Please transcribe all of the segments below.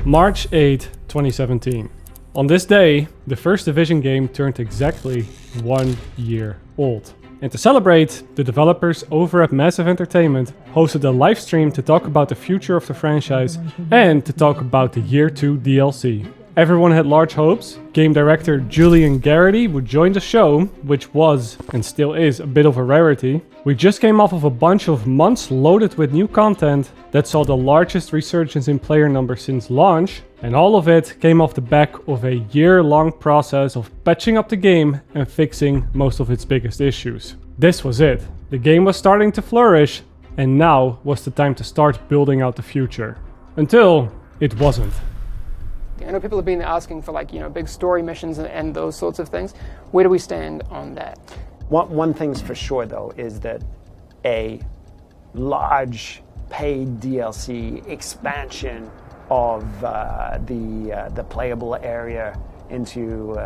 March 8, 2017. On this day, the first Division game turned exactly 1 year old. And to celebrate, the developers over at Massive Entertainment hosted a live stream to talk about the future of the franchise and to talk about the Year 2 DLC. Everyone had large hopes. Game director Julian Garrity would join the show, which was, and still is, a bit of a rarity. We just came off of a bunch of months loaded with new content that saw the largest resurgence in player numbers since launch, and all of it came off the back of a year-long process of patching up the game and fixing most of its biggest issues. This was it. The game was starting to flourish, and now was the time to start building out the future. Until it wasn't. I know people have been asking for big story missions and those sorts of things. Where do we stand on that? One thing's for sure though is that a large paid DLC expansion of the playable area into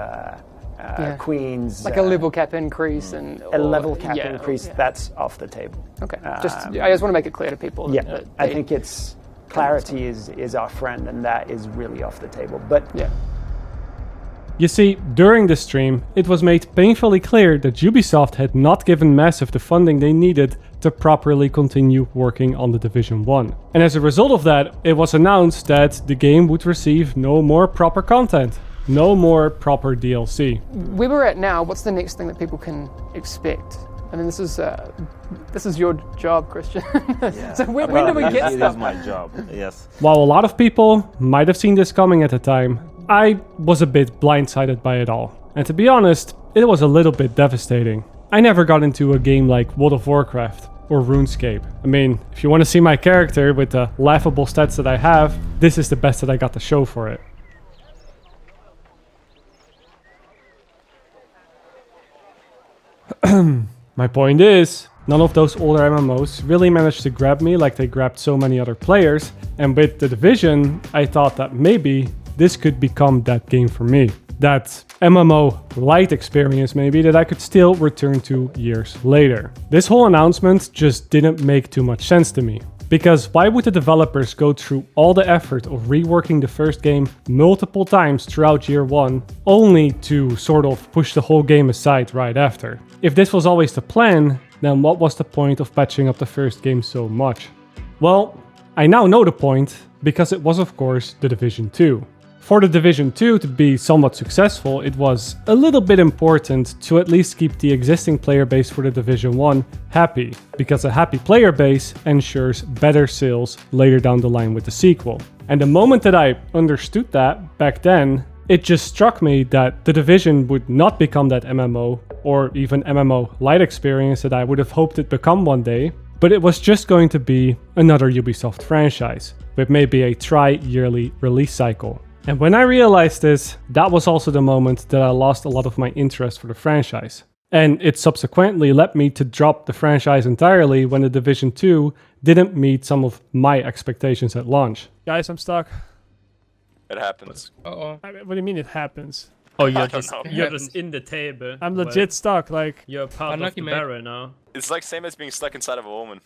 Queens, like a level cap increase and a level cap increase. That's off the table. Okay, I just want to make it clear to people. I think it's. Clarity is our friend, and that is really off the table. But yeah. You see, during the stream, it was made painfully clear that Ubisoft had not given Massive the funding they needed to properly continue working on the Division 1. And as a result of that, it was announced that the game would receive no more proper content, no more proper DLC. Where we're at now, what's the next thing that people can expect? I mean, this is your job, Christian. Yeah. So when do we get stuff? It is my job, yes. While a lot of people might have seen this coming at the time, I was a bit blindsided by it all. And to be honest, it was a little bit devastating. I never got into a game like World of Warcraft or RuneScape. I mean, if you want to see my character with the laughable stats that I have, this is the best that I got to show for it. My point is, none of those older MMOs really managed to grab me like they grabbed so many other players, and with The Division, I thought that maybe this could become that game for me. That MMO light experience maybe that I could still return to years later. This whole announcement just didn't make too much sense to me. Because why would the developers go through all the effort of reworking the first game multiple times throughout year 1, only to sort of push the whole game aside right after? If this was always the plan, then what was the point of patching up the first game so much? Well, I now know the point, because it was of course The Division 2. For The Division 2 to be somewhat successful, it was a little bit important to at least keep the existing player base for The Division 1 happy, because a happy player base ensures better sales later down the line with the sequel. And the moment that I understood that back then, it just struck me that The Division would not become that MMO, or even MMO light experience that I would have hoped it become one day, but it was just going to be another Ubisoft franchise, with maybe a tri-yearly release cycle. And when I realized this, that was also the moment that I lost a lot of my interest for the franchise. And it subsequently led me to drop the franchise entirely when The Division 2 didn't meet some of my expectations at launch. Guys, I'm stuck. It happens. What do you mean it happens? Oh, you're just in the table. I'm legit stuck, like... You're part of the barrel now. It's like same as being stuck inside of a woman.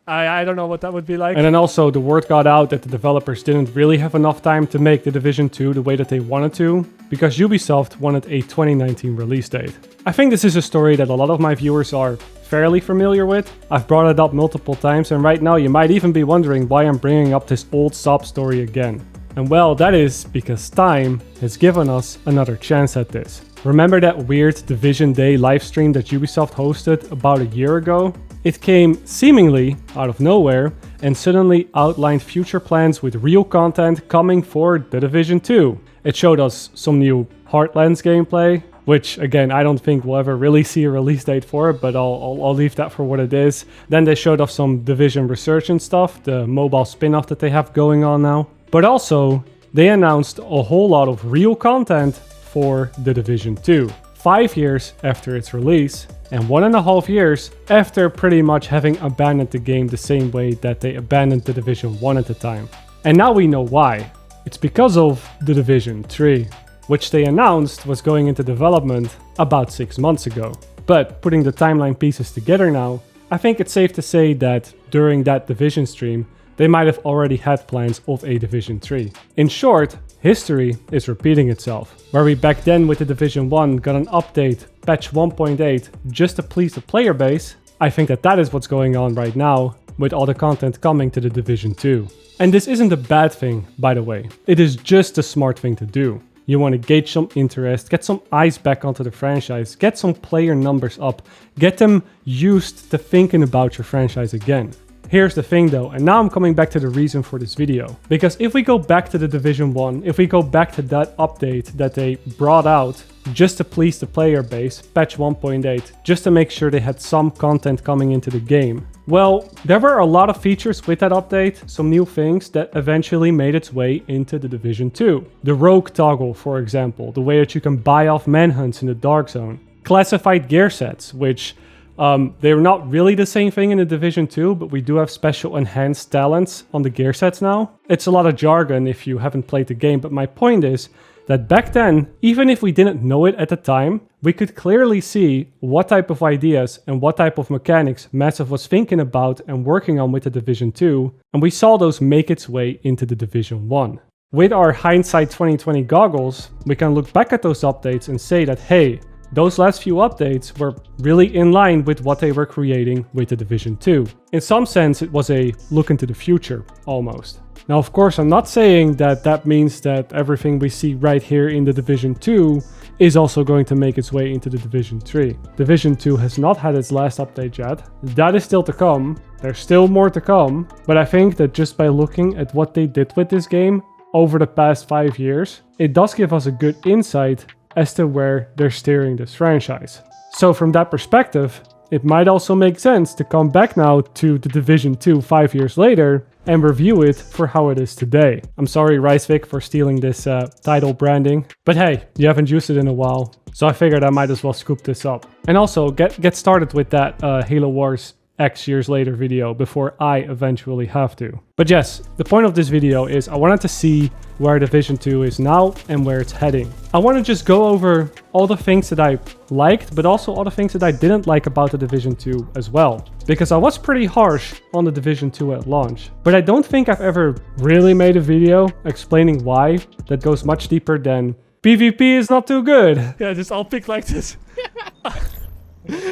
I don't know what that would be like. And then also the word got out that the developers didn't really have enough time to make The Division 2 the way that they wanted to, because Ubisoft wanted a 2019 release date. I think this is a story that a lot of my viewers are fairly familiar with. I've brought it up multiple times, and right now you might even be wondering why I'm bringing up this old sob story again. And well, that is because time has given us another chance at this. Remember that weird Division Day livestream that Ubisoft hosted about a year ago? It came seemingly out of nowhere and suddenly outlined future plans with real content coming for The Division 2. It showed us some new Heartlands gameplay, which again I don't think we'll ever really see a release date for, but I'll leave that for what it is. Then they showed off some Division Resurgence stuff, the mobile spin-off that they have going on now. But also, they announced a whole lot of real content for The Division 2. 5 years after its release, and 1.5 years after pretty much having abandoned the game the same way that they abandoned The Division 1 at the time. And now we know why. It's because of The Division 3, which they announced was going into development about 6 months ago. But putting the timeline pieces together now, I think it's safe to say that during that Division stream, they might have already had plans of a Division 3. In short, history is repeating itself. Where we back then with the Division 1 got an update, patch 1.8, just to please the player base, I think that is what's going on right now with all the content coming to the Division 2. And this isn't a bad thing, by the way. It is just a smart thing to do. You want to gauge some interest, get some eyes back onto the franchise, get some player numbers up, get them used to thinking about your franchise again. Here's the thing though, and now I'm coming back to the reason for this video. Because if we go back to the Division 1, if we go back to that update that they brought out just to please the player base, patch 1.8, just to make sure they had some content coming into the game. Well, there were a lot of features with that update, some new things that eventually made its way into the Division 2. The rogue toggle, for example, the way that you can buy off manhunts in the Dark Zone. Classified gear sets, which they're not really the same thing in the Division 2, but we do have special enhanced talents on the gear sets now. It's a lot of jargon if you haven't played the game, but my point is that back then, even if we didn't know it at the time, we could clearly see what type of ideas and what type of mechanics Massive was thinking about and working on with the Division 2, and we saw those make its way into the Division 1. With our hindsight 2020 goggles, we can look back at those updates and say that, hey, those last few updates were really in line with what they were creating with the Division 2. In some sense, it was a look into the future, almost. Now, of course, I'm not saying that means that everything we see right here in the Division 2 is also going to make its way into the Division 3. Division 2 has not had its last update yet. That is still to come. There's still more to come. But I think that just by looking at what they did with this game over the past 5 years, it does give us a good insight as to where they're steering this franchise. So from that perspective, it might also make sense to come back now to the Division 2 5 years later and review it for how it is today. I'm sorry, Ricevik, for stealing this title branding, but hey, you haven't used it in a while, so I figured I might as well scoop this up. And also, get started with that Halo Wars X years later video before I eventually have to. But yes, the point of this video is I wanted to see where Division 2 is now and where it's heading. I want to just go over all the things that I liked, but also all the things that I didn't like about the Division 2 as well. Because I was pretty harsh on the Division 2 at launch. But I don't think I've ever really made a video explaining why that goes much deeper than PvP is not too good. Yeah, just I'll pick like this.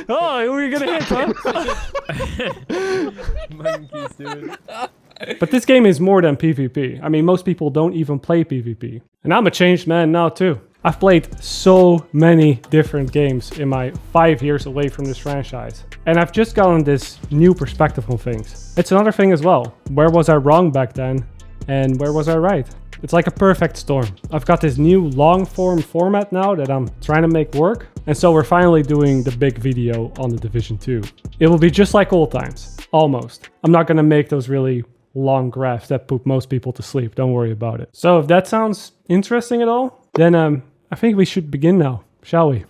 Oh, who are you gonna hit, huh? Monkeys, dude. But this game is more than PvP. I mean, most people don't even play PvP. And I'm a changed man now too. I've played so many different games in my 5 years away from this franchise. And I've just gotten this new perspective on things. It's another thing as well. Where was I wrong back then? And where was I right? It's like a perfect storm. I've got this new long form format now that I'm trying to make work. And so we're finally doing the big video on the Division 2. It will be just like old times, almost. I'm not gonna make those really long graphs that put most people to sleep, don't worry about it. So if that sounds interesting at all, then I think we should begin now, shall we?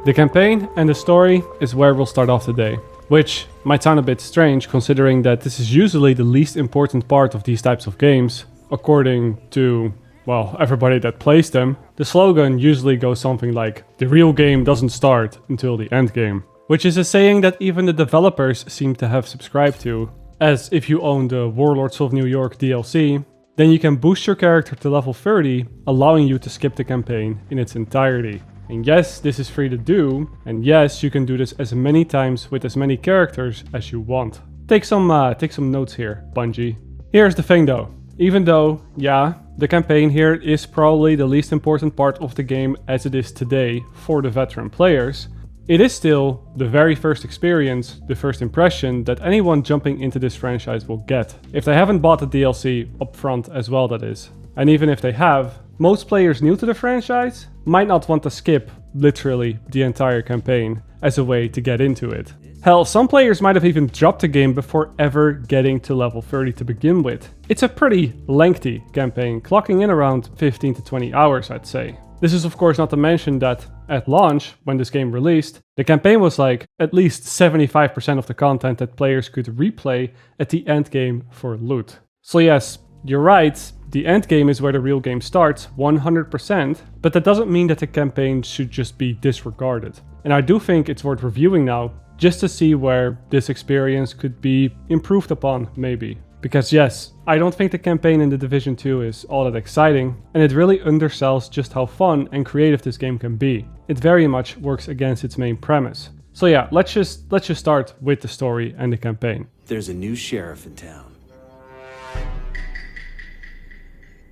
The campaign and the story is where we'll start off today. Which might sound a bit strange considering that this is usually the least important part of these types of games, according to, well, everybody that plays them. The slogan usually goes something like, the real game doesn't start until the end game. Which is a saying that even the developers seem to have subscribed to, as if you own the Warlords of New York DLC, then you can boost your character to level 30, allowing you to skip the campaign in its entirety. And yes, this is free to do, and yes, you can do this as many times with as many characters as you want. Take some notes here, Bungie. Here's the thing though, even though, yeah, the campaign here is probably the least important part of the game as it is today for the veteran players, it is still the very first experience, the first impression that anyone jumping into this franchise will get. If they haven't bought the DLC upfront as well, that is. And even if they have, most players new to the franchise might not want to skip literally the entire campaign as a way to get into it. Hell, some players might have even dropped the game before ever getting to level 30 to begin with. It's a pretty lengthy campaign, clocking in around 15 to 20 hours, I'd say. This is of course not to mention that at launch, when this game released, the campaign was like at least 75% of the content that players could replay at the end game for loot. So yes, you're right, the end game is where the real game starts, 100%, but that doesn't mean that the campaign should just be disregarded. And I do think it's worth reviewing now, just to see where this experience could be improved upon, maybe. Because yes, I don't think the campaign in The Division 2 is all that exciting, and it really undersells just how fun and creative this game can be. It very much works against its main premise. So yeah, let's just start with the story and the campaign. There's a new sheriff in town.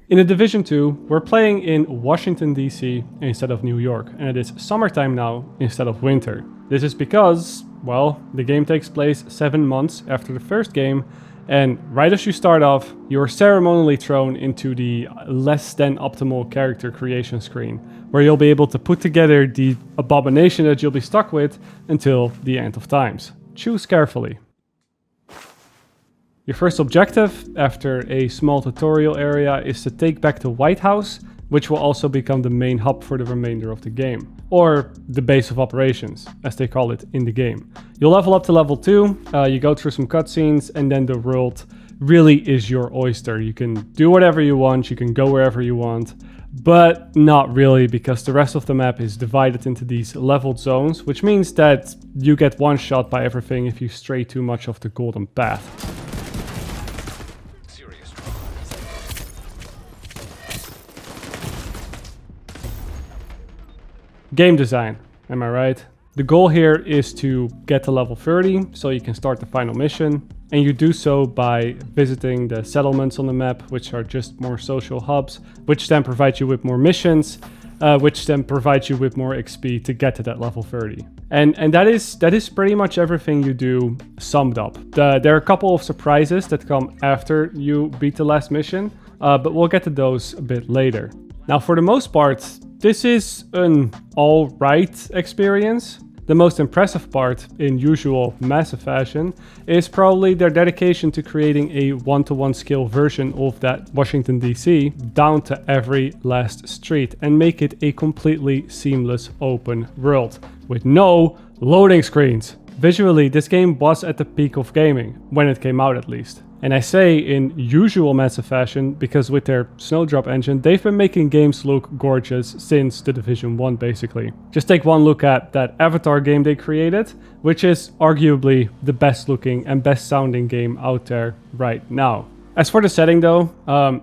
In The Division 2, we're playing in Washington DC instead of New York, and it is summertime now instead of winter. This is because, well, the game takes place 7 months after the first game, and right as you start off, you're ceremonially thrown into the less than optimal character creation screen, where you'll be able to put together the abomination that you'll be stuck with until the end of times. Choose carefully. Your first objective, after a small tutorial area, is to take back the White House, which will also become the main hub for the remainder of the game. Or the base of operations, as they call it in the game. You'll level up to level 2, you go through some cutscenes, and then the world really is your oyster. You can do whatever you want, you can go wherever you want, but not really, because the rest of the map is divided into these leveled zones, which means that you get one shot by everything if you stray too much off the golden path. Game design, am I right? The goal here is to get to level 30 so you can start the final mission, and you do so by visiting the settlements on the map, which are just more social hubs, which then provide you with more missions, which then provide you with more XP to get to that level 30. And that is pretty much everything you do summed up. There are a couple of surprises that come after you beat the last mission, but we'll get to those a bit later. Now, for the most part, this is an alright experience. The most impressive part, in usual massive fashion, is probably their dedication to creating a one-to-one scale version of that Washington DC down to every last street and make it a completely seamless open world with no loading screens. Visually, this game was at the peak of gaming, when it came out at least. And I say in usual massive fashion because with their Snowdrop engine, they've been making games look gorgeous since The Division 1 basically. Just take one look at that Avatar game they created, which is arguably the best looking and best sounding game out there right now. As for the setting though,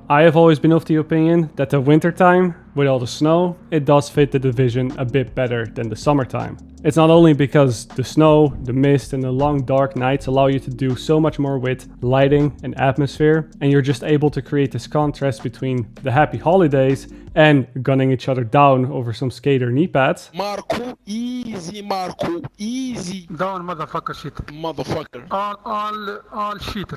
I have always been of the opinion that the wintertime, with all the snow, it does fit The Division a bit better than the summertime. It's not only because the snow, the mist, and the long dark nights allow you to do so much more with lighting and atmosphere, and you're just able to create this contrast between the happy holidays and gunning each other down over some skater knee pads. Marco, easy, Marco, easy. Down, motherfucker, shit. Motherfucker. All shit.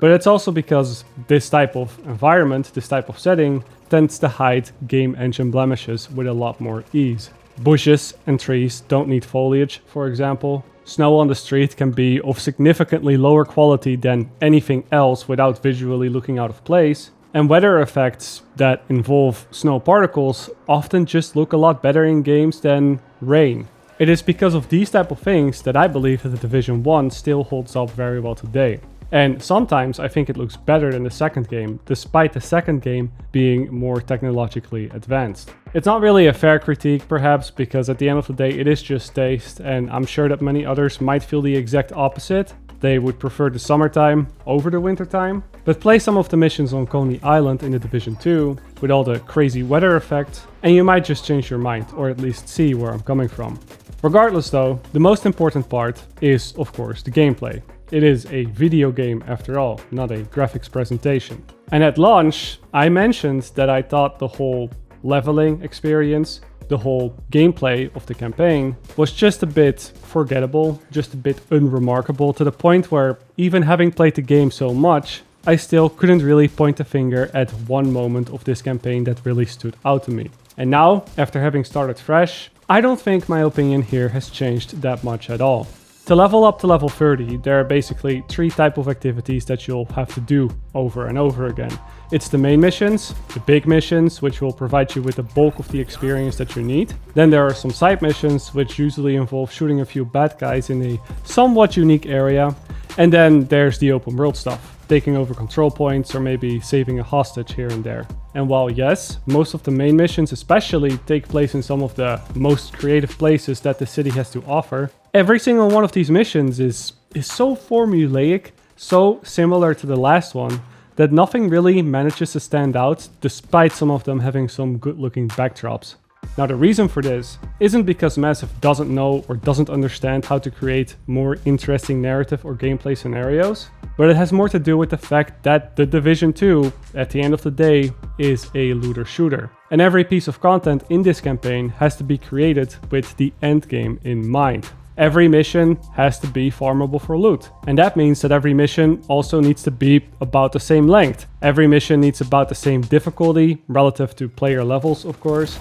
But it's also because this type of environment, this type of setting, tends to hide game engine blemishes with a lot more ease. Bushes and trees don't need foliage, for example. Snow on the street can be of significantly lower quality than anything else without visually looking out of place. And weather effects that involve snow particles often just look a lot better in games than rain. It is because of these type of things that I believe that The Division 1 still holds up very well today. And sometimes I think it looks better than the second game, despite the second game being more technologically advanced. It's not really a fair critique, perhaps, because at the end of the day it is just taste, and I'm sure that many others might feel the exact opposite. They would prefer the summertime over the wintertime. But play some of the missions on Coney Island in The Division 2 with all the crazy weather effects, and you might just change your mind, or at least see where I'm coming from. Regardless though, the most important part is, of course, the gameplay. It is a video game after all, not a graphics presentation. And at launch, I mentioned that I thought the whole leveling experience, the whole gameplay of the campaign was just a bit forgettable, just a bit unremarkable, to the point where even having played the game so much, I still couldn't really point a finger at one moment of this campaign that really stood out to me. And now, after having started fresh, I don't think my opinion here has changed that much at all. To level up to level 30, there are basically 3 types of activities that you'll have to do over and over again. It's the main missions, the big missions, which will provide you with the bulk of the experience that you need. Then there are some side missions, which usually involve shooting a few bad guys in a somewhat unique area. And then there's the open world stuff, taking over control points or maybe saving a hostage here and there. And while yes, most of the main missions especially take place in some of the most creative places that the city has to offer, Every single one of these missions is so formulaic, so similar to the last one, that nothing really manages to stand out, despite some of them having some good-looking backdrops. Now, the reason for this isn't because Massive doesn't know or doesn't understand how to create more interesting narrative or gameplay scenarios, but it has more to do with the fact that The Division 2, at the end of the day, is a looter shooter. And every piece of content in this campaign has to be created with the endgame in mind. Every mission has to be farmable for loot. And that means that every mission also needs to be about the same length. Every mission needs about the same difficulty, relative to player levels, of course.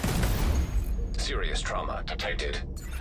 Serious trauma detected.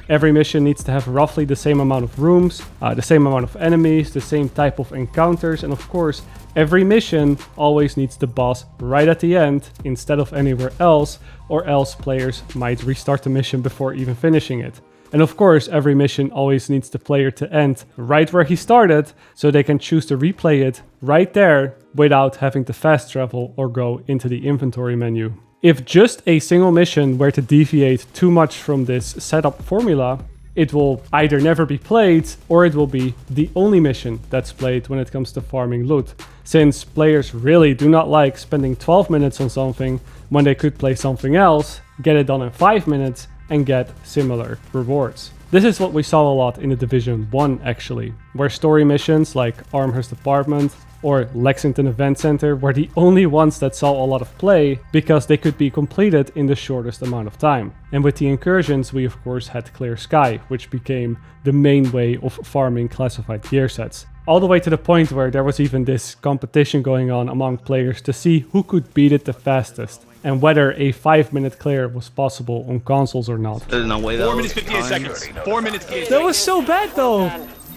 Every mission needs to have roughly the same amount of rooms, the same amount of enemies, the same type of encounters, and of course, every mission always needs the boss right at the end instead of anywhere else, or else players might restart the mission before even finishing it. And of course, every mission always needs the player to end right where he started, so they can choose to replay it right there without having to fast travel or go into the inventory menu. If just a single mission were to deviate too much from this setup formula, it will either never be played or it will be the only mission that's played when it comes to farming loot, since players really do not like spending 12 minutes on something when they could play something else, get it done in 5 minutes, and get similar rewards. This is what we saw a lot in the Division 1 actually, where story missions like Armhurst Apartment or Lexington Event Center were the only ones that saw a lot of play because they could be completed in the shortest amount of time. And with the incursions we of course had Clear Sky, which became the main way of farming classified gear sets. All the way to the point where there was even this competition going on among players to see who could beat it the fastest, and whether a 5-minute clear was possible on consoles or not. There's no way that 4 minutes 58 seconds. 4 minutes 58 seconds. That was so bad though!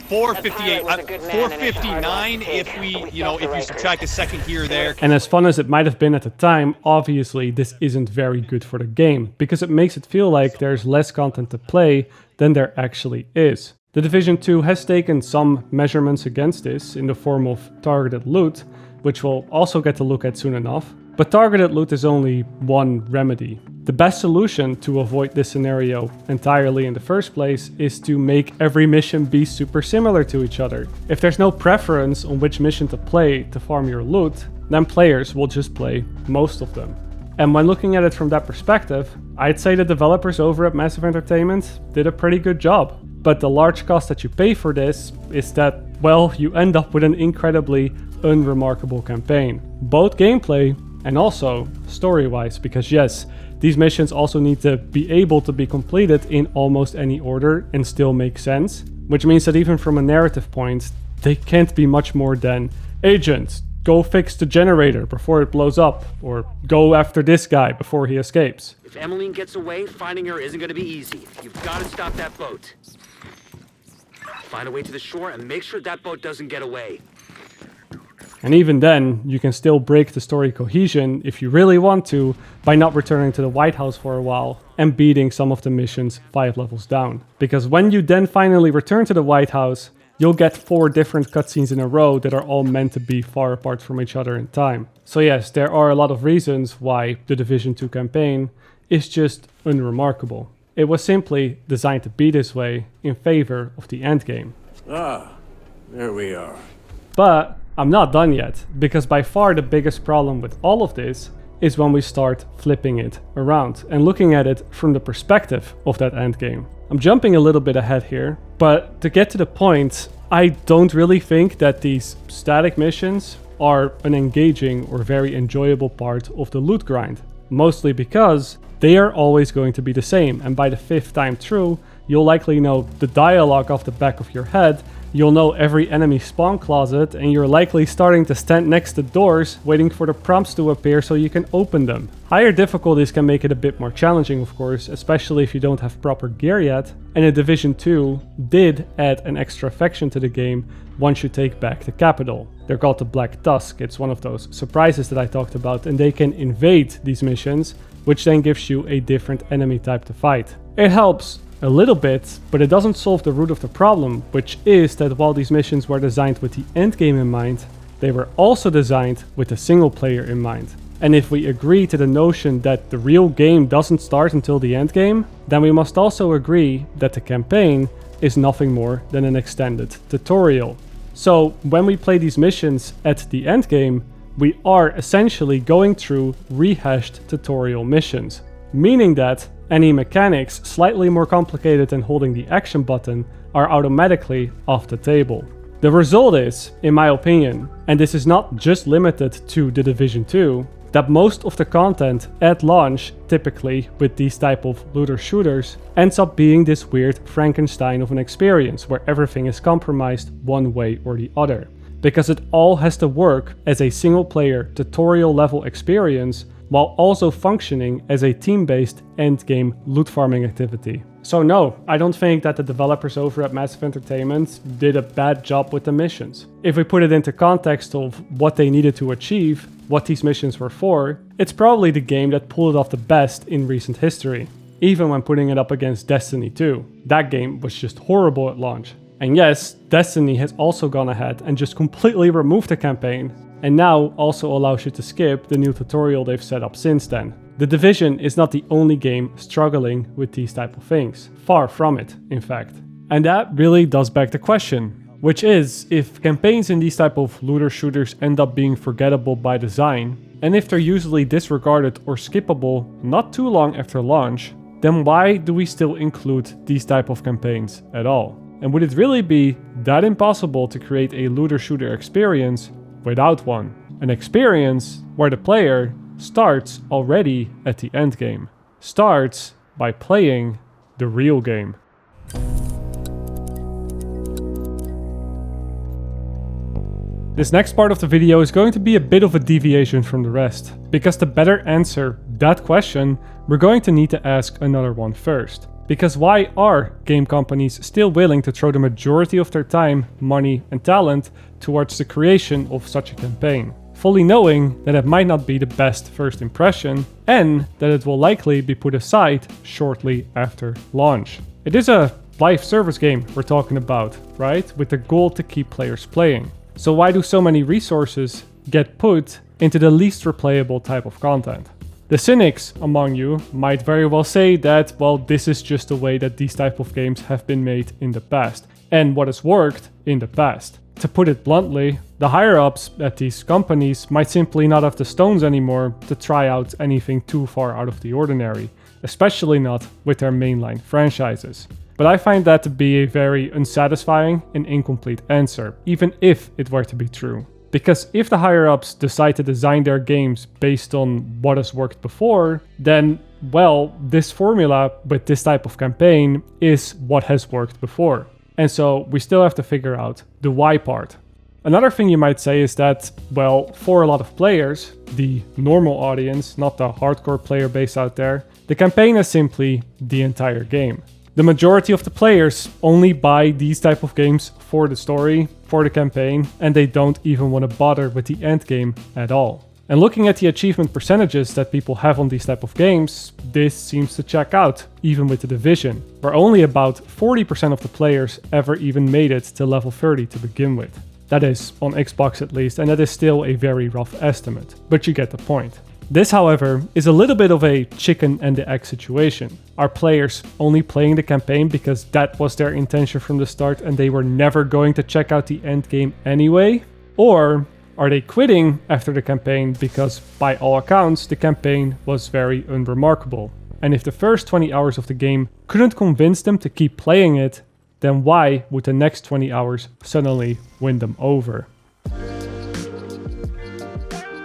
4:58, 4:59 if we subtract a second here or there. And as fun as it might have been at the time, obviously this isn't very good for the game, because it makes it feel like there's less content to play than there actually is. The Division 2 has taken some measurements against this in the form of targeted loot, which we'll also get to look at soon enough. But targeted loot is only one remedy. The best solution to avoid this scenario entirely in the first place is to make every mission be super similar to each other. If there's no preference on which mission to play to farm your loot, then players will just play most of them. And when looking at it from that perspective, I'd say the developers over at Massive Entertainment did a pretty good job. But the large cost that you pay for this is that, well, you end up with an incredibly unremarkable campaign. Both gameplay and also story-wise, because yes, these missions also need to be able to be completed in almost any order and still make sense, which means that even from a narrative point, they can't be much more than, "Agent, go fix the generator before it blows up," or "Go after this guy before he escapes." If Emmeline gets away, finding her isn't going to be easy. You've got to stop that boat. Find a way to the shore and make sure that boat doesn't get away. And even then, you can still break the story cohesion if you really want to by not returning to the White House for a while and beating some of the missions 5 levels down. Because when you then finally return to the White House, you'll get 4 different cutscenes in a row that are all meant to be far apart from each other in time. So yes, there are a lot of reasons why the Division 2 campaign is just unremarkable. It was simply designed to be this way in favor of the endgame. Ah, there we are. But I'm not done yet, because by far the biggest problem with all of this is when we start flipping it around and looking at it from the perspective of that endgame. I'm jumping a little bit ahead here, but to get to the point, I don't really think that these static missions are an engaging or very enjoyable part of the loot grind. Mostly because they are always going to be the same, and by the 5th time through, you'll likely know the dialogue off the back of your head, you'll know every enemy spawn closet, and you're likely starting to stand next to doors waiting for the prompts to appear so you can open them. Higher difficulties can make it a bit more challenging, of course, especially if you don't have proper gear yet, and the Division 2 did add an extra faction to the game once you take back the capital. They're called the Black Tusk. It's one of those surprises that I talked about, and they can invade these missions, which then gives you a different enemy type to fight. It helps a little bit, but it doesn't solve the root of the problem, which is that while these missions were designed with the endgame in mind, they were also designed with the single player in mind. And if we agree to the notion that the real game doesn't start until the endgame, then we must also agree that the campaign is nothing more than an extended tutorial. So when we play these missions at the endgame, we are essentially going through rehashed tutorial missions, meaning that any mechanics slightly more complicated than holding the action button are automatically off the table. The result is, in my opinion, and this is not just limited to The Division 2, that most of the content at launch, typically with these type of looter shooters, ends up being this weird Frankenstein of an experience where everything is compromised one way or the other. Because it all has to work as a single player tutorial level experience while also functioning as a team-based endgame loot farming activity. So no, I don't think that the developers over at Massive Entertainment did a bad job with the missions. If we put it into context of what they needed to achieve, what these missions were for, it's probably the game that pulled it off the best in recent history. Even when putting it up against Destiny 2. That game was just horrible at launch. And yes, Destiny has also gone ahead and just completely removed the campaign, and now also allows you to skip the new tutorial they've set up since then. The Division is not the only game struggling with these type of things. Far from it, in fact. And that really does beg the question, which is, if campaigns in these type of looter shooters end up being forgettable by design, and if they're usually disregarded or skippable not too long after launch, then why do we still include these type of campaigns at all? And would it really be that impossible to create a looter shooter experience without one? An experience where the player starts already at the end game. Starts by playing the real game. This next part of the video is going to be a bit of a deviation from the rest, because to better answer that question, we're going to need to ask another one first. Because why are game companies still willing to throw the majority of their time, money and talent towards the creation of such a campaign? Fully knowing that it might not be the best first impression and that it will likely be put aside shortly after launch. It is a live service game we're talking about, right? With the goal to keep players playing. So why do so many resources get put into the least replayable type of content? The cynics among you might very well say that, well, this is just the way that these type of games have been made in the past, and what has worked in the past. To put it bluntly, the higher-ups at these companies might simply not have the stones anymore to try out anything too far out of the ordinary, especially not with their mainline franchises. But I find that to be a very unsatisfying and incomplete answer, even if it were to be true. Because if the higher-ups decide to design their games based on what has worked before, then, well, this formula with this type of campaign is what has worked before. And so we still have to figure out the why part. Another thing you might say is that, well, for a lot of players, the normal audience, not the hardcore player base out there, the campaign is simply the entire game. The majority of the players only buy these type of games for the story, for the campaign, and they don't even want to bother with the end game at all. And looking at the achievement percentages that people have on these type of games, this seems to check out, even with The Division, where only about 40% of the players ever even made it to level 30 to begin with. That is, on Xbox at least, and that is still a very rough estimate, but you get the point. This, however, is a little bit of a chicken and the egg situation. Are players only playing the campaign because that was their intention from the start and they were never going to check out the end game anyway? Or are they quitting after the campaign because, by all accounts, the campaign was very unremarkable? And if the first 20 hours of the game couldn't convince them to keep playing it, then why would the next 20 hours suddenly win them over?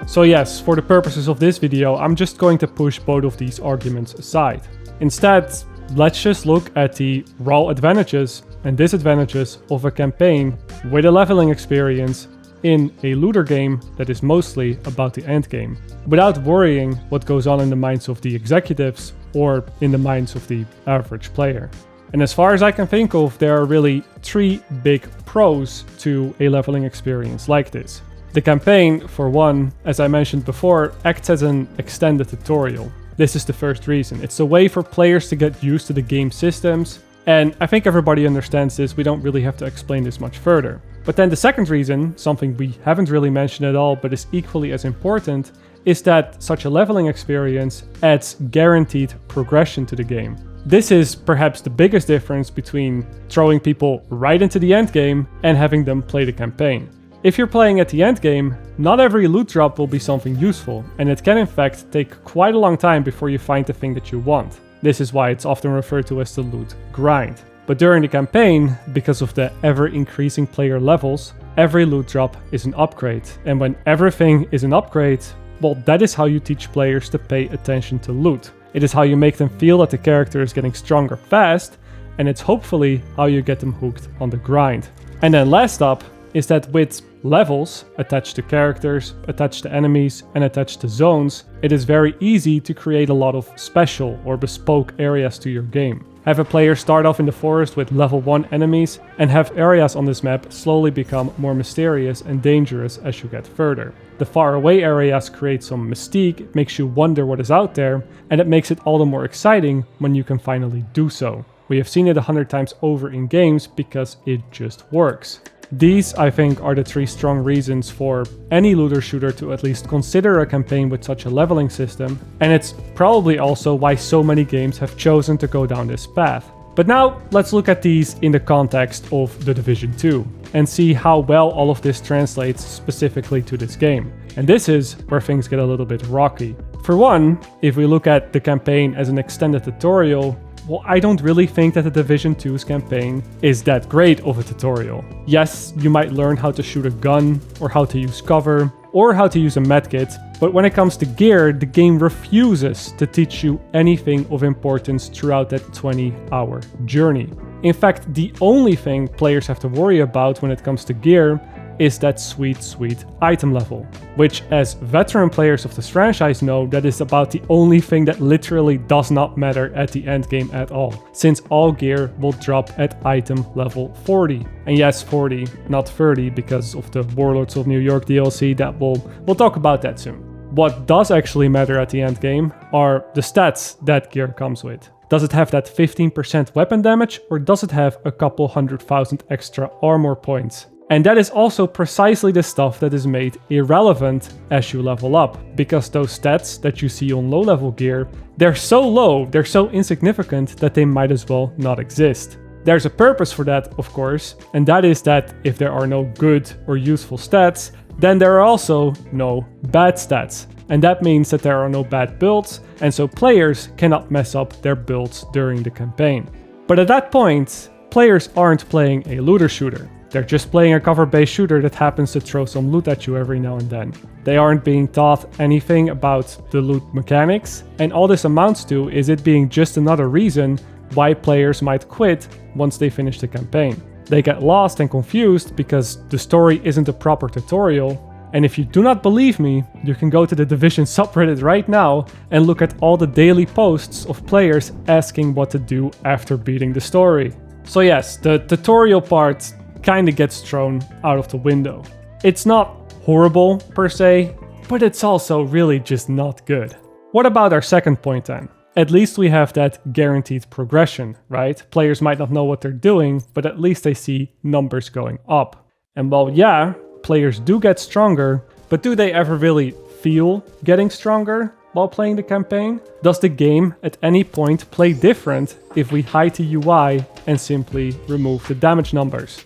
So yes, for the purposes of this video, I'm just going to push both of these arguments aside. Instead, let's just look at the raw advantages and disadvantages of a campaign with a leveling experience in a looter game that is mostly about the end game, without worrying what goes on in the minds of the executives or in the minds of the average player. And as far as I can think of, there are really three big pros to a leveling experience like this. The campaign, for one, as I mentioned before, acts as an extended tutorial. This is the first reason. It's a way for players to get used to the game systems, and I think everybody understands this, we don't really have to explain this much further. But then the second reason, something we haven't really mentioned at all but is equally as important, is that such a leveling experience adds guaranteed progression to the game. This is perhaps the biggest difference between throwing people right into the endgame and having them play the campaign. If you're playing at the endgame, not every loot drop will be something useful, and it can in fact take quite a long time before you find the thing that you want. This is why it's often referred to as the loot grind. But during the campaign, because of the ever-increasing player levels, every loot drop is an upgrade. And when everything is an upgrade, well, that is how you teach players to pay attention to loot. It is how you make them feel that the character is getting stronger fast, and it's hopefully how you get them hooked on the grind. And then last up is that with levels attached to characters, attached to enemies, and attached to zones, it is very easy to create a lot of special or bespoke areas to your game. Have a player start off in the forest with level 1 enemies, and have areas on this map slowly become more mysterious and dangerous as you get further. The far away areas create some mystique, it makes you wonder what is out there, and it makes it all the more exciting when you can finally do so. We have seen it 100 times over in games because it just works. These, I think, are the 3 strong reasons for any looter shooter to at least consider a campaign with such a leveling system, and it's probably also why so many games have chosen to go down this path. But now, let's look at these in the context of The Division 2, and see how well all of this translates specifically to this game. And this is where things get a little bit rocky. For one, if we look at the campaign as an extended tutorial, well, I don't really think that the Division 2's campaign is that great of a tutorial. Yes, you might learn how to shoot a gun, or how to use cover, or how to use a medkit, but when it comes to gear, the game refuses to teach you anything of importance throughout that 20-hour journey. In fact, the only thing players have to worry about when it comes to gear is that sweet item level, which as veteran players of this franchise know, that is about the only thing that literally does not matter at the end game at all, since all gear will drop at item level 40. And yes, 40, not 30, because of the Warlords of New York DLC that we'll talk about that soon. What does actually matter at the end game are the stats that gear comes with. Does it have that 15% weapon damage, or does it have a couple 100,000 extra armor points? And that is also precisely the stuff that is made irrelevant as you level up, because those stats that you see on low level gear, they're so low, they're so insignificant that they might as well not exist. There's a purpose for that, of course, and that is that if there are no good or useful stats, then there are also no bad stats. And that means that there are no bad builds, and so players cannot mess up their builds during the campaign. But at that point, players aren't playing a looter shooter. They're just playing a cover-based shooter that happens to throw some loot at you every now and then. They aren't being taught anything about the loot mechanics, and all this amounts to is it being just another reason why players might quit once they finish the campaign. They get lost and confused because the story isn't a proper tutorial, and if you do not believe me, you can go to the Division subreddit right now and look at all the daily posts of players asking what to do after beating the story. So yes, the tutorial part kinda gets thrown out of the window. It's not horrible per se, but it's also really just not good. What about our second point then? At least we have that guaranteed progression, right? Players might not know what they're doing, but at least they see numbers going up. And well, yeah, players do get stronger, but do they ever really feel getting stronger while playing the campaign? Does the game at any point play different if we hide the UI and simply remove the damage numbers?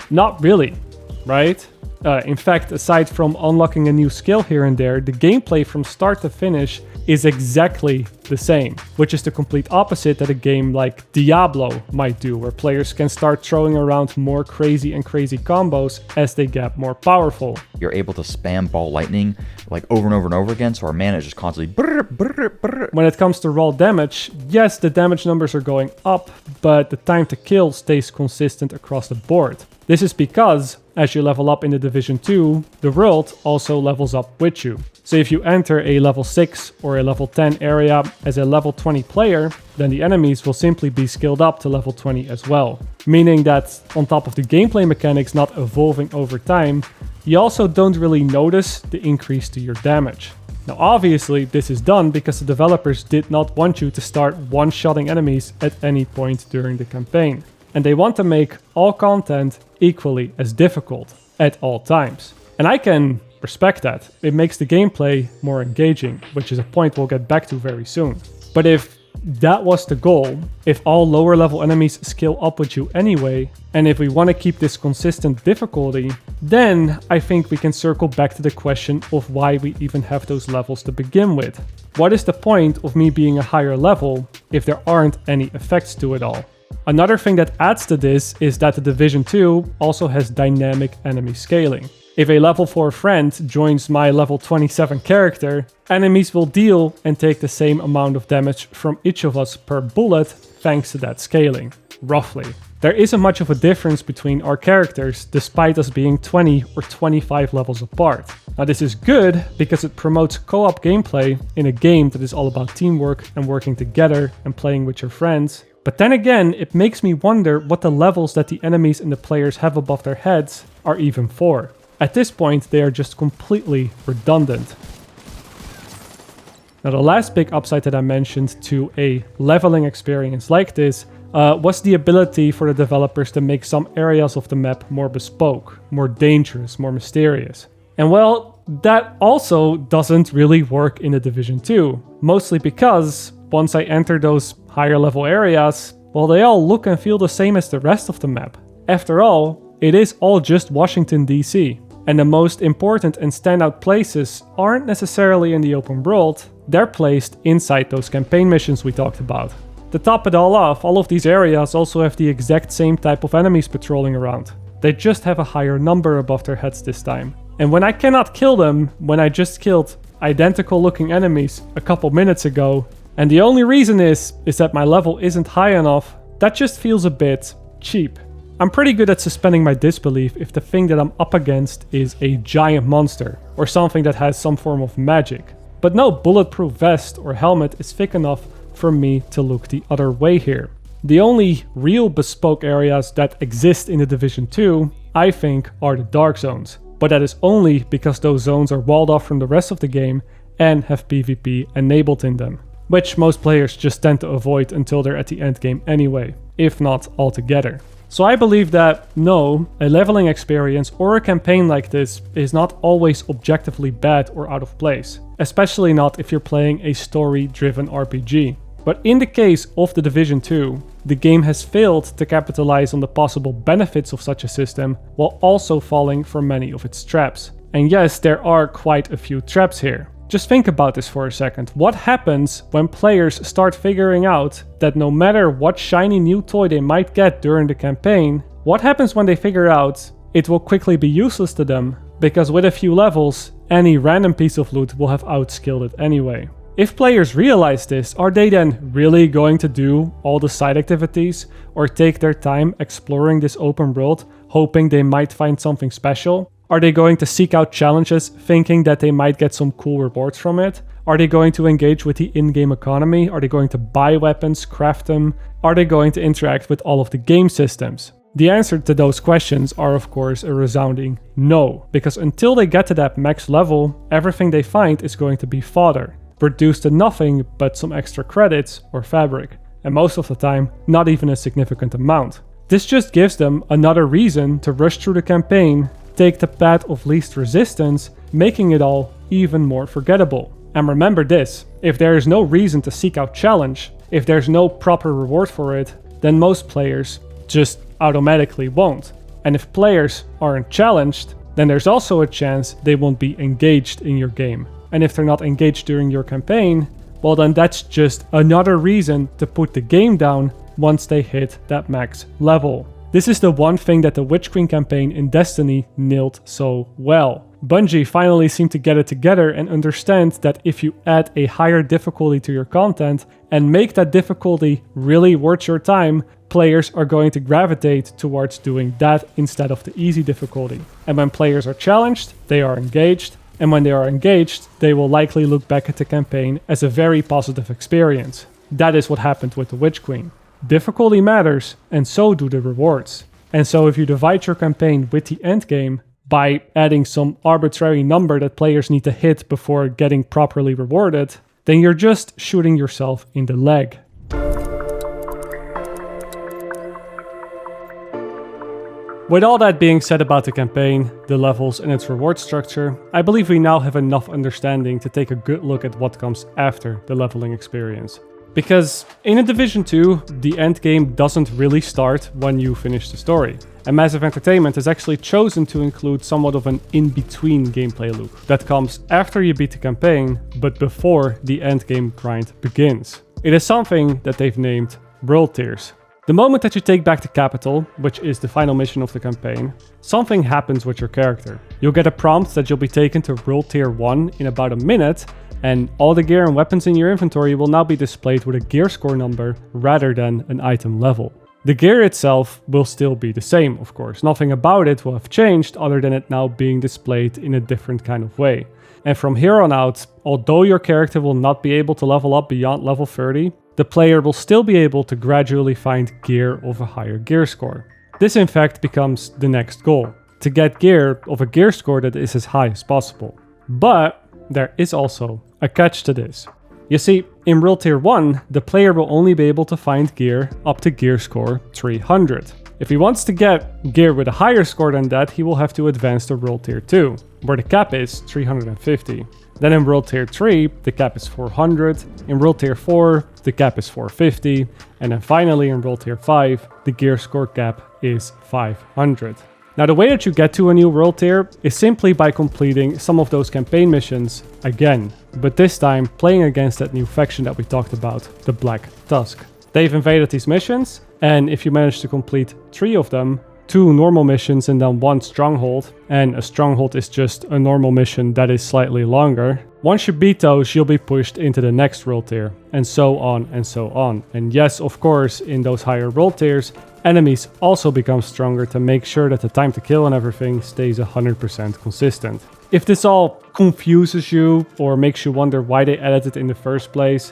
Not really, right? In fact, aside from unlocking a new skill here and there, the gameplay from start to finish is exactly the same, which is the complete opposite that a game like Diablo might do, where players can start throwing around more crazy combos as they get more powerful. You're able to spam ball lightning like over and over and over again, so our mana is just constantly brr, brr, brr. When it comes to raw damage, yes, the damage numbers are going up, but the time to kill stays consistent across the board. This is because, as you level up in the Division 2, the world also levels up with you. So if you enter a level 6 or a level 10 area as a level 20 player, then the enemies will simply be skilled up to level 20 as well. Meaning that on top of the gameplay mechanics not evolving over time, you also don't really notice the increase to your damage. Now obviously this is done because the developers did not want you to start one-shotting enemies at any point during the campaign. And they want to make all content equally as difficult at all times. And I can respect that. It makes the gameplay more engaging, which is a point we'll get back to very soon. But if that was the goal, if all lower level enemies scale up with you anyway, and if we want to keep this consistent difficulty, then I think we can circle back to the question of why we even have those levels to begin with. What is the point of me being a higher level if there aren't any effects to it all? Another thing that adds to this is that the Division 2 also has dynamic enemy scaling. If a level 4 friend joins my level 27 character, enemies will deal and take the same amount of damage from each of us per bullet thanks to that scaling, roughly. There isn't much of a difference between our characters despite us being 20 or 25 levels apart. Now this is good because it promotes co-op gameplay in a game that is all about teamwork and working together and playing with your friends. But then again, it makes me wonder what the levels that the enemies and the players have above their heads are even for. At this point, they are just completely redundant. Now the last big upside that I mentioned to a leveling experience like this was the ability for the developers to make some areas of the map more bespoke, more dangerous, more mysterious. And well, that also doesn't really work in the Division 2, mostly because once I enter those higher level areas, well, they all look and feel the same as the rest of the map. After all, it is all just Washington DC, and the most important and standout places aren't necessarily in the open world, they're placed inside those campaign missions we talked about. To top it all off, all of these areas also have the exact same type of enemies patrolling around. They just have a higher number above their heads this time. And when I cannot kill them, when I just killed identical looking enemies a couple minutes ago, and the only reason is that my level isn't high enough, that just feels a bit cheap. I'm pretty good at suspending my disbelief if the thing that I'm up against is a giant monster, or something that has some form of magic. But no bulletproof vest or helmet is thick enough for me to look the other way here. The only real bespoke areas that exist in the Division 2, I think, are the dark zones. But that is only because those zones are walled off from the rest of the game and have PvP enabled in them, which most players just tend to avoid until they're at the end game anyway, if not altogether. So I believe that no, a leveling experience or a campaign like this is not always objectively bad or out of place, especially not if you're playing a story-driven RPG. But in the case of the Division 2, the game has failed to capitalize on the possible benefits of such a system while also falling for many of its traps. And yes, there are quite a few traps here. Just think about this for a second. What happens when players start figuring out that no matter what shiny new toy they might get during the campaign, what happens when they figure out it will quickly be useless to them, because with a few levels, any random piece of loot will have outskilled it anyway. If players realize this, are they then really going to do all the side activities or take their time exploring this open world, hoping they might find something special? Are they going to seek out challenges, thinking that they might get some cool rewards from it? Are they going to engage with the in-game economy? Are they going to buy weapons, craft them? Are they going to interact with all of the game systems? The answer to those questions are of course a resounding no, because until they get to that max level, everything they find is going to be fodder, reduced to nothing but some extra credits or fabric, and most of the time, not even a significant amount. This just gives them another reason to rush through the campaign, take the path of least resistance, making it all even more forgettable. And remember this, if there is no reason to seek out challenge, if there's no proper reward for it, then most players just automatically won't. And if players aren't challenged, then there's also a chance they won't be engaged in your game. And if they're not engaged during your campaign, well then that's just another reason to put the game down once they hit that max level. This is the one thing that the Witch Queen campaign in Destiny nailed so well. Bungie finally seemed to get it together and understand that if you add a higher difficulty to your content and make that difficulty really worth your time, players are going to gravitate towards doing that instead of the easy difficulty. And when players are challenged, they are engaged, and when they are engaged, they will likely look back at the campaign as a very positive experience. That is what happened with the Witch Queen. Difficulty matters, and so do the rewards. And so if you divide your campaign with the endgame by adding some arbitrary number that players need to hit before getting properly rewarded, then you're just shooting yourself in the leg. With all that being said about the campaign, the levels and its reward structure, I believe we now have enough understanding to take a good look at what comes after the leveling experience. Because in a Division 2, the endgame doesn't really start when you finish the story. And Massive Entertainment has actually chosen to include somewhat of an in-between gameplay loop that comes after you beat the campaign, but before the endgame grind begins. It is something that they've named World Tiers. The moment that you take back the capital, which is the final mission of the campaign, something happens with your character. You'll get a prompt that you'll be taken to World Tier 1 in about a minute, and all the gear and weapons in your inventory will now be displayed with a gear score number rather than an item level. The gear itself will still be the same, of course. Nothing about it will have changed other than it now being displayed in a different kind of way. And from here on out, although your character will not be able to level up beyond level 30, the player will still be able to gradually find gear of a higher gear score. This in fact becomes the next goal, to get gear of a gear score that is as high as possible. But there is also a catch to this. You see, in World Tier 1, the player will only be able to find gear up to gear score 300. If he wants to get gear with a higher score than that, he will have to advance to World Tier 2, where the cap is 350. Then in World Tier 3, the cap is 400, in World Tier 4, the cap is 450, and then finally in World Tier 5, the gear score cap is 500. Now the way that you get to a new world tier is simply by completing some of those campaign missions again, but this time playing against that new faction that we talked about, the Black Tusk. They've invaded these missions, and if you manage to complete 3 of them, 2 normal missions and then 1 stronghold, and a stronghold is just a normal mission that is slightly longer. Once you beat those, you'll be pushed into the next world tier, and so on and so on. And yes, of course, in those higher world tiers, enemies also become stronger to make sure that the time to kill and everything stays 100% consistent. If this all confuses you or makes you wonder why they added it in the first place,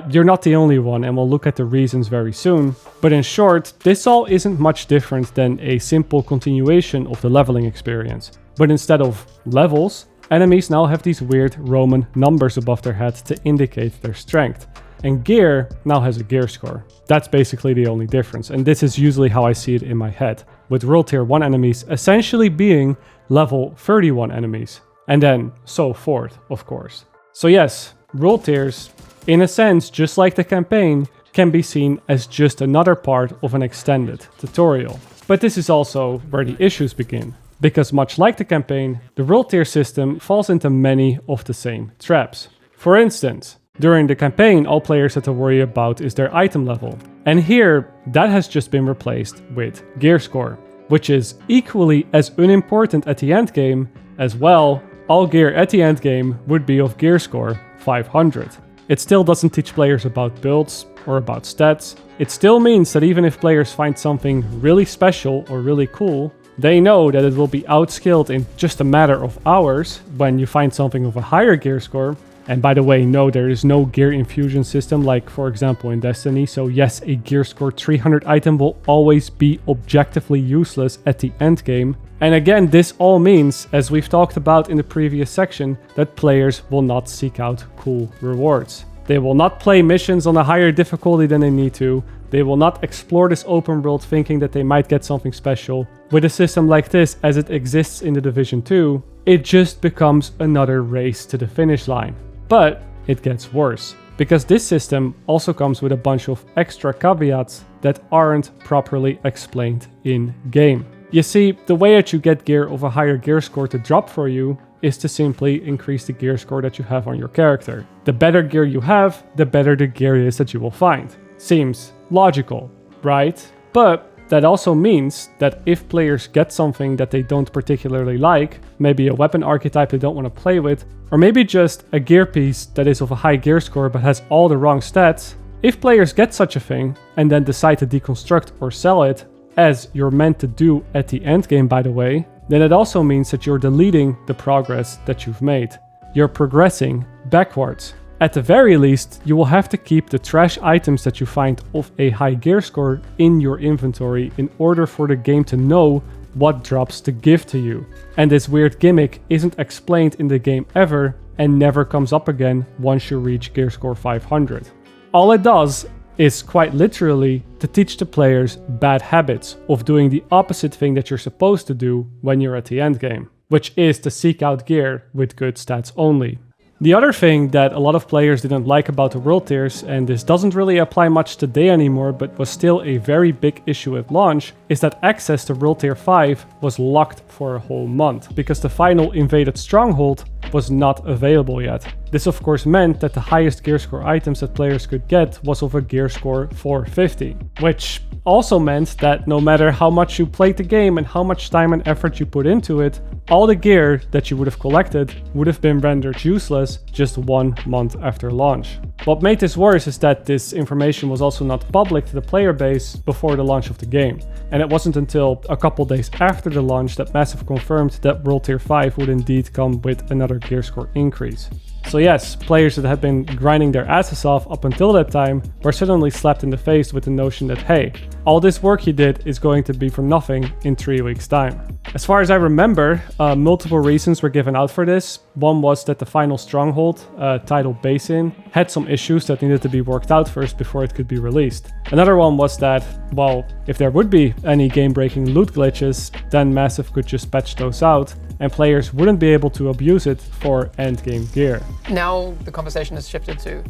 you're not the only one, and we'll look at the reasons very soon. But in short, this all isn't much different than a simple continuation of the leveling experience. But instead of levels, enemies now have these weird Roman numbers above their heads to indicate their strength. And gear now has a gear score. That's basically the only difference, and this is usually how I see it in my head, with World Tier 1 enemies essentially being level 31 enemies, and then so forth, of course. So yes, World Tiers, in a sense, just like the campaign, can be seen as just another part of an extended tutorial. But this is also where the issues begin, because much like the campaign, the World Tier system falls into many of the same traps. For instance, during the campaign, all players have to worry about is their item level. And here, that has just been replaced with gear score, which is equally as unimportant at the end game as well. All gear at the end game would be of gear score 500. It still doesn't teach players about builds or about stats. It still means that even if players find something really special or really cool, they know that it will be outskilled in just a matter of hours when you find something of a higher gear score. And by the way, no, there is no gear infusion system like, for example, in Destiny. So yes, a gear score 300 item will always be objectively useless at the end game. And again, this all means, as we've talked about in the previous section, that players will not seek out cool rewards. They will not play missions on a higher difficulty than they need to. They will not explore this open world thinking that they might get something special. With a system like this, as it exists in the Division 2, it just becomes another race to the finish line. But it gets worse, because this system also comes with a bunch of extra caveats that aren't properly explained in-game. You see, the way that you get gear of a higher gear score to drop for you is to simply increase the gear score that you have on your character. The better gear you have, the better the gear is that you will find. Seems logical, right? But that also means that if players get something that they don't particularly like, maybe a weapon archetype they don't want to play with, or maybe just a gear piece that is of a high gear score but has all the wrong stats, if players get such a thing and then decide to deconstruct or sell it, as you're meant to do at the end game by the way, then it also means that you're deleting the progress that you've made. You're progressing backwards. At the very least, you will have to keep the trash items that you find of a high gear score in your inventory in order for the game to know what drops to give to you. And this weird gimmick isn't explained in the game ever and never comes up again once you reach gear score 500. All it does is quite literally to teach the players bad habits of doing the opposite thing that you're supposed to do when you're at the end game, which is to seek out gear with good stats only. The other thing that a lot of players didn't like about the world tiers, and this doesn't really apply much today anymore, but was still a very big issue at launch, is that access to World Tier 5 was locked for a whole month, because the final invaded stronghold was not available yet. This of course meant that the highest gear score items that players could get was of a gear score 450, which also meant that no matter how much you played the game and how much time and effort you put into it, all the gear that you would have collected would have been rendered useless just 1 month after launch. What made this worse is that this information was also not public to the player base before the launch of the game, and it wasn't until a couple days after the launch that Massive confirmed that World Tier 5 would indeed come with another gear score increase. So yes, players that had been grinding their asses off up until that time were suddenly slapped in the face with the notion that, hey, all this work you did is going to be for nothing in 3 weeks' time. As far as I remember, multiple reasons were given out for this. One was that the final stronghold, Tidal Basin, had some issues that needed to be worked out first before it could be released. Another one was that, well, if there would be any game-breaking loot glitches, then Massive could just patch those out, and players wouldn't be able to abuse it for endgame gear. Now the conversation has shifted to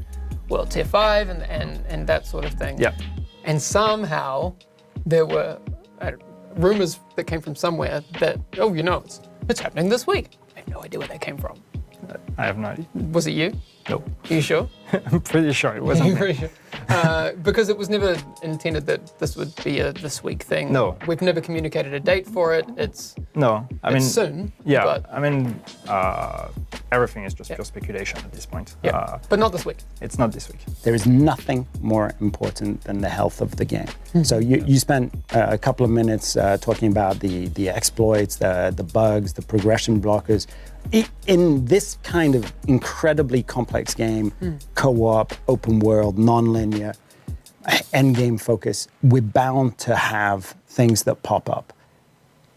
World Tier 5 and that sort of thing. Yeah. And somehow there were rumors that came from somewhere that, oh, you know, it's happening this week. I have no idea where they came from. I have no idea. Was it you? No. Are you sure? I'm pretty sure it wasn't me. Pretty sure. Because it was never intended that this would be a this week thing. No. We've never communicated a date for it. It's soon. Yeah, but I mean, everything is just pure speculation at this point. Yeah, but not this week. It's not this week. There is nothing more important than the health of the game. So you spent a couple of minutes talking about the exploits, the bugs, the progression blockers. In this kind of incredibly complex game, co-op, open world, non-linear, endgame focus, we're bound to have things that pop up.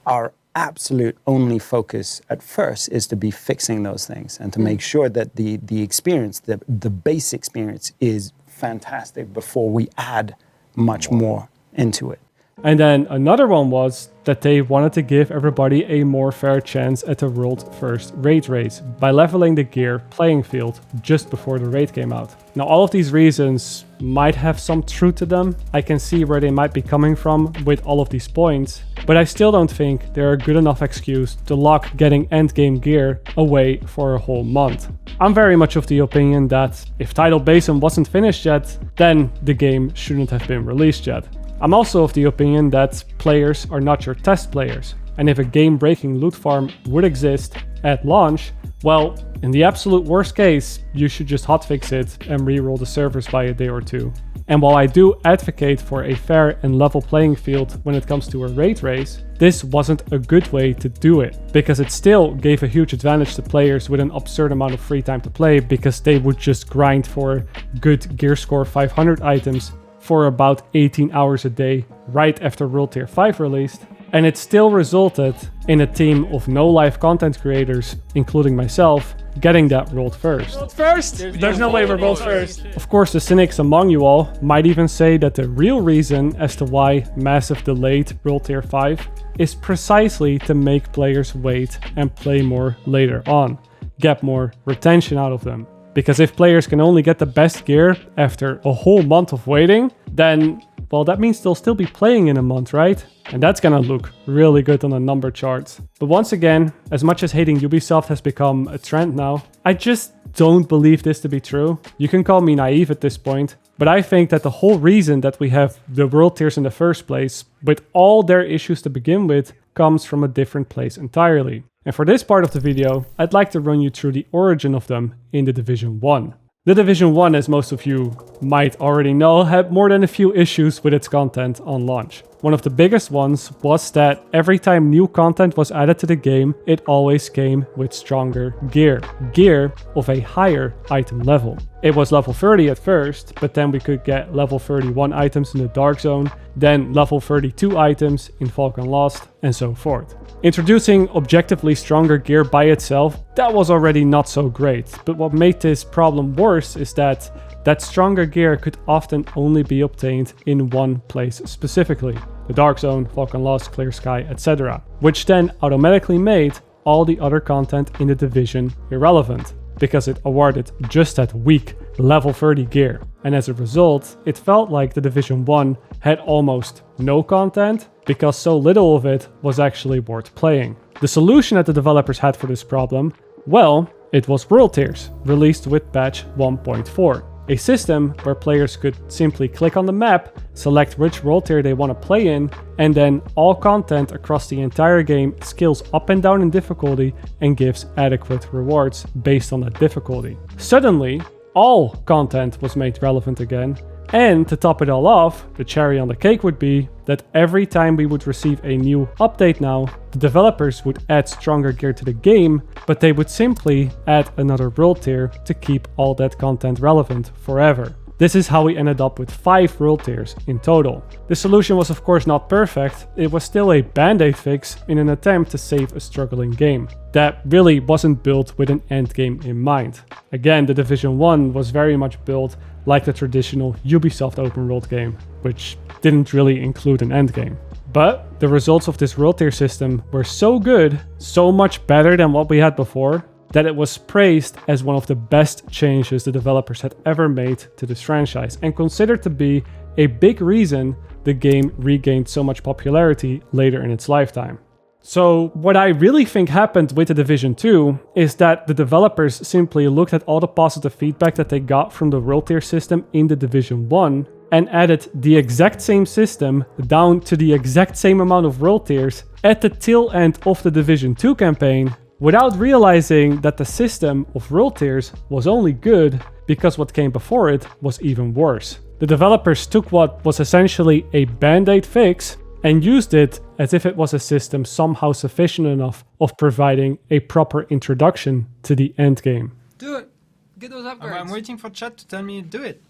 Our absolute only focus at first is to be fixing those things and to make sure that the experience, the base experience is fantastic before we add much more into it. And then another one was that they wanted to give everybody a more fair chance at the world's first raid race by leveling the gear playing field just before the raid came out. Now, all of these reasons might have some truth to them. I can see where they might be coming from with all of these points, but I still don't think they're a good enough excuse to lock getting endgame gear away for a whole month. I'm very much of the opinion that if Tidal Basin wasn't finished yet, then the game shouldn't have been released yet. I'm also of the opinion that players are not your test players, and if a game-breaking loot farm would exist at launch, well, in the absolute worst case, you should just hotfix it and reroll the servers by a day or two. And while I do advocate for a fair and level playing field when it comes to a raid race, this wasn't a good way to do it, because it still gave a huge advantage to players with an absurd amount of free time to play, because they would just grind for good gear score 500 items for about 18 hours a day right after World Tier 5 released, and it still resulted in a team of no live content creators, including myself, getting that world first. World first? There's no way we're world first. Of course, the cynics among you all might even say that the real reason as to why Massive delayed World Tier 5 is precisely to make players wait and play more later on, get more retention out of them. Because if players can only get the best gear after a whole month of waiting, then, well, that means they'll still be playing in a month, right? And that's gonna look really good on the number charts. But once again, as much as hating Ubisoft has become a trend now, I just don't believe this to be true. You can call me naive at this point, but I think that the whole reason that we have the world tiers in the first place, with all their issues to begin with, comes from a different place entirely. And for this part of the video, I'd like to run you through the origin of them in the Division 1. The Division 1, as most of you might already know, had more than a few issues with its content on launch. One of the biggest ones was that every time new content was added to the game, it always came with stronger gear. Gear of a higher item level. It was level 30 at first, but then we could get level 31 items in the Dark Zone, then level 32 items in Falcon Lost, and so forth. Introducing objectively stronger gear by itself, that was already not so great, but what made this problem worse is that stronger gear could often only be obtained in one place specifically, the Dark Zone, Falcon Lost, Clear Sky, etc., which then automatically made all the other content in the Division irrelevant. because it awarded just that weak level 30 gear. And as a result, it felt like The Division 1 had almost no content because so little of it was actually worth playing. The solution that the developers had for this problem, well, it was World Tiers, released with patch 1.4. A system where players could simply click on the map, select which world tier they want to play in, and then all content across the entire game scales up and down in difficulty and gives adequate rewards based on that difficulty. Suddenly, all content was made relevant again, and to top it all off, the cherry on the cake would be that every time we would receive a new update now, the developers would add stronger gear to the game, but they would simply add another world tier to keep all that content relevant forever. This is how we ended up with 5 world tiers in total. The solution was of course not perfect, it was still a band-aid fix in an attempt to save a struggling game that really wasn't built with an endgame in mind. Again, The Division 1 was very much built like the traditional Ubisoft open world game, which didn't really include an endgame. But the results of this world tier system were so good, so much better than what we had before, that it was praised as one of the best changes the developers had ever made to this franchise, and considered to be a big reason the game regained so much popularity later in its lifetime. So what I really think happened with The Division 2 is that the developers simply looked at all the positive feedback that they got from the world tier system in The Division 1 and added the exact same system down to the exact same amount of world tiers at the tail end of the Division 2 campaign, without realizing that the system of world tiers was only good because what came before it was even worse. The developers took what was essentially a band-aid fix and used it as if it was a system somehow sufficient enough of providing a proper introduction to the endgame. Do it. Get those upgrades. I'm waiting for chat to tell me do it.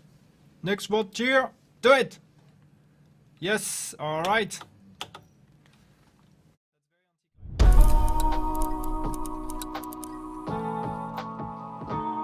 Next world tier, do it. Yes, alright.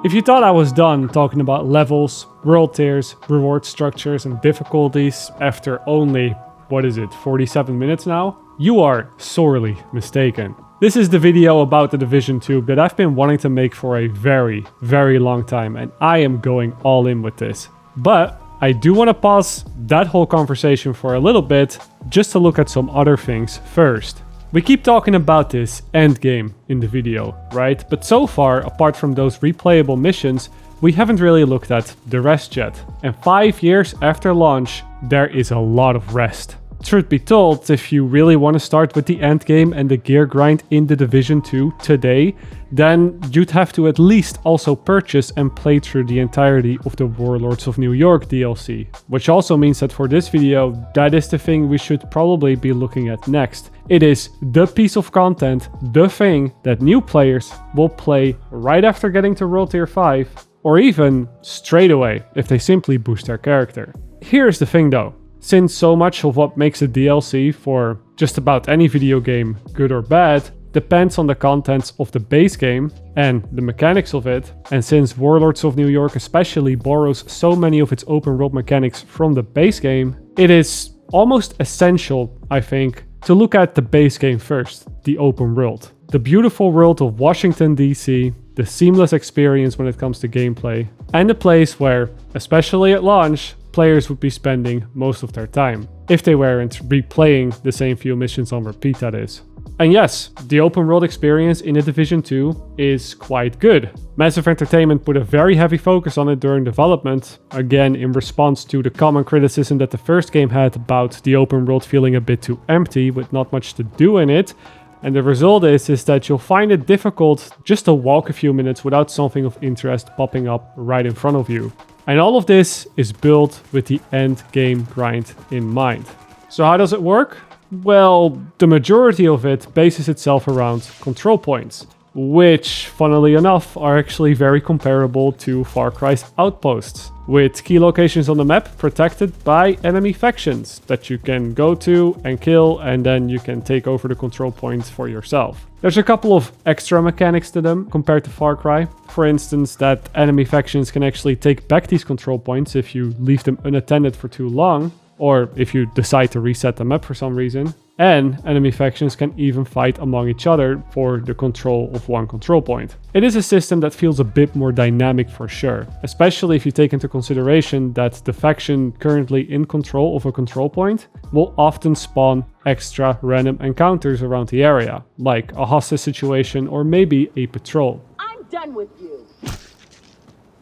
If you thought I was done talking about levels, world tiers, reward structures, and difficulties after only, 47 minutes now? You are sorely mistaken. This is the video about The Division 2 that I've been wanting to make for a very, very long time, and I am going all in with this. But I do want to pause that whole conversation for a little bit, just to look at some other things first. We keep talking about this endgame in the video, right? But so far, apart from those replayable missions, we haven't really looked at the rest yet. And 5 years after launch, there is a lot of rest. Truth be told, if you really want to start with the endgame and the gear grind in The Division 2 today, then you'd have to at least also purchase and play through the entirety of the Warlords of New York DLC. Which also means that for this video, that is the thing we should probably be looking at next. It is the piece of content, the thing that new players will play right after getting to World Tier 5, or even straight away if they simply boost their character. Here's the thing though. Since so much of what makes a DLC for just about any video game, good or bad, depends on the contents of the base game and the mechanics of it, and since Warlords of New York especially borrows so many of its open world mechanics from the base game, it is almost essential, I think, to look at the base game first, the open world. The beautiful world of Washington DC, the seamless experience when it comes to gameplay, and the place where, especially at launch, players would be spending most of their time, if they weren't replaying the same few missions on repeat, that is. And yes, the open world experience in The Division 2 is quite good. Massive Entertainment put a very heavy focus on it during development, again in response to the common criticism that the first game had about the open world feeling a bit too empty with not much to do in it. And the result is that you'll find it difficult just to walk a few minutes without something of interest popping up right in front of you. And all of this is built with the end game grind in mind. So how does it work? Well, the majority of it bases itself around control points, which, funnily enough, are actually very comparable to Far Cry's outposts, with key locations on the map protected by enemy factions that you can go to and kill, and then you can take over the control points for yourself. There's a couple of extra mechanics to them compared to Far Cry. For instance, that enemy factions can actually take back these control points if you leave them unattended for too long, or if you decide to reset the map for some reason. and enemy factions can even fight among each other for the control of one control point. It is a system that feels a bit more dynamic for sure, especially if you take into consideration that the faction currently in control of a control point will often spawn extra random encounters around the area, like a hostage situation or maybe a patrol. I'm done with you.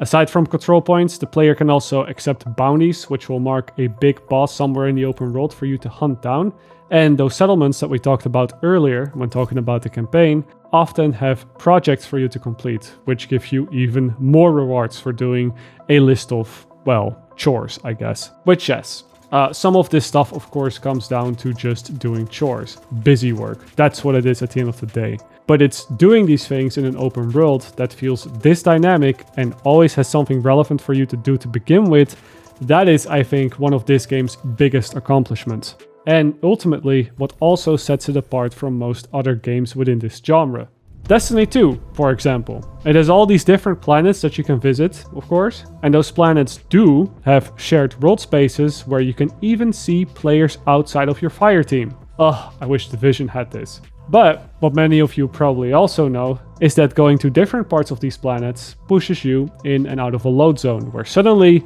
Aside from control points, the player can also accept bounties, which will mark a big boss somewhere in the open world for you to hunt down. And those settlements that we talked about earlier when talking about the campaign often have projects for you to complete, which give you even more rewards for doing a list of, well, chores, I guess. Which, yes, some of this stuff, of course, comes down to just doing chores, busy work. That's what it is at the end of the day. But it's doing these things in an open world that feels this dynamic and always has something relevant for you to do to begin with. That is, I think, one of this game's biggest accomplishments. And ultimately, what also sets it apart from most other games within this genre. Destiny 2, for example. It has all these different planets that you can visit, of course. And those planets do have shared world spaces where you can even see players outside of your fire team. Ugh, I wish Division had this. But what many of you probably also know is that going to different parts of these planets pushes you in and out of a load zone where suddenly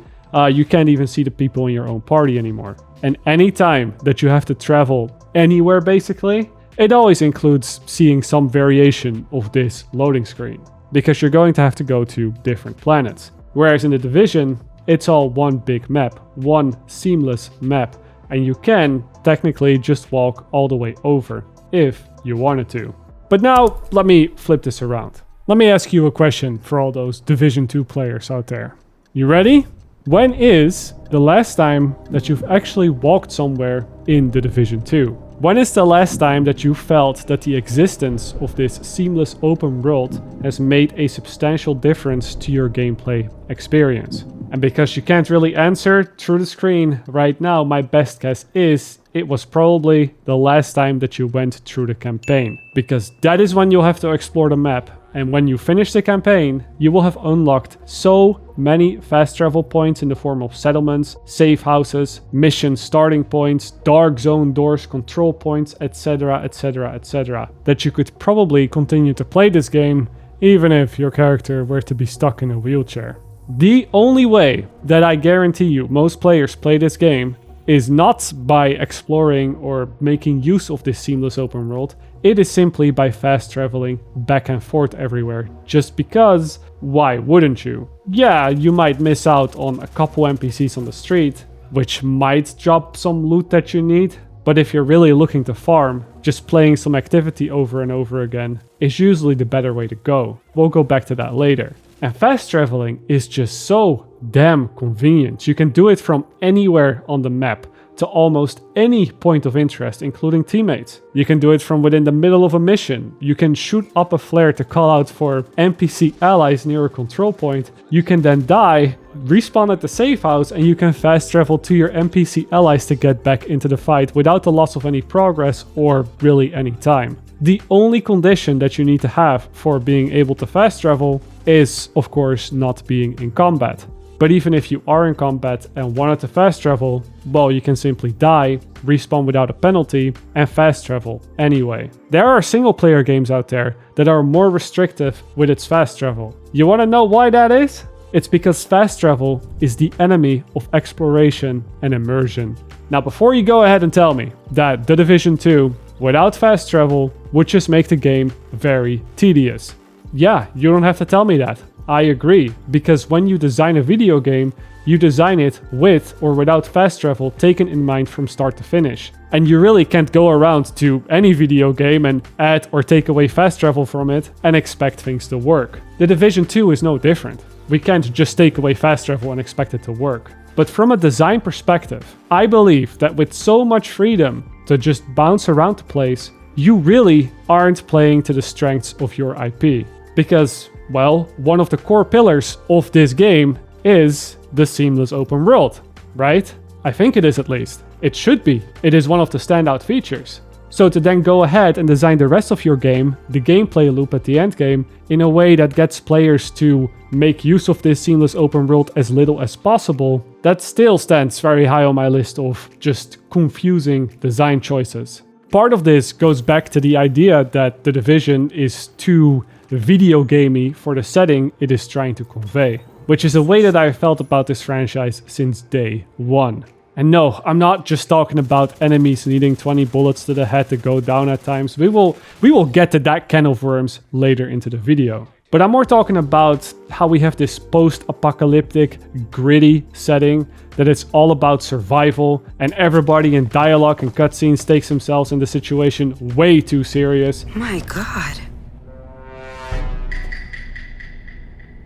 you can't even see the people in your own party anymore. And any time that you have to travel anywhere basically, it always includes seeing some variation of this loading screen because you're going to have to go to different planets. Whereas in the Division, it's all one big map, one seamless map, and you can technically just walk all the way over if you wanted to. But now, let me flip this around. Let me ask you a question for all those Division 2 players out there. You ready? When is the last time that you've actually walked somewhere in the Division 2? When is the last time that you felt that the existence of this seamless open world has made a substantial difference to your gameplay experience? And because you can't really answer through the screen right now, my best guess is it was probably the last time that you went through the campaign. Because that is when you'll have to explore the map. And when you finish the campaign, you will have unlocked so many fast travel points in the form of settlements, safe houses, mission starting points, dark zone doors, control points, etc, etc, etc, that you could probably continue to play this game even if your character were to be stuck in a wheelchair. The only way that I guarantee you most players play this game is not by exploring or making use of this seamless open world. It is simply by fast traveling back and forth everywhere. Just because, why wouldn't you? Yeah, you might miss out on a couple NPCs on the street, which might drop some loot that you need. But if you're really looking to farm, just playing some activity over and over again is usually the better way to go. We'll go back to that later. And fast traveling is just so damn convenient. You can do it from anywhere on the map to almost any point of interest, including teammates. You can do it from within the middle of a mission. You can shoot up a flare to call out for NPC allies near a control point. You can then die, respawn at the safe house, and you can fast travel to your NPC allies to get back into the fight without the loss of any progress or really any time. The only condition that you need to have for being able to fast travel is, of course, not being in combat. But even if you are in combat and wanted to fast travel, well, you can simply die, respawn without a penalty, and fast travel anyway. There are single player games out there that are more restrictive with its fast travel. You want to know why that is? It's because fast travel is the enemy of exploration and immersion. Now, before you go ahead and tell me that The Division 2 without fast travel would just make the game very tedious. Yeah, you don't have to tell me that. I agree, because when you design a video game, you design it with or without fast travel taken in mind from start to finish. And you really can't go around to any video game and add or take away fast travel from it and expect things to work. The Division 2 is no different. We can't just take away fast travel and expect it to work. But from a design perspective, I believe that with so much freedom to just bounce around the place, you really aren't playing to the strengths of your IP. Because, well, one of the core pillars of this game is the seamless open world, right? I think it is, at least. It should be. It is one of the standout features. So to then go ahead and design the rest of your game, the gameplay loop at the end game, in a way that gets players to make use of this seamless open world as little as possible, that still stands very high on my list of just confusing design choices. Part of this goes back to the idea that The Division is too video gamey for the setting it is trying to convey, which is a way that I felt about this franchise since day one. And no, I'm not just talking about enemies needing 20 bullets to the head to go down at times. We will get to that can of worms later into the video. But I'm more talking about how we have this post-apocalyptic, gritty setting that it's all about survival, and everybody in dialogue and cutscenes takes themselves in the situation way too serious. My God.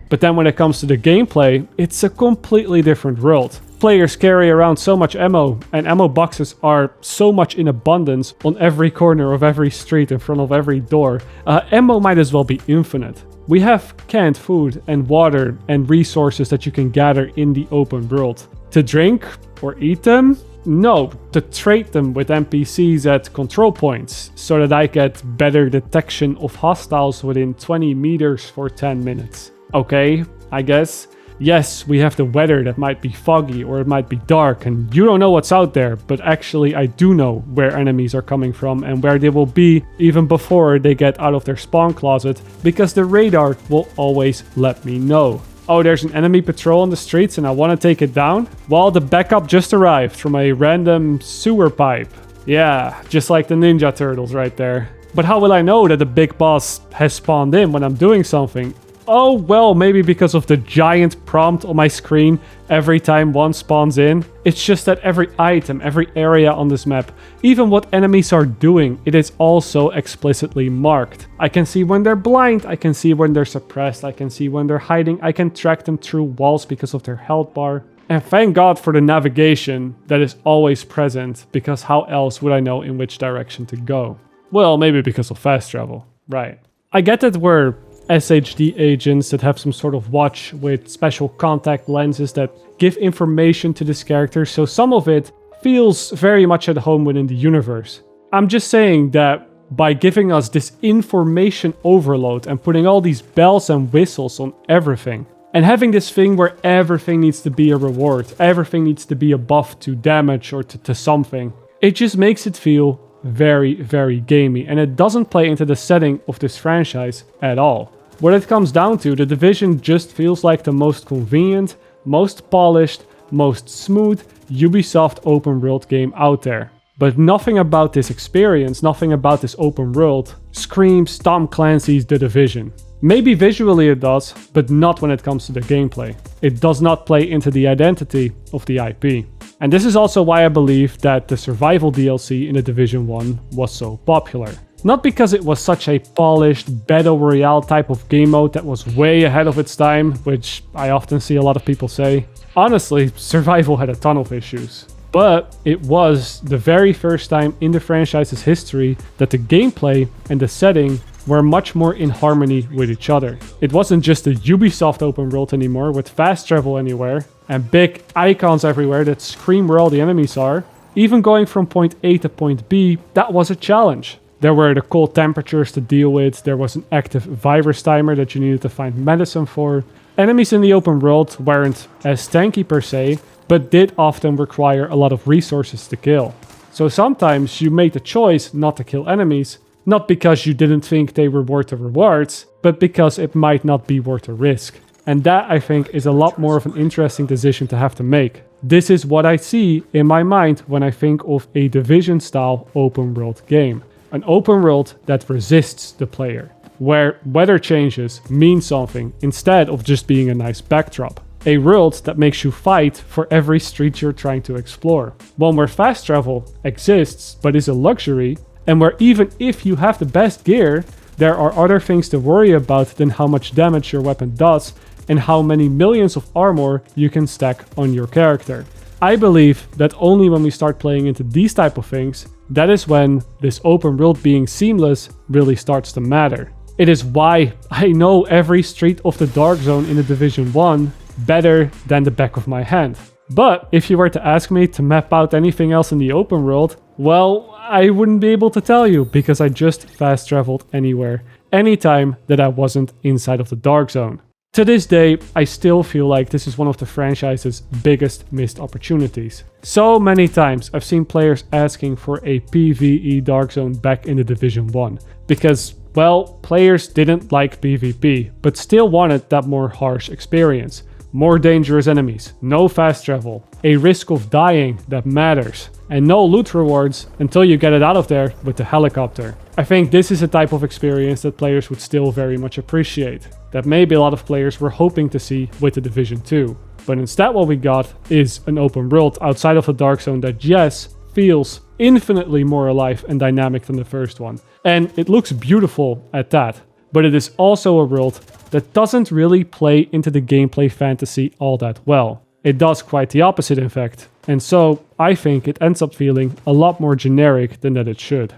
But then when it comes to the gameplay, it's a completely different world. Players carry around so much ammo, and ammo boxes are so much in abundance on every corner of every street in front of every door. Ammo might as well be infinite. We have canned food and water and resources that you can gather in the open world. To drink or eat them? No, to trade them with NPCs at control points, so that I get better detection of hostiles within 20 meters for 10 minutes. Okay, I guess. Yes, we have the weather that might be foggy or it might be dark and you don't know what's out there, but actually I do know where enemies are coming from and where they will be even before they get out of their spawn closet, because the radar will always let me know. Oh, there's an enemy patrol on the streets and I want to take it down? Well, the backup just arrived from a random sewer pipe. Yeah, just like the Ninja Turtles right there. But how will I know that the big boss has spawned in when I'm doing something? Oh, well, maybe because of the giant prompt on my screen every time one spawns in. It's just that every item, every area on this map, even what enemies are doing, it is also explicitly marked. I can see when they're blind, I can see when they're suppressed, I can see when they're hiding, I can track them through walls because of their health bar. And thank God for the navigation that is always present, because how else would I know in which direction to go? Well, maybe because of fast travel, right. I get that we're SHD agents that have some sort of watch with special contact lenses that give information to this character, so some of it feels very much at home within the universe. I'm just saying that by giving us this information overload and putting all these bells and whistles on everything, and having this thing where everything needs to be a reward, everything needs to be a buff to damage or to something, it just makes it feel very, very gamey, and it doesn't play into the setting of this franchise at all. What it comes down to, The Division just feels like the most convenient, most polished, most smooth Ubisoft open world game out there. But nothing about this experience, nothing about this open world screams Tom Clancy's The Division. Maybe visually it does, but not when it comes to the gameplay. It does not play into the identity of the IP. And this is also why I believe that the survival DLC in The Division 1 was so popular. Not because it was such a polished battle royale type of game mode that was way ahead of its time, which I often see a lot of people say. Honestly, survival had a ton of issues. But it was the very first time in the franchise's history that the gameplay and the setting were much more in harmony with each other. It wasn't just a Ubisoft open world anymore with fast travel anywhere and big icons everywhere that scream where all the enemies are. Even going from point A to point B, that was a challenge. There were the cold temperatures to deal with, there was an active virus timer that you needed to find medicine for. Enemies in the open world weren't as tanky per se, but did often require a lot of resources to kill. So sometimes you made the choice not to kill enemies, not because you didn't think they were worth the rewards, but because it might not be worth the risk. And that, I think, is a lot more of an interesting decision to have to make. This is what I see in my mind when I think of a Division-style open world game. An open world that resists the player, where weather changes mean something instead of just being a nice backdrop. A world that makes you fight for every street you're trying to explore. One where fast travel exists but is a luxury, and where even if you have the best gear, there are other things to worry about than how much damage your weapon does and how many millions of armor you can stack on your character. I believe that only when we start playing into these type of things, that is when this open world being seamless really starts to matter. It is why I know every street of the Dark Zone in the Division 1 better than the back of my hand. But if you were to ask me to map out anything else in the open world, well, I wouldn't be able to tell you because I just fast traveled anywhere, anytime that I wasn't inside of the Dark Zone. To this day, I still feel like this is one of the franchise's biggest missed opportunities. So many times I've seen players asking for a PvE Dark Zone back in the Division 1 because, well, players didn't like PvP, but still wanted that more harsh experience. More dangerous enemies, no fast travel, a risk of dying that matters, and no loot rewards until you get it out of there with the helicopter. I think this is a type of experience that players would still very much appreciate, that maybe a lot of players were hoping to see with the Division 2. But instead what we got is an open world outside of the Dark Zone that, yes, feels infinitely more alive and dynamic than the first one. And it looks beautiful at that. But it is also a world that doesn't really play into the gameplay fantasy all that well. It does quite the opposite, in fact. And so I think it ends up feeling a lot more generic than that it should.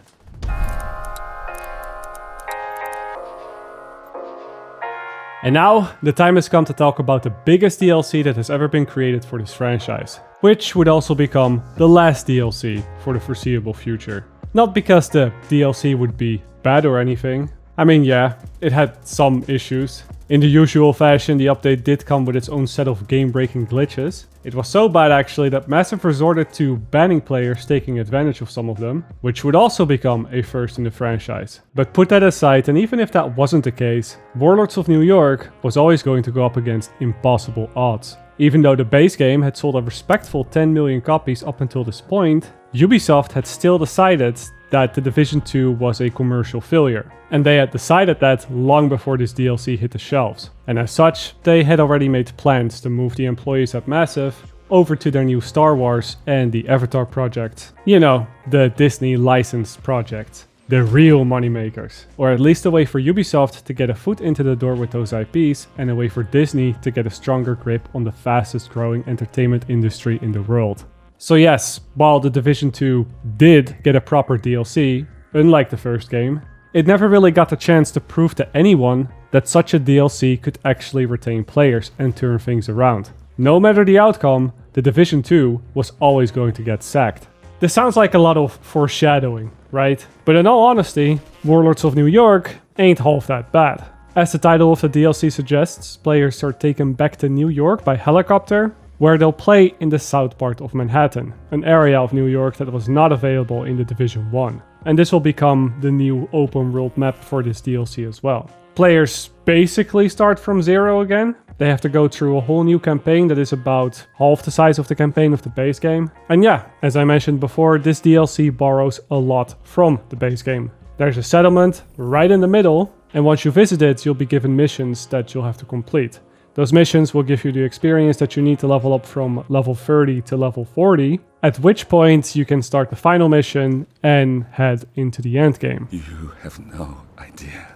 And now, the time has come to talk about the biggest DLC that has ever been created for this franchise, which would also become the last DLC for the foreseeable future. Not because the DLC would be bad or anything. I mean, yeah, it had some issues. In the usual fashion, the update did come with its own set of game-breaking glitches. It was so bad actually that Massive resorted to banning players taking advantage of some of them, which would also become a first in the franchise. But put that aside, and even if that wasn't the case, Warlords of New York was always going to go up against impossible odds. Even though the base game had sold a respectful 10 million copies up until this point, Ubisoft had still decided that the Division 2 was a commercial failure. And they had decided that long before this DLC hit the shelves. And as such, they had already made plans to move the employees at Massive over to their new Star Wars and the Avatar project. You know, the Disney licensed project. The real moneymakers. Or at least a way for Ubisoft to get a foot into the door with those IPs, and a way for Disney to get a stronger grip on the fastest growing entertainment industry in the world. So yes, while the Division 2 did get a proper DLC, unlike the first game, it never really got the chance to prove to anyone that such a DLC could actually retain players and turn things around. No matter the outcome, the Division 2 was always going to get sacked. This sounds like a lot of foreshadowing, right? But in all honesty, Warlords of New York ain't half that bad. As the title of the DLC suggests, players are taken back to New York by helicopter, where they'll play in the south part of Manhattan, an area of New York that was not available in the Division 1. And this will become the new open world map for this DLC as well. Players basically start from zero again. They have to go through a whole new campaign that is about half the size of the campaign of the base game. And yeah, as I mentioned before, this DLC borrows a lot from the base game. There's a settlement right in the middle, and once you visit it, you'll be given missions that you'll have to complete. Those missions will give you the experience that you need to level up from level 30 to level 40, at which point you can start the final mission and head into the end game. You have no idea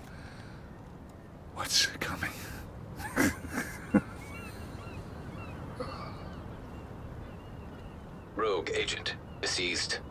what's coming. Rogue agent deceased.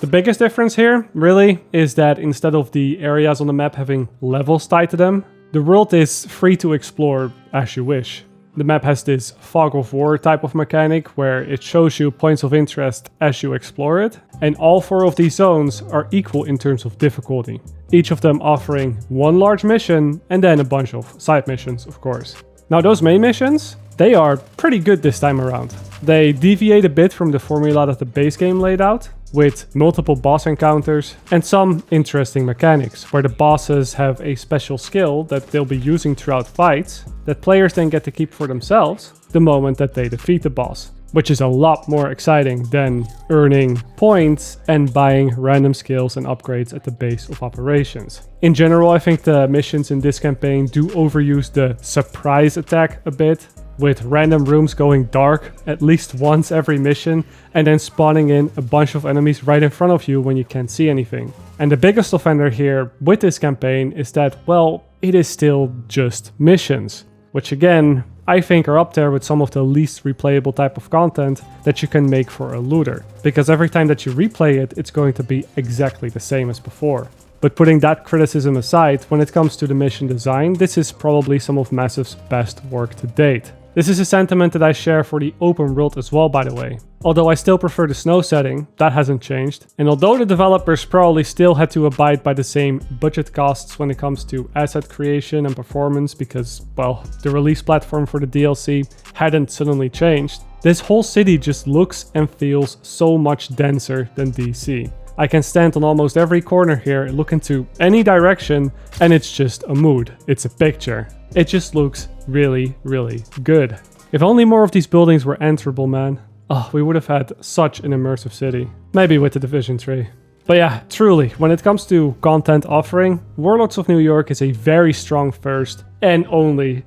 The biggest difference here, really, is that instead of the areas on the map having levels tied to them, the world is free to explore as you wish. The map has this fog of war type of mechanic where it shows you points of interest as you explore it, and all 4 of these zones are equal in terms of difficulty, each of them offering one large mission and then a bunch of side missions, of course. Now those main missions, they are pretty good this time around. They deviate a bit from the formula that the base game laid out, with multiple boss encounters and some interesting mechanics, where the bosses have a special skill that they'll be using throughout fights that players then get to keep for themselves the moment that they defeat the boss, which is a lot more exciting than earning points and buying random skills and upgrades at the base of operations. In general, I think the missions in this campaign do overuse the surprise attack a bit, with random rooms going dark at least once every mission and then spawning in a bunch of enemies right in front of you when you can't see anything. And the biggest offender here with this campaign is that, well, it is still just missions, which again, I think are up there with some of the least replayable type of content that you can make for a looter. Because every time that you replay it, it's going to be exactly the same as before. But putting that criticism aside, when it comes to the mission design, this is probably some of Massive's best work to date. This is a sentiment that I share for the open world as well, by the way. Although I still prefer the snow setting, that hasn't changed. And although the developers probably still had to abide by the same budget costs when it comes to asset creation and performance because, well, the release platform for the DLC hadn't suddenly changed, this whole city just looks and feels so much denser than DC. I can stand on almost every corner here, look into any direction, and it's just a mood. It's a picture. It just looks really, really good. If only more of these buildings were enterable, man. Oh, we would have had such an immersive city. Maybe with the Division 3. But yeah, truly, when it comes to content offering, Warlords of New York is a very strong first and only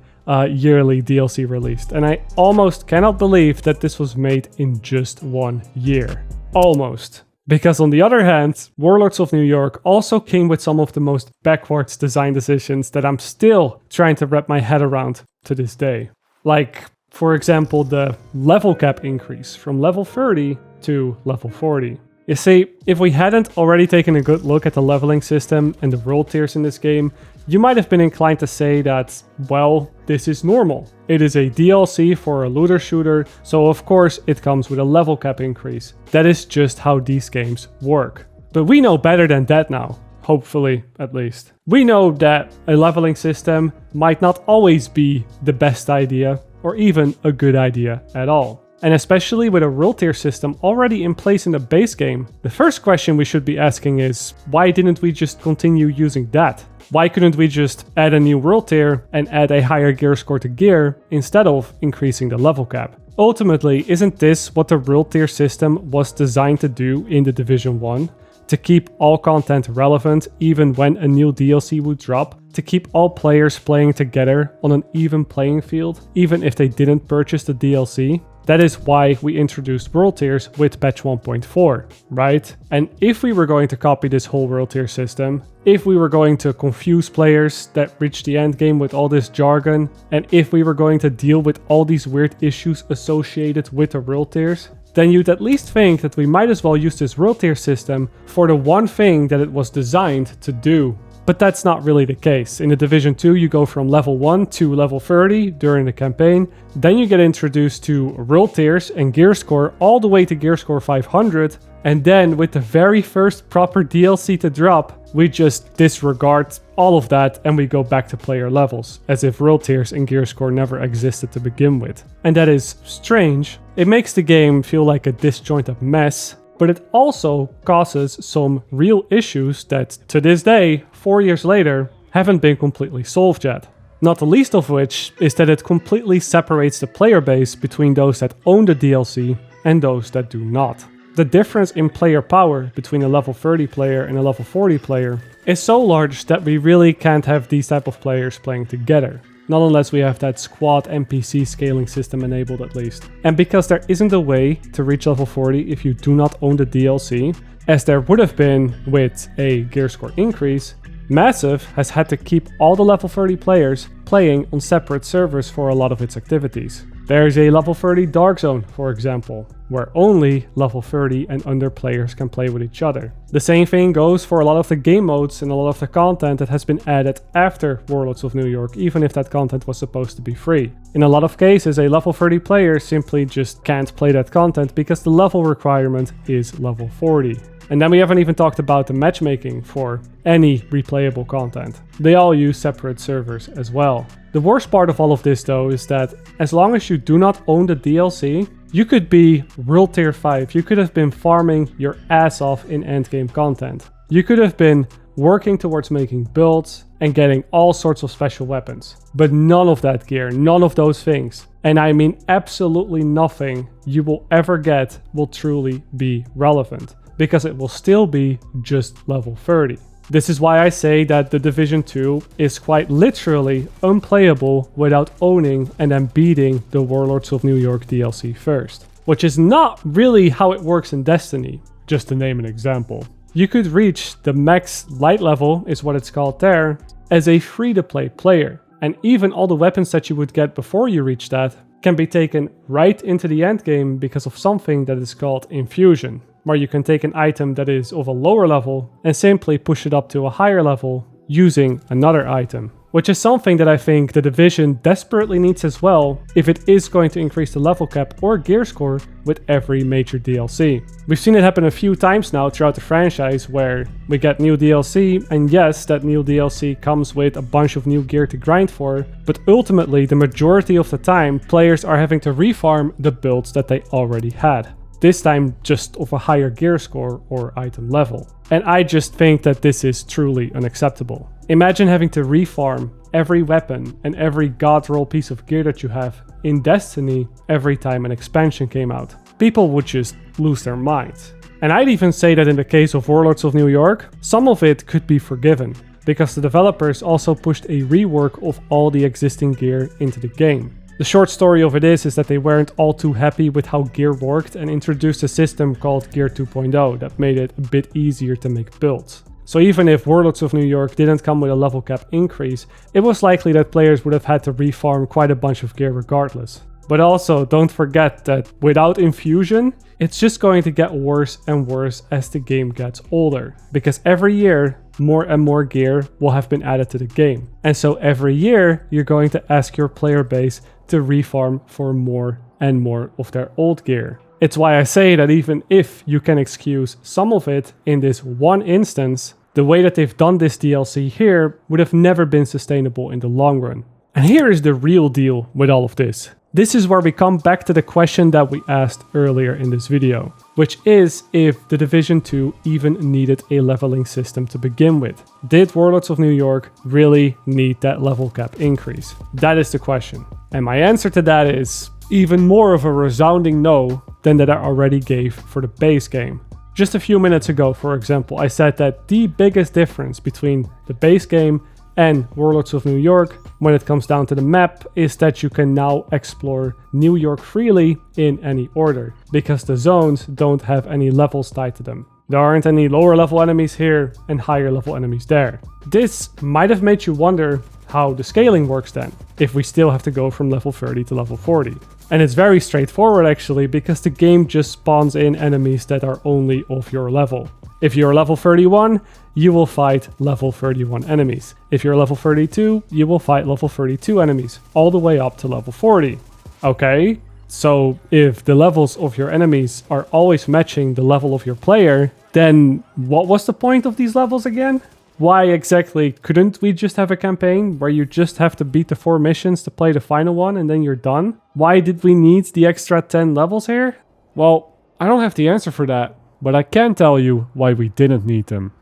yearly DLC released. And I almost cannot believe that this was made in just 1 year. Almost. Because on the other hand, Warlords of New York also came with some of the most backwards design decisions that I'm still trying to wrap my head around to this day. Like, for example, the level cap increase from level 30 to level 40. You see, if we hadn't already taken a good look at the leveling system and the world tiers in this game, you might have been inclined to say that, well, this is normal. It is a DLC for a looter shooter, so of course it comes with a level cap increase. That is just how these games work. But we know better than that now. Hopefully, at least. We know that a leveling system might not always be the best idea, or even a good idea at all. And especially with a world tier system already in place in the base game, the first question we should be asking is, why didn't we just continue using that? Why couldn't we just add a new world tier and add a higher gear score to gear instead of increasing the level cap? Ultimately, isn't this what the world tier system was designed to do in the Division 1? To keep all content relevant even when a new DLC would drop? To keep all players playing together on an even playing field, even if they didn't purchase the DLC? That is why we introduced world tiers with patch 1.4, right? And if we were going to copy this whole world tier system, if we were going to confuse players that reach the end game with all this jargon, and if we were going to deal with all these weird issues associated with the world tiers, then you'd at least think that we might as well use this world tier system for the one thing that it was designed to do. But that's not really the case. In the Division 2, you go from level 1 to level 30 during the campaign. Then you get introduced to world tiers and gear score all the way to gear score 500. And then with the very first proper DLC to drop, we just disregard all of that and we go back to player levels, as if world tiers and gear score never existed to begin with. And that is strange. It makes the game feel like a disjointed mess. But it also causes some real issues that, to this day, 4 years later, haven't been completely solved yet. Not the least of which is that it completely separates the player base between those that own the DLC and those that do not. The difference in player power between a level 30 player and a level 40 player is so large that we really can't have these type of players playing together. Not unless we have that squad NPC scaling system enabled at least. And because there isn't a way to reach level 40 if you do not own the DLC, as there would have been with a gear score increase, Massive has had to keep all the level 30 players playing on separate servers for a lot of its activities. There's a level 30 Dark Zone, for example, where only level 30 and under players can play with each other. The same thing goes for a lot of the game modes and a lot of the content that has been added after Warlords of New York, even if that content was supposed to be free. In a lot of cases, a level 30 player simply just can't play that content because the level requirement is level 40. And then we haven't even talked about the matchmaking for any replayable content. They all use separate servers as well. The worst part of all of this though is that as long as you do not own the DLC, you could be World Tier 5, you could have been farming your ass off in endgame content. You could have been working towards making builds and getting all sorts of special weapons. But none of that gear, none of those things, and I mean absolutely nothing you will ever get will truly be relevant. Because it will still be just level 30. This is why I say that the Division 2 is quite literally unplayable without owning and then beating the Warlords of New York DLC first. Which is not really how it works in Destiny, just to name an example. You could reach the max light level, is what it's called there, as a free-to-play player. And even all the weapons that you would get before you reach that can be taken right into the endgame because of something that is called infusion, where you can take an item that is of a lower level and simply push it up to a higher level using another item. which is something that I think the Division desperately needs as well if it is going to increase the level cap or gear score with every major DLC. We've seen it happen a few times now throughout the franchise where we get new DLC, and yes, that new DLC comes with a bunch of new gear to grind for, but ultimately the majority of the time players are having to refarm the builds that they already had. This time just of a higher gear score or item level. And I just think that this is truly unacceptable. Imagine having to refarm every weapon and every god roll piece of gear that you have in Destiny every time an expansion came out. People would just lose their minds. And I'd even say that in the case of Warlords of New York, some of it could be forgiven, because the developers also pushed a rework of all the existing gear into the game. The short story of it is that they weren't all too happy with how gear worked and introduced a system called Gear 2.0 that made it a bit easier to make builds. So even if Warlords of New York didn't come with a level cap increase, it was likely that players would have had to refarm quite a bunch of gear regardless. But also, don't forget that without infusion, it's just going to get worse and worse as the game gets older. Because every year, more and more gear will have been added to the game. And so every year, you're going to ask your player base to refarm for more and more of their old gear. It's why I say that even if you can excuse some of it in this one instance, the way that they've done this DLC here would have never been sustainable in the long run. And here is the real deal with all of this. This is where we come back to the question that we asked earlier in this video, which is if the Division 2 even needed a leveling system to begin with. Did Warlords of New York really need that level cap increase? That is the question. And my answer to that is even more of a resounding no than that I already gave for the base game. Just a few minutes ago, for example, I said that the biggest difference between the base game and Warlords of New York, when it comes down to the map, is that you can now explore New York freely in any order, because the zones don't have any levels tied to them. There aren't any lower level enemies here and higher level enemies there. This might have made you wonder how the scaling works then, if we still have to go from level 30 to level 40. And it's very straightforward actually, because the game just spawns in enemies that are only of your level. If you're level 31, you will fight level 31 enemies. If you're level 32, you will fight level 32 enemies, all the way up to level 40. Okay, so if the levels of your enemies are always matching the level of your player, then what was the point of these levels again? Why exactly couldn't we just have a campaign where you just have to beat the 4 missions to play the final one and then you're done? Why did we need the extra 10 levels here? Well, I don't have the answer for that, but I can tell you why we didn't need them.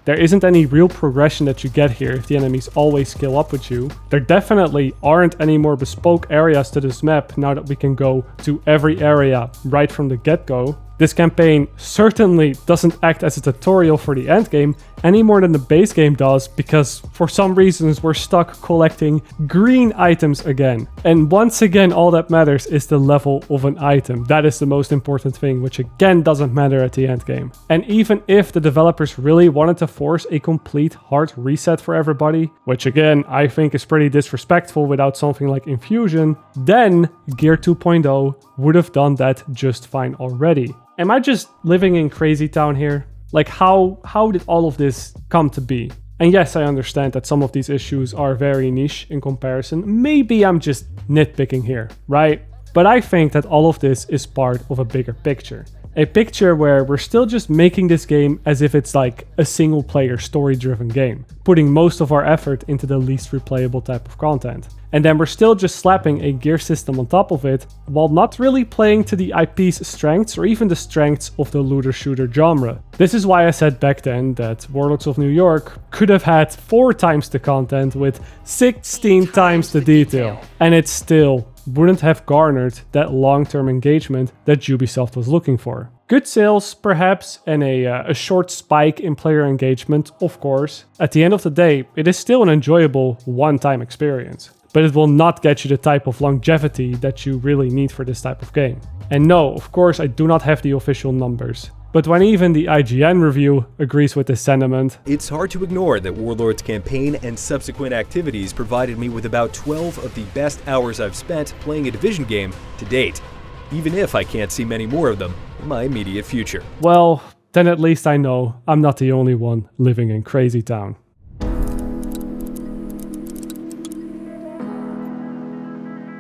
There isn't any real progression that you get here if the enemies always scale up with you. There definitely aren't any more bespoke areas to this map now that we can go to every area right from the get-go. This campaign certainly doesn't act as a tutorial for the endgame any more than the base game does, because for some reasons we're stuck collecting green items again. And once again, all that matters is the level of an item. That is the most important thing, which again doesn't matter at the endgame. And even if the developers really wanted to force a complete hard reset for everybody, which again I think is pretty disrespectful without something like infusion, then Gear 2.0 would have done that just fine already. Am I just living in Crazy Town here? Like how did all of this come to be? And yes, I understand that some of these issues are very niche in comparison. Maybe I'm just nitpicking here, right? But I think that all of this is part of a bigger picture. A picture where we're still just making this game as if it's like a single player story driven game, putting most of our effort into the least replayable type of content. And then we're still just slapping a gear system on top of it, while not really playing to the IP's strengths or even the strengths of the looter shooter genre. This is why I said back then that Warlords of New York could have had 4 times the content with 16 times the detail, and it still wouldn't have garnered that long-term engagement that Ubisoft was looking for. Good sales, perhaps, and a short spike in player engagement, of course. At the end of the day, it is still an enjoyable one-time experience. But it will not get you the type of longevity that you really need for this type of game. And no, of course, I do not have the official numbers. But when even the IGN review agrees with this sentiment, it's hard to ignore that Warlords campaign and subsequent activities provided me with about 12 of the best hours I've spent playing a Division game to date, even if I can't see many more of them in my immediate future. Well, then at least I know I'm not the only one living in Crazy Town.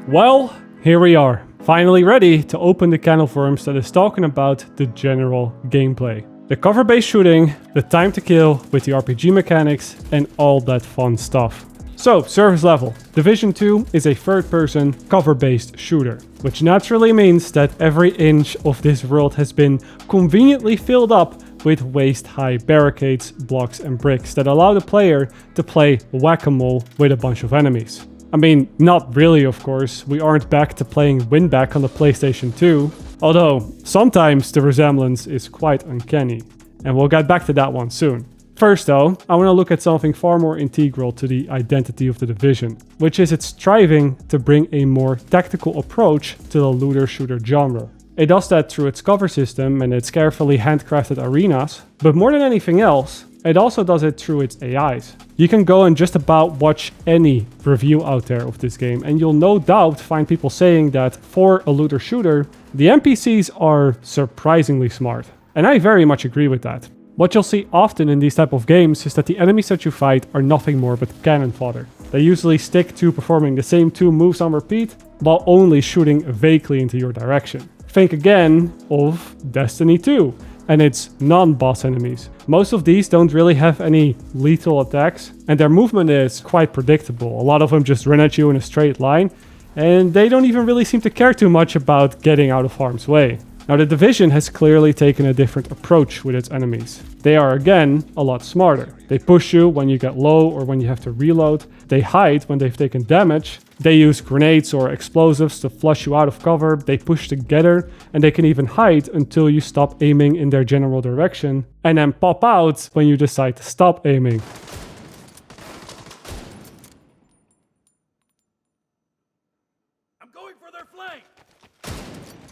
Well, here we are, finally ready to open the can of worms that is talking about the general gameplay. The cover-based shooting, the time to kill with the RPG mechanics, and all that fun stuff. So, service level. Division 2 is a third-person, cover-based shooter, which naturally means that every inch of this world has been conveniently filled up with waist-high barricades, blocks, and bricks that allow the player to play whack-a-mole with a bunch of enemies. I mean, not really, of course. We aren't back to playing Win-Back on the PlayStation 2, although sometimes the resemblance is quite uncanny, and we'll get back to that one soon. First though, I want to look at something far more integral to the identity of the Division, which is its striving to bring a more tactical approach to the looter-shooter genre. It does that through its cover system and its carefully handcrafted arenas, but more than anything else, it also does it through its AIs. You can go and just about watch any review out there of this game, and you'll no doubt find people saying that for a looter-shooter, the NPCs are surprisingly smart. And I very much agree with that. What you'll see often in these type of games is that the enemies that you fight are nothing more but cannon fodder. They usually stick to performing the same 2 moves on repeat, while only shooting vaguely into your direction. Think again of Destiny 2 and its non-boss enemies. Most of these don't really have any lethal attacks, and their movement is quite predictable. A lot of them just run at you in a straight line, and they don't even really seem to care too much about getting out of harm's way. Now, the Division has clearly taken a different approach with its enemies. They are, again, a lot smarter. They push you when you get low or when you have to reload. They hide when they've taken damage. They use grenades or explosives to flush you out of cover. They push together, and they can even hide until you stop aiming in their general direction, and then pop out when you decide to stop aiming.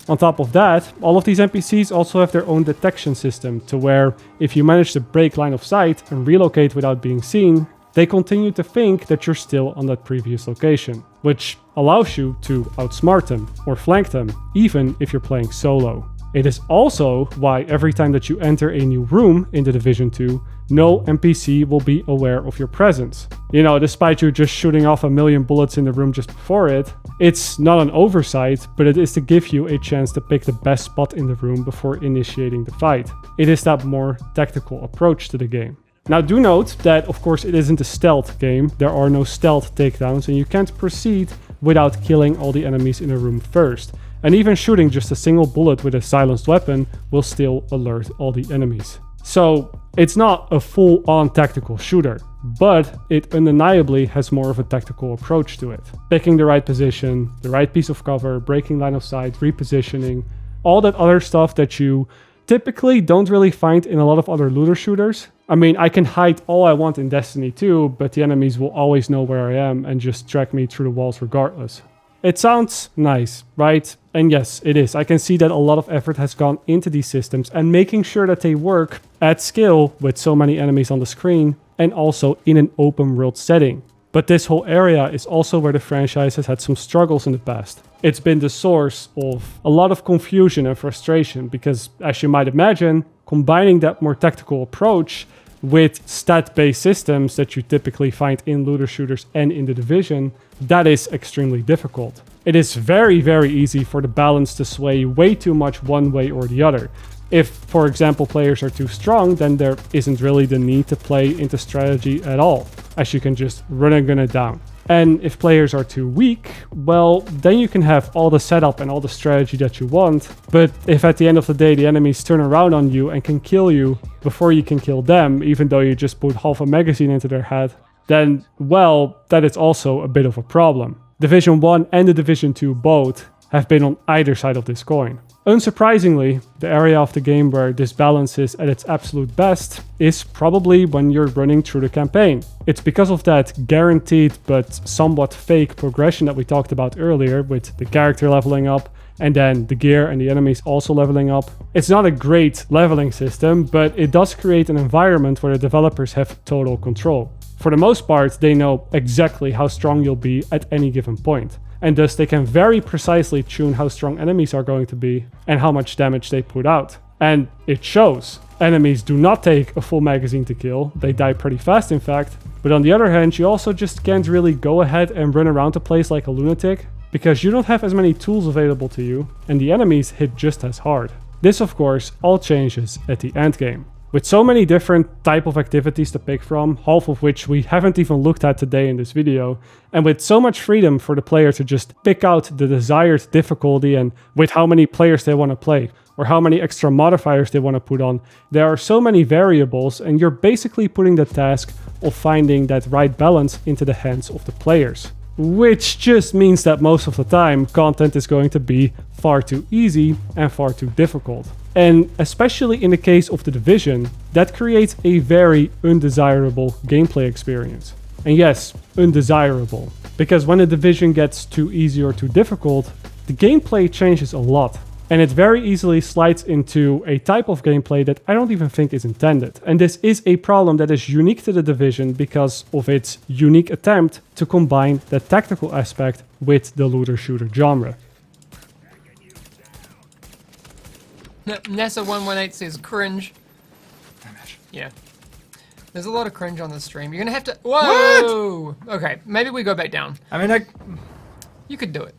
On top of that, all of these NPCs also have their own detection system, to where if you manage to break line of sight and relocate without being seen, they continue to think that you're still on that previous location, which allows you to outsmart them or flank them, even if you're playing solo. It is also why every time that you enter a new room in the Division 2, no NPC will be aware of your presence. You know, despite you just shooting off a million bullets in the room just before it, it's not an oversight, but it is to give you a chance to pick the best spot in the room before initiating the fight. It is that more tactical approach to the game. Now do note that of course it isn't a stealth game, there are no stealth takedowns, and you can't proceed without killing all the enemies in a room first. And even shooting just a single bullet with a silenced weapon will still alert all the enemies. So it's not a full-on tactical shooter, but it undeniably has more of a tactical approach to it. Picking the right position, the right piece of cover, breaking line of sight, repositioning, all that other stuff that you typically don't really find in a lot of other looter shooters. I mean, I can hide all I want in Destiny 2, but the enemies will always know where I am and just track me through the walls regardless. It sounds nice, right? And yes, it is. I can see that a lot of effort has gone into these systems and making sure that they work at scale with so many enemies on the screen and also in an open world setting. But this whole area is also where the franchise has had some struggles in the past. It's been the source of a lot of confusion and frustration because, as you might imagine, combining that more tactical approach with stat-based systems that you typically find in looter shooters and in the Division, that is extremely difficult. It is very, very easy for the balance to sway way too much one way or the other. If, for example, players are too strong, then there isn't really the need to play into strategy at all, as you can just run and gun it down. And if players are too weak, well, then you can have all the setup and all the strategy that you want, but if at the end of the day the enemies turn around on you and can kill you before you can kill them, even though you just put half a magazine into their head, then, well, that is also a bit of a problem. Division 1 and the Division 2 both have been on either side of this coin. Unsurprisingly, the area of the game where this balance is at its absolute best is probably when you're running through the campaign. It's because of that guaranteed but somewhat fake progression that we talked about earlier, with the character leveling up and then the gear and the enemies also leveling up. It's not a great leveling system, but it does create an environment where the developers have total control. For the most part, they know exactly how strong you'll be at any given point, and thus they can very precisely tune how strong enemies are going to be and how much damage they put out. And it shows. Enemies do not take a full magazine to kill, they die pretty fast in fact, but on the other hand, you also just can't really go ahead and run around the place like a lunatic, because you don't have as many tools available to you, and the enemies hit just as hard. This of course all changes at the endgame. With so many different type of activities to pick from, half of which we haven't even looked at today in this video, and with so much freedom for the player to just pick out the desired difficulty and with how many players they want to play, or how many extra modifiers they want to put on, there are so many variables, and you're basically putting the task of finding that right balance into the hands of the players. Which just means that most of the time, content is going to be far too easy and far too difficult. And especially in the case of The Division, that creates a very undesirable gameplay experience. And yes, undesirable. Because when a Division gets too easy or too difficult, the gameplay changes a lot. And it very easily slides into a type of gameplay that I don't even think is intended. And this is a problem that is unique to The Division because of its unique attempt to combine the tactical aspect with the looter-shooter genre. NASA118 says cringe. Yeah. There's a lot of cringe on this stream. You're gonna have to... Whoa! What? Okay, maybe we go back down. I mean, You could do it.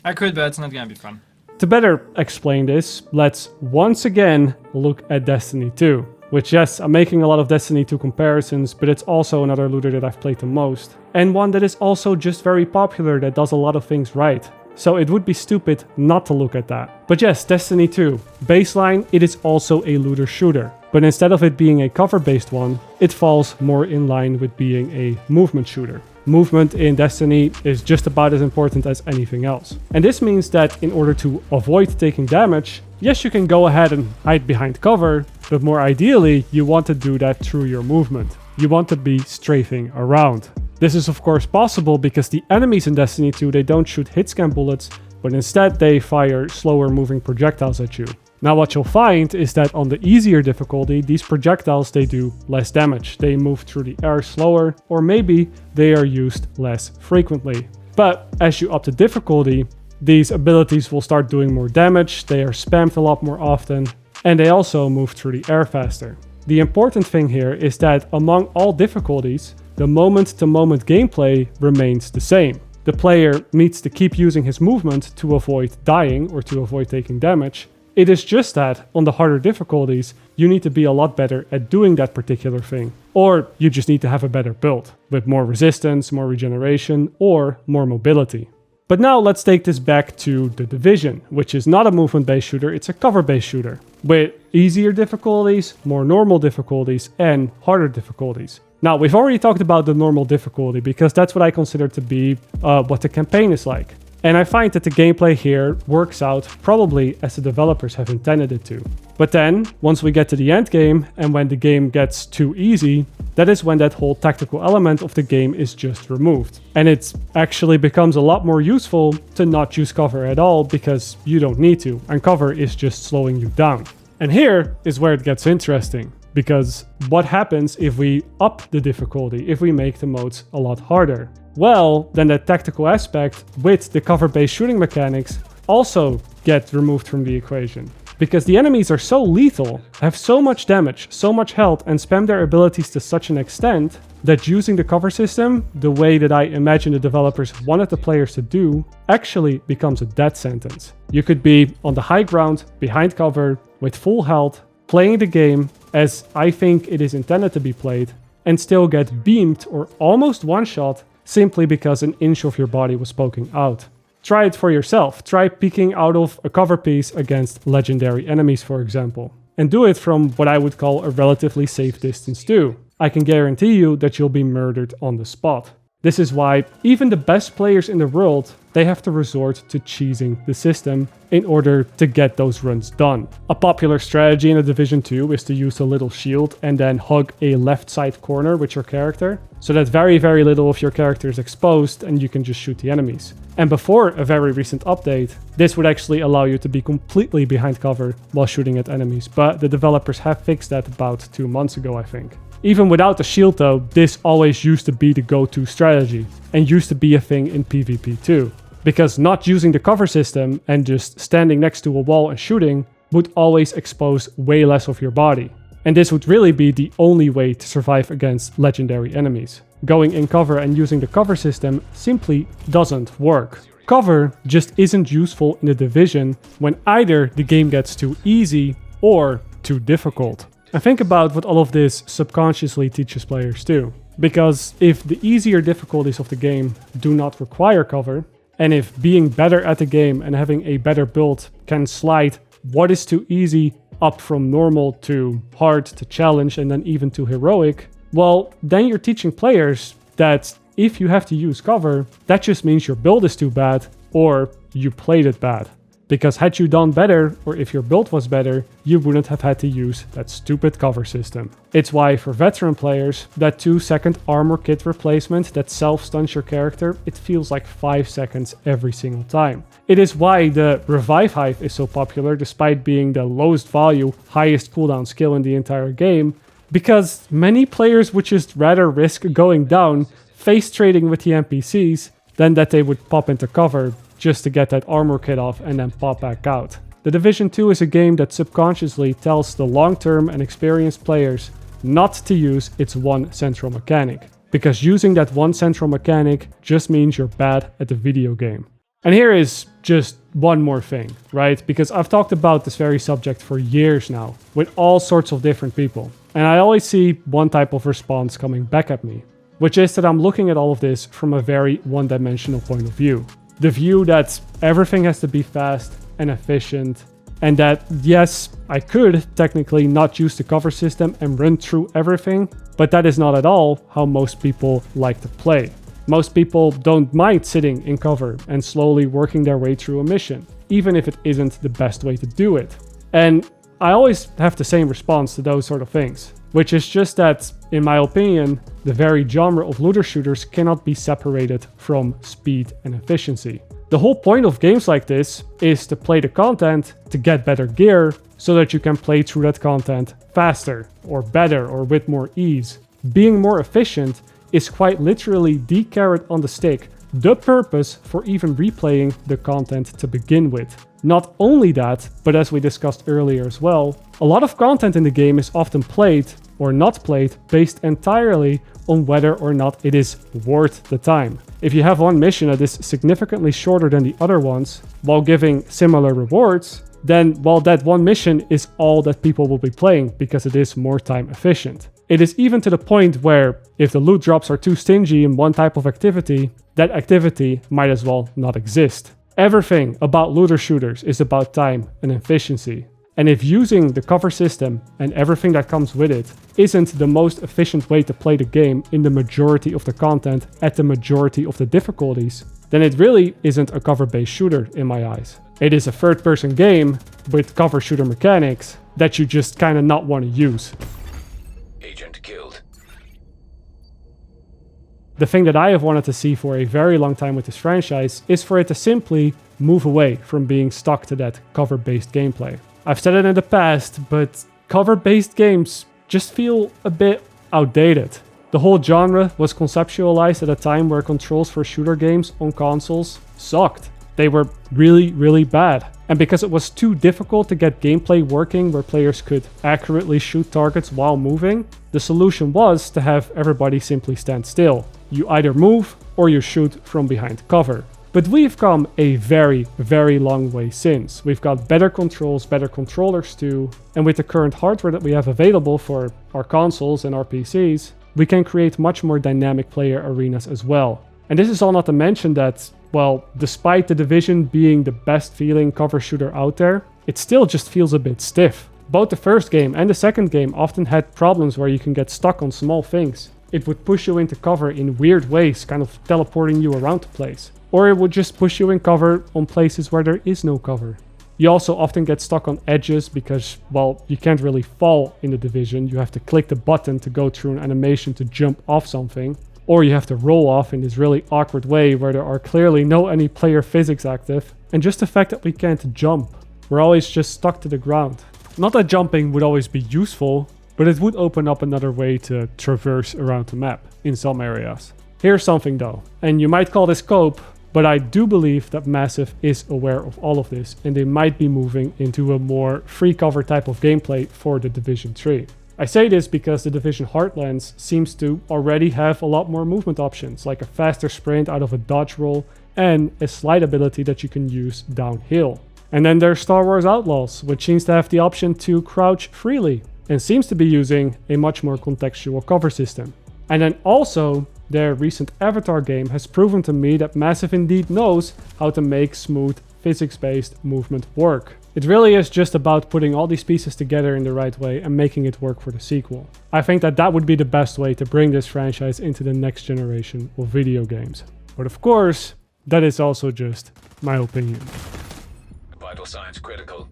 I could, but it's not gonna be fun. To better explain this, let's once again look at Destiny 2. Which, yes, I'm making a lot of Destiny 2 comparisons, but it's also another looter that I've played the most. And one that is also just very popular, that does a lot of things right. So it would be stupid not to look at that. But yes, Destiny 2. Baseline, it is also a looter shooter. But instead of it being a cover-based one, it falls more in line with being a movement shooter. Movement in Destiny is just about as important as anything else. And this means that in order to avoid taking damage, yes, you can go ahead and hide behind cover, but more ideally, you want to do that through your movement. You want to be strafing around. This is of course possible because the enemies in Destiny 2, they don't shoot hitscan bullets, but instead they fire slower moving projectiles at you. Now what you'll find is that on the easier difficulty, these projectiles, they do less damage. They move through the air slower, or maybe they are used less frequently. But as you up the difficulty, these abilities will start doing more damage, they are spammed a lot more often, and they also move through the air faster. The important thing here is that among all difficulties, the moment-to-moment gameplay remains the same. The player needs to keep using his movement to avoid dying or to avoid taking damage. It is just that on the harder difficulties, you need to be a lot better at doing that particular thing. Or you just need to have a better build, with more resistance, more regeneration, or more mobility. But now let's take this back to The Division, which is not a movement-based shooter, it's a cover-based shooter. With easier difficulties, more normal difficulties, and harder difficulties. Now, we've already talked about the normal difficulty, because that's what I consider to be what the campaign is like. And I find that the gameplay here works out probably as the developers have intended it to. But then, once we get to the end game, and when the game gets too easy, that is when that whole tactical element of the game is just removed. And it actually becomes a lot more useful to not use cover at all, because you don't need to, and cover is just slowing you down. And here is where it gets interesting. Because what happens if we up the difficulty, if we make the modes a lot harder? Well, then the tactical aspect with the cover-based shooting mechanics also get removed from the equation. Because the enemies are so lethal, have so much damage, so much health, and spam their abilities to such an extent that using the cover system, the way that I imagine the developers wanted the players to do, actually becomes a death sentence. You could be on the high ground, behind cover, with full health, playing the game as I think it is intended to be played, and still get beamed or almost one-shot simply because an inch of your body was poking out. Try it for yourself. Try peeking out of a cover piece against legendary enemies, for example. And do it from what I would call a relatively safe distance too. I can guarantee you that you'll be murdered on the spot. This is why even the best players in the world, they have to resort to cheesing the system in order to get those runs done. A popular strategy in The Division 2 is to use a little shield and then hug a left side corner with your character, so that very, very little of your character is exposed and you can just shoot the enemies. And before a very recent update, this would actually allow you to be completely behind cover while shooting at enemies, but the developers have fixed that about 2 months ago, I think. Even without the shield though, this always used to be the go-to strategy, and used to be a thing in PvP too. Because not using the cover system and just standing next to a wall and shooting would always expose way less of your body. And this would really be the only way to survive against legendary enemies. Going in cover and using the cover system simply doesn't work. Cover just isn't useful in the Division when either the game gets too easy or too difficult. And think about what all of this subconsciously teaches players too. Because if the easier difficulties of the game do not require cover, and if being better at the game and having a better build can slide what is too easy up from normal to hard to challenge and then even to heroic, well, then you're teaching players that if you have to use cover, that just means your build is too bad or you played it bad. Because had you done better, or if your build was better, you wouldn't have had to use that stupid cover system. It's why for veteran players, that 2-second armor kit replacement that self-stuns your character, it feels like 5 seconds every single time. It is why the Revive Hive is so popular despite being the lowest value, highest cooldown skill in the entire game, because many players would just rather risk going down, face trading with the NPCs, than that they would pop into cover just to get that armor kit off and then pop back out. The Division 2 is a game that subconsciously tells the long-term and experienced players not to use its one central mechanic, because using that one central mechanic just means you're bad at the video game. And here is just one more thing, right? Because I've talked about this very subject for years now, with all sorts of different people, and I always see one type of response coming back at me, which is that I'm looking at all of this from a very one-dimensional point of view. The view that everything has to be fast and efficient, and that yes, I could technically not use the cover system and run through everything, but that is not at all how most people like to play. Most people don't mind sitting in cover and slowly working their way through a mission, even if it isn't the best way to do it. And I always have the same response to those sort of things, which is just that, in my opinion, the very genre of looter shooters cannot be separated from speed and efficiency. The whole point of games like this is to play the content to get better gear so that you can play through that content faster or better or with more ease. Being more efficient is quite literally the carrot on the stick, the purpose for even replaying the content to begin with. Not only that, but as we discussed earlier as well, a lot of content in the game is often played or not played based entirely on whether or not it is worth the time. If you have one mission that is significantly shorter than the other ones, while giving similar rewards, then well, that one mission is all that people will be playing because it is more time efficient. It is even to the point where if the loot drops are too stingy in one type of activity, that activity might as well not exist. Everything about looter shooters is about time and efficiency. And if using the cover system and everything that comes with it isn't the most efficient way to play the game in the majority of the content at the majority of the difficulties, then it really isn't a cover-based shooter in my eyes. It is a third-person game with cover shooter mechanics that you just kind of not want to use. Agent killed. The thing that I have wanted to see for a very long time with this franchise is for it to simply move away from being stuck to that cover-based gameplay. I've said it in the past, but cover-based games just feel a bit outdated. The whole genre was conceptualized at a time where controls for shooter games on consoles sucked. They were really, really bad. And because it was too difficult to get gameplay working where players could accurately shoot targets while moving, the solution was to have everybody simply stand still. You either move or you shoot from behind cover. But we've come a very, very long way since. We've got better controls, better controllers too, and with the current hardware that we have available for our consoles and our PCs, we can create much more dynamic player arenas as well. And this is all not to mention that, well, despite the Division being the best feeling cover shooter out there, it still just feels a bit stiff. Both the first game and the second game often had problems where you can get stuck on small things. It would push you into cover in weird ways, kind of teleporting you around the place. Or it would just push you in cover on places where there is no cover. You also often get stuck on edges because, well, you can't really fall in the Division. You have to click the button to go through an animation to jump off something. Or you have to roll off in this really awkward way where there are clearly no any player physics active. And just the fact that we can't jump. We're always just stuck to the ground. Not that jumping would always be useful, but it would open up another way to traverse around the map in some areas. Here's something though, and you might call this cope, but I do believe that Massive is aware of all of this and they might be moving into a more free cover type of gameplay for the Division 3. I say this because the Division Heartlands seems to already have a lot more movement options, like a faster sprint out of a dodge roll and a slide ability that you can use downhill. And then there's Star Wars Outlaws, which seems to have the option to crouch freely and seems to be using a much more contextual cover system. And then also, their recent Avatar game has proven to me that Massive indeed knows how to make smooth physics-based movement work. It really is just about putting all these pieces together in the right way and making it work for the sequel. I think that that would be the best way to bring this franchise into the next generation of video games. But of course, that is also just my opinion. Vital signs critical.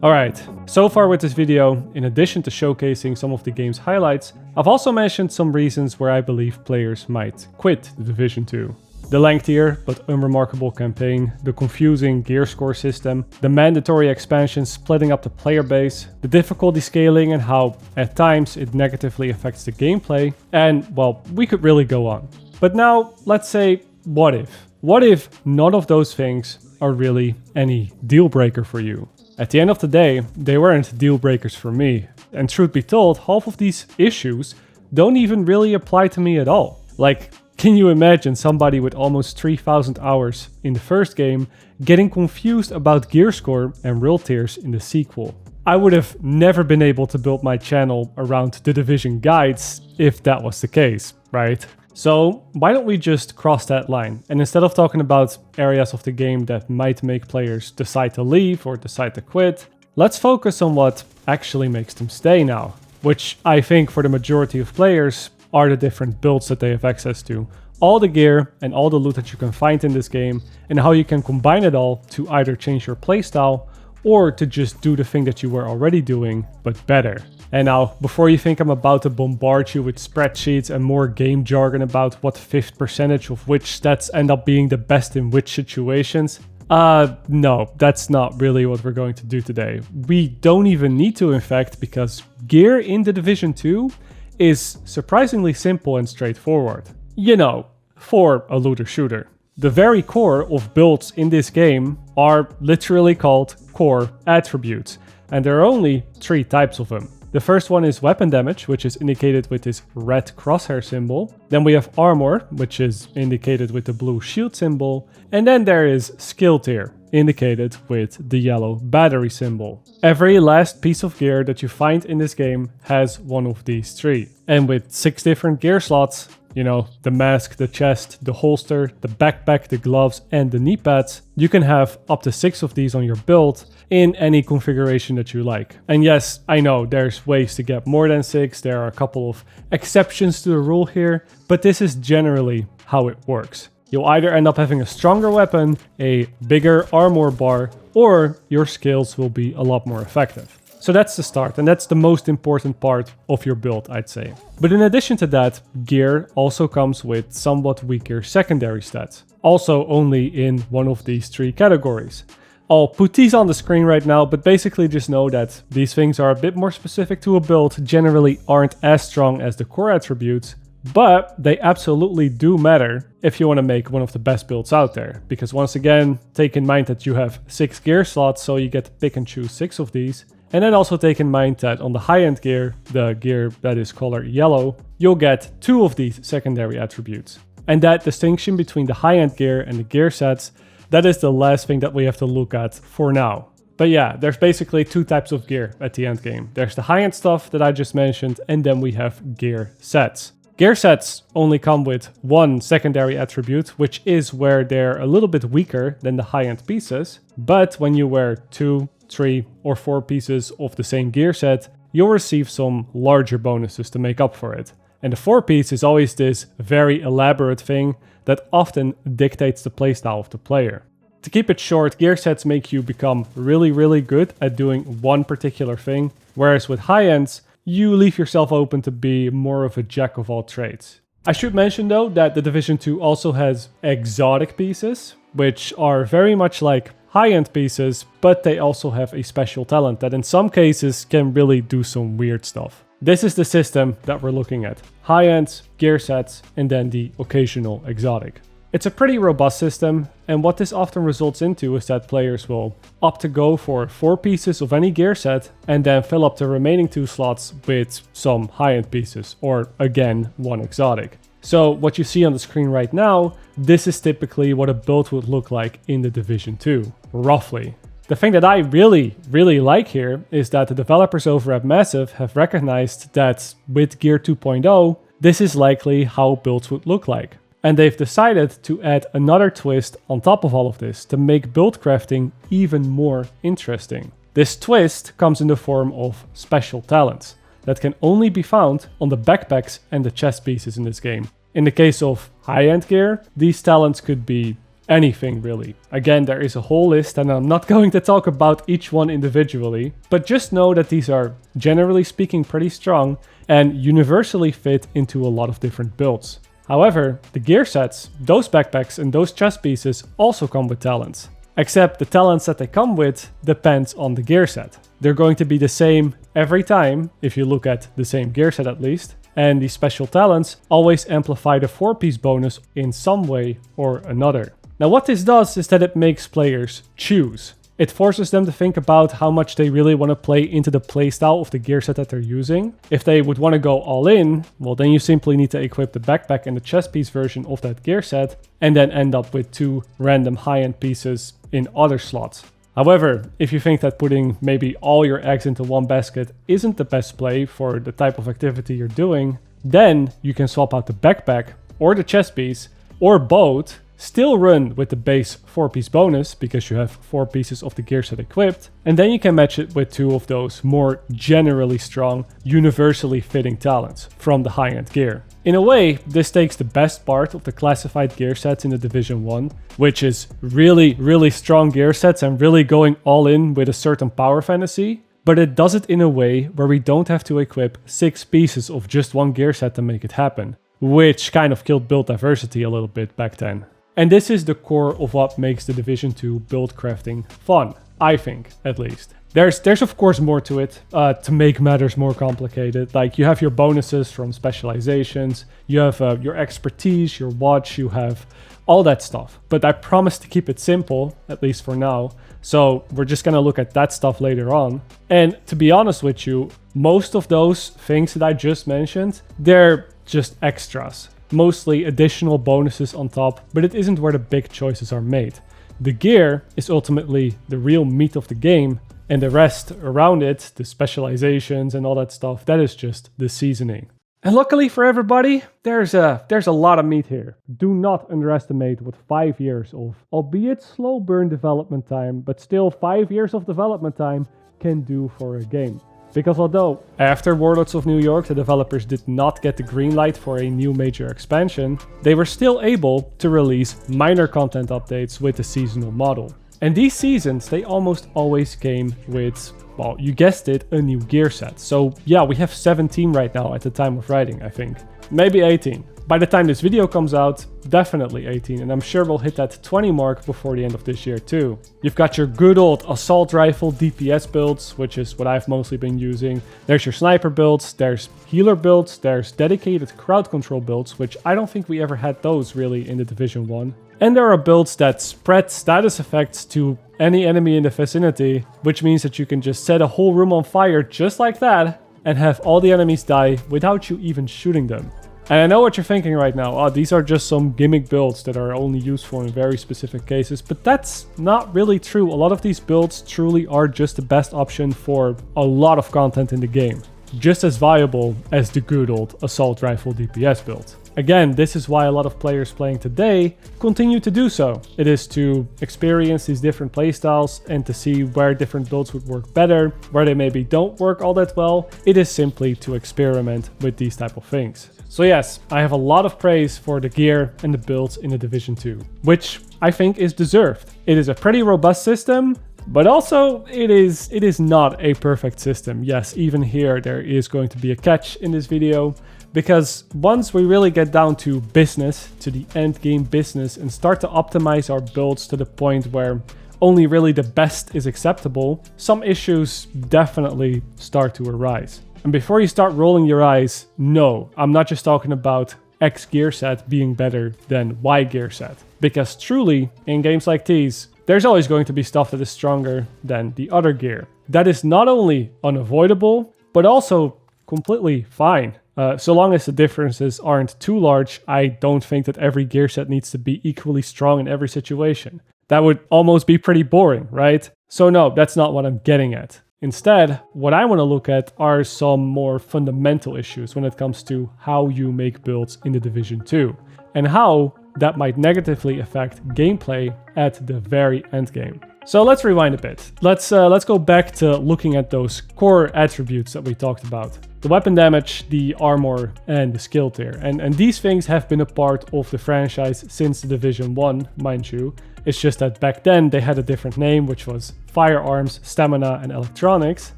Alright, so far with this video, in addition to showcasing some of the game's highlights, I've also mentioned some reasons where I believe players might quit The Division 2. The lengthier but unremarkable campaign, the confusing gear score system, the mandatory expansion splitting up the player base, the difficulty scaling and how, at times, it negatively affects the gameplay, and, well, we could really go on. But now, let's say, what if? What if none of those things are really any deal breaker for you? At the end of the day, they weren't deal breakers for me. And truth be told, half of these issues don't even really apply to me at all. Like, can you imagine somebody with almost 3,000 hours in the first game getting confused about gear score and rule tiers in the sequel? I would have never been able to build my channel around the Division guides if that was the case, right? So why don't we just cross that line? And instead of talking about areas of the game that might make players decide to leave or decide to quit, let's focus on what actually makes them stay now. Which I think for the majority of players are the different builds that they have access to. All the gear and all the loot that you can find in this game and how you can combine it all to either change your playstyle or to just do the thing that you were already doing, but better. And now, before you think I'm about to bombard you with spreadsheets and more game jargon about what fifth percentage of which stats end up being the best in which situations, no, that's not really what we're going to do today. We don't even need to, in fact, because gear in The Division 2 is surprisingly simple and straightforward. You know, for a looter shooter. The very core of builds in this game are literally called core attributes, and there are only 3 types of them. The first one is weapon damage, which is indicated with this red crosshair symbol. Then we have armor, which is indicated with the blue shield symbol. And then there is skill tier, indicated with the yellow battery symbol. Every last piece of gear that you find in this game has one of these 3. And with 6 different gear slots, you know, the mask, the chest, the holster, the backpack, the gloves, and the knee pads, you can have up to 6 of these on your build in any configuration that you like. And yes, I know there's ways to get more than 6, there are a couple of exceptions to the rule here, but this is generally how it works. You'll either end up having a stronger weapon, a bigger armor bar, or your skills will be a lot more effective. So that's the start, and that's the most important part of your build, I'd say. But in addition to that, gear also comes with somewhat weaker secondary stats, also only in one of these 3 categories. I'll put these on the screen right now, but basically just know that these things are a bit more specific to a build, generally aren't as strong as the core attributes, but they absolutely do matter if you want to make one of the best builds out there. Because once again, take in mind that you have 6 gear slots, so you get to pick and choose 6 of these. And then also take in mind that on the high-end gear, the gear that is color yellow, you'll get 2 of these secondary attributes. And that distinction between the high-end gear and the gear sets, that is the last thing that we have to look at for now. But yeah, there's basically 2 types of gear at the end game. There's the high-end stuff that I just mentioned, and then we have gear sets. Gear sets only come with 1 secondary attribute, which is where they're a little bit weaker than the high-end pieces. But when you wear 2, 3, or 4 pieces of the same gear set, you'll receive some larger bonuses to make up for it. And the 4 piece is always this very elaborate thing that often dictates the playstyle of the player. To keep it short, gear sets make you become really good at doing one particular thing, whereas with high ends, you leave yourself open to be more of a jack of all trades. I should mention though that the Division 2 also has exotic pieces, which are very much like high-end pieces, but they also have a special talent that in some cases can really do some weird stuff. This is the system that we're looking at. High-end, gear sets, and then the occasional exotic. It's a pretty robust system, and what this often results into is that players will opt to go for 4 pieces of any gear set and then fill up the remaining 2 slots with some high-end pieces, or again, 1 exotic. So what you see on the screen right now, this is typically what a build would look like in the Division 2, roughly. The thing that I really like here is that the developers over at Massive have recognized that with Gear 2.0, this is likely how builds would look like. And they've decided to add another twist on top of all of this to make build crafting even more interesting. This twist comes in the form of special talents that can only be found on the backpacks and the chest pieces in this game. In the case of high-end gear, these talents could be anything really. Again, there is a whole list and I'm not going to talk about each one individually, but just know that these are generally speaking pretty strong and universally fit into a lot of different builds. However, the gear sets, those backpacks and those chest pieces also come with talents. Except the talents that they come with depends on the gear set. They're going to be the same every time, if you look at the same gear set at least, and these special talents always amplify the 4-piece bonus in some way or another. Now what this does is that it makes players choose. It forces them to think about how much they really want to play into the playstyle of the gear set that they're using. If they would want to go all in, well then you simply need to equip the backpack and the chest piece version of that gear set and then end up with 2 random high-end pieces in other slots. However, if you think that putting maybe all your eggs into one basket isn't the best play for the type of activity you're doing, then you can swap out the backpack or the chest piece or both. Still run with the base 4-piece bonus because you have 4 pieces of the gear set equipped, and then you can match it with 2 of those more generally strong, universally fitting talents from the high-end gear. In a way, this takes the best part of the classified gear sets in the Division 1, which is really strong gear sets and really going all in with a certain power fantasy, but it does it in a way where we don't have to equip 6 pieces of just one gear set to make it happen, which kind of killed build diversity a little bit back then. And this is the core of what makes the Division 2 build crafting fun, I think, at least. There's of course more to it, to make matters more complicated. Like you have your bonuses from specializations, you have your expertise, your watch, you have all that stuff. But I promise to keep it simple, at least for now. So we're just gonna look at that stuff later on. And to be honest with you, most of those things that I just mentioned, they're just extras. Mostly additional bonuses on top, but it isn't where the big choices are made. The gear is ultimately the real meat of the game, and the rest around it, the specializations and all that stuff, that is just the seasoning. And luckily for everybody, there's a lot of meat here. Do not underestimate what 5 years of, albeit slow burn development time, but still 5 years of development time can do for a game. Because although after Warlords of New York the developers did not get the green light for a new major expansion, they were still able to release minor content updates with the seasonal model. And these seasons, they almost always came with, well, you guessed it, a new gear set. So yeah, we have 17 right now at the time of writing, I think. Maybe 18. By the time this video comes out, definitely 18, and I'm sure we'll hit that 20 mark before the end of this year too. You've got your good old assault rifle DPS builds, which is what I've mostly been using. There's your sniper builds, there's healer builds, there's dedicated crowd control builds, which I don't think we ever had those really in the Division 1. And there are builds that spread status effects to any enemy in the vicinity, which means that you can just set a whole room on fire just like that and have all the enemies die without you even shooting them. And I know what you're thinking right now, oh, these are just some gimmick builds that are only useful in very specific cases, but that's not really true. A lot of these builds truly are just the best option for a lot of content in the game. Just as viable as the good old assault rifle DPS build. Again, this is why a lot of players playing today continue to do so. It is to experience these different playstyles and to see where different builds would work better, where they maybe don't work all that well. It is simply to experiment with these type of things. So yes, I have a lot of praise for the gear and the builds in the Division 2, which I think is deserved. It is a pretty robust system, but also it is not a perfect system. Yes, even here there is going to be a catch in this video, because once we really get down to business, to the end game business, and start to optimize our builds to the point where only really the best is acceptable, some issues definitely start to arise. And before you start rolling your eyes, no, I'm not just talking about X gear set being better than Y gear set. Because truly, in games like these, there's always going to be stuff that is stronger than the other gear. That is not only unavoidable, but also completely fine. So long as the differences aren't too large, I don't think that every gear set needs to be equally strong in every situation. That would almost be pretty boring, right? So no, that's not what I'm getting at. Instead, what I want to look at are some more fundamental issues when it comes to how you make builds in The Division 2, and how that might negatively affect gameplay at the very end game. So let's rewind a bit. Let's go back to looking at those core attributes that we talked about. The weapon damage, the armor, and the skill tier. And these things have been a part of the franchise since The Division 1, mind you. It's just that back then they had a different name, which was firearms, stamina, and electronics.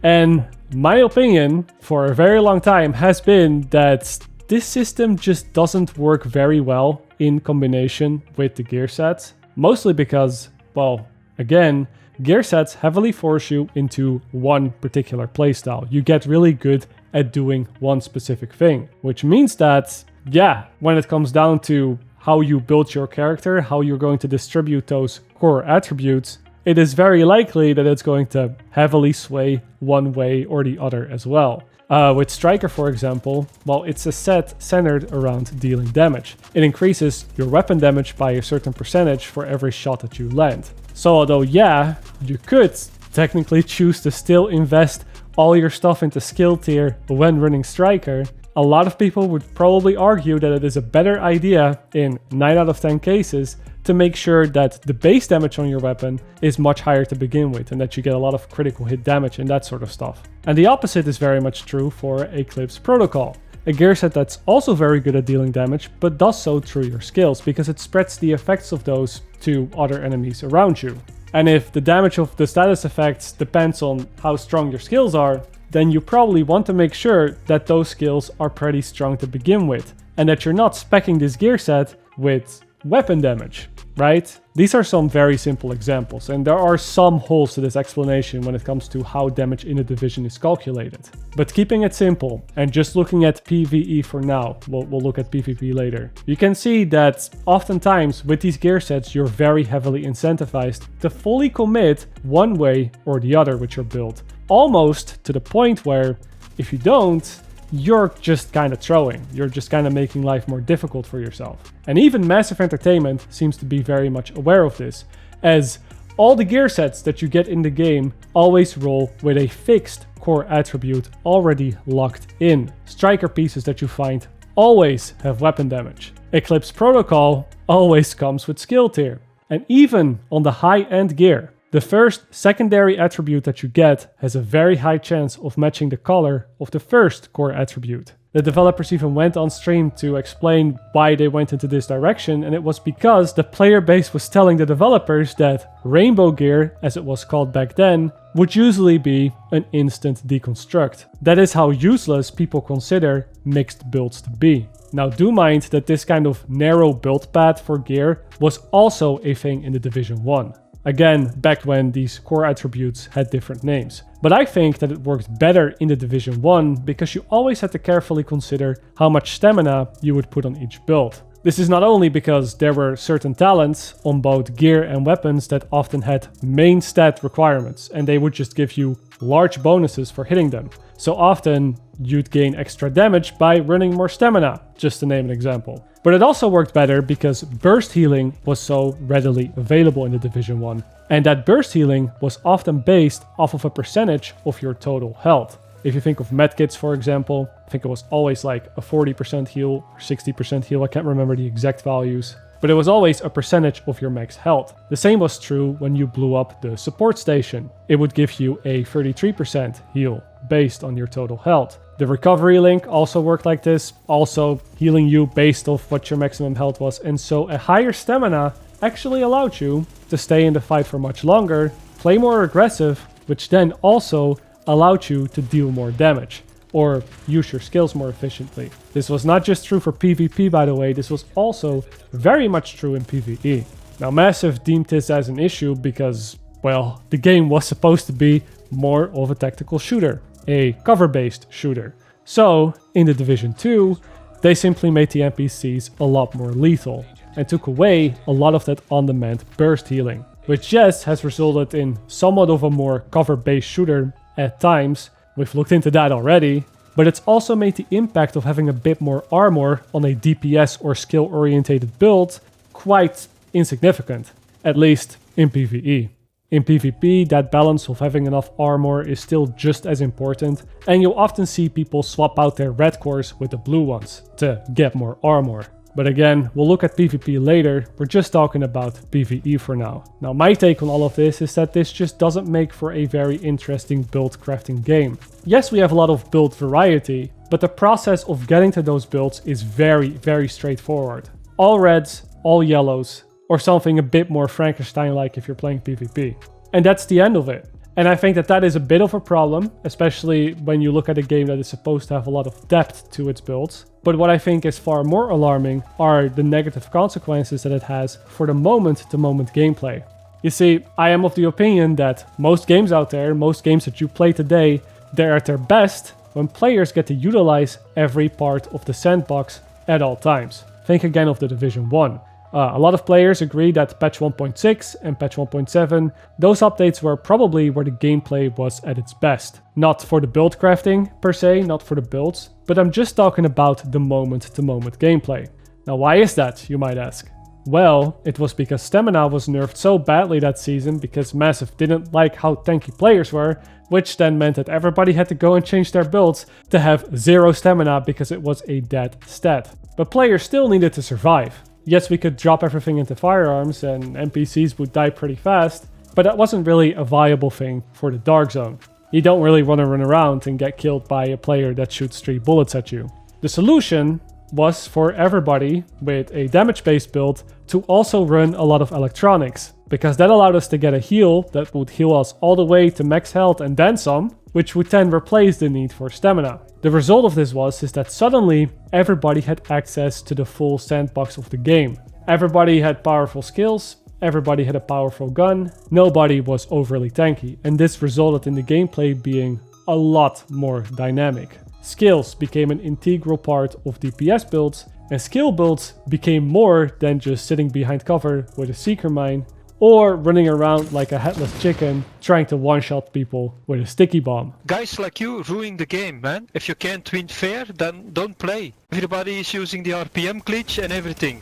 And my opinion for a very long time has been that this system just doesn't work very well in combination with the gear sets. Mostly because, well, again, gear sets heavily force you into one particular playstyle. You get really good at doing one specific thing, which means that, yeah, when it comes down to how you build your character, how you're going to distribute those core attributes, it is very likely that it's going to heavily sway one way or the other as well. With Striker, for example, well, it's a set centered around dealing damage. It increases your weapon damage by a certain percentage for every shot that you land. So although, yeah, you could technically choose to still invest all your stuff into skill tier when running Striker, a lot of people would probably argue that it is a better idea in 9 out of 10 cases to make sure that the base damage on your weapon is much higher to begin with and that you get a lot of critical hit damage and that sort of stuff. And the opposite is very much true for Eclipse Protocol, a gear set that's also very good at dealing damage, but does so through your skills because it spreads the effects of those to other enemies around you. And if the damage of the status effects depends on how strong your skills are, then you probably want to make sure that those skills are pretty strong to begin with, and that you're not speccing this gear set with weapon damage, right? These are some very simple examples, and there are some holes to this explanation when it comes to how damage in a division is calculated. But keeping it simple, and just looking at PvE for now, we'll look at PvP later, you can see that oftentimes with these gear sets you're very heavily incentivized to fully commit one way or the other with your build. Almost to the point where if you don't, you're just kind of throwing. You're just kind of making life more difficult for yourself. And even Massive Entertainment seems to be very much aware of this, as all the gear sets that you get in the game always roll with a fixed core attribute already locked in. Striker pieces that you find always have weapon damage. Eclipse Protocol always comes with skill tier. And even on the high-end gear, the first secondary attribute that you get has a very high chance of matching the color of the first core attribute. The developers even went on stream to explain why they went into this direction, and it was because the player base was telling the developers that rainbow gear, as it was called back then, would usually be an instant deconstruct. That is how useless people consider mixed builds to be. Now do mind that this kind of narrow build path for gear was also a thing in the Division 1. Again, back when these core attributes had different names. But I think that it worked better in the Division 1 because you always had to carefully consider how much stamina you would put on each build. This is not only because there were certain talents on both gear and weapons that often had main stat requirements, and they would just give you large bonuses for hitting them. So often you'd gain extra damage by running more stamina, just to name an example. But it also worked better because burst healing was so readily available in the Division 1. And that burst healing was often based off of a percentage of your total health. If you think of medkits, for example, I think it was always like a 40% heal or 60% heal, I can't remember the exact values. But it was always a percentage of your max health. The same was true when you blew up the support station. It would give you a 33% heal based on your total health. The recovery link also worked like this, also healing you based off what your maximum health was, and so a higher stamina actually allowed you to stay in the fight for much longer, play more aggressive, which then also allowed you to deal more damage, or use your skills more efficiently. This was not just true for PvP, by the way, this was also very much true in PvE. Now Massive deemed this as an issue because, well, the game was supposed to be more of a tactical shooter, a cover-based shooter. So, in the Division 2, They simply made the NPCs a lot more lethal and took away a lot of that on-demand burst healing, which yes, has resulted in somewhat of a more cover-based shooter at times. We've looked into that already, but it's also made the impact of having a bit more armor on a DPS or skill-orientated build quite insignificant, at least in PvE. In PvP, that balance of having enough armor is still just as important, and you'll often see people swap out their red cores with the blue ones to get more armor. But again, we'll look at PvP later, we're just talking about PvE for now. Now my take on all of this is that this just doesn't make for a very interesting build crafting game. Yes, we have a lot of build variety, but the process of getting to those builds is very straightforward. All reds, all yellows, or something a bit more Frankenstein-like if you're playing PvP. And that's the end of it. And I think that that is a bit of a problem, especially when you look at a game that is supposed to have a lot of depth to its builds. But what I think is far more alarming are the negative consequences that it has for the moment-to-moment gameplay. You see, I am of the opinion that most games out there, most games that you play today, they're at their best when players get to utilize every part of the sandbox at all times. Think again of The Division 1. A lot of players agree that patch 1.6 and patch 1.7, those updates were probably where the gameplay was at its best. Not for the build crafting per se, not for the builds, but I'm just talking about the moment-to-moment gameplay. Now why is that, you might ask? Well, it was because stamina was nerfed so badly that season because Massive didn't like how tanky players were, which then meant that everybody had to go and change their builds to have 0 stamina because it was a dead stat. But players still needed to survive. Yes, we could drop everything into firearms and NPCs would die pretty fast, but that wasn't really a viable thing for the Dark Zone. You don't really want to run around and get killed by a player that shoots 3 bullets at you. The solution was for everybody with a damage-based build to also run a lot of electronics, because that allowed us to get a heal that would heal us all the way to max health and then some, which would then replace the need for stamina. The result of this was that suddenly everybody had access to the full sandbox of the game. Everybody had powerful skills, everybody had a powerful gun, nobody was overly tanky, and this resulted in the gameplay being a lot more dynamic. Skills became an integral part of DPS builds, and skill builds became more than just sitting behind cover with a seeker mine, or running around like a headless chicken trying to one-shot people with a sticky bomb. Guys like you ruin the game, man. If you can't win fair, then don't play. Everybody is using the RPM glitch and everything.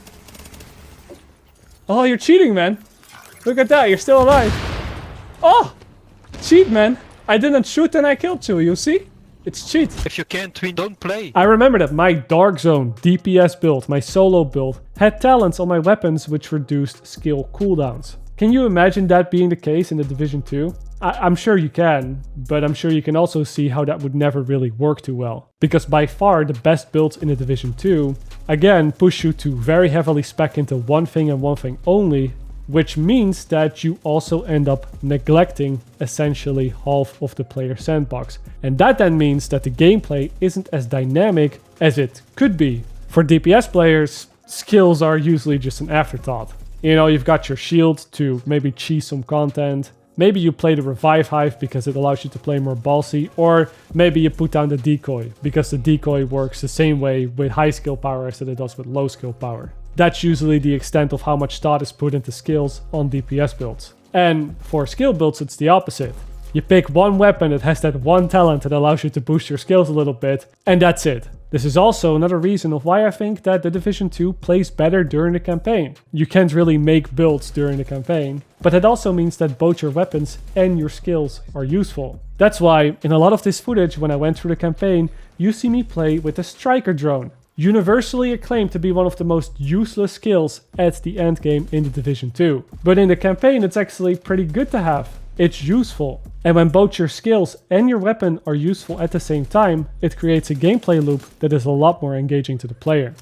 Oh, you're cheating, man. Look at that, you're still alive. Oh! Cheat, man. I didn't shoot and I killed you, you see? It's cheat. If you can't win, don't play. I remember that my Dark Zone DPS build, my solo build, had talents on my weapons which reduced skill cooldowns. Can you imagine that being the case in the Division 2? I'm sure you can, but I'm sure you can also see how that would never really work too well. Because by far the best builds in the Division 2, again, push you to very heavily spec into one thing and one thing only, which means that you also end up neglecting essentially half of the player sandbox. And that then means that the gameplay isn't as dynamic as it could be. For DPS players, skills are usually just an afterthought. You know, you've got your shield to maybe cheese some content. Maybe you play the Revive Hive because it allows you to play more ballsy. Or maybe you put down the decoy because the decoy works the same way with high skill power as it does with low skill power. That's usually the extent of how much thought is put into skills on DPS builds. And for skill builds, it's the opposite. You pick one weapon that has that one talent that allows you to boost your skills a little bit, and that's it. This is also another reason of why I think that the Division 2 plays better during the campaign. You can't really make builds during the campaign, but it also means that both your weapons and your skills are useful. That's why in a lot of this footage when I went through the campaign, you see me play with the Striker drone. Universally acclaimed to be one of the most useless skills at the endgame in the Division 2. But in the campaign it's actually pretty good to have. It's useful. And when both your skills and your weapon are useful at the same time, it creates a gameplay loop that is a lot more engaging to the player.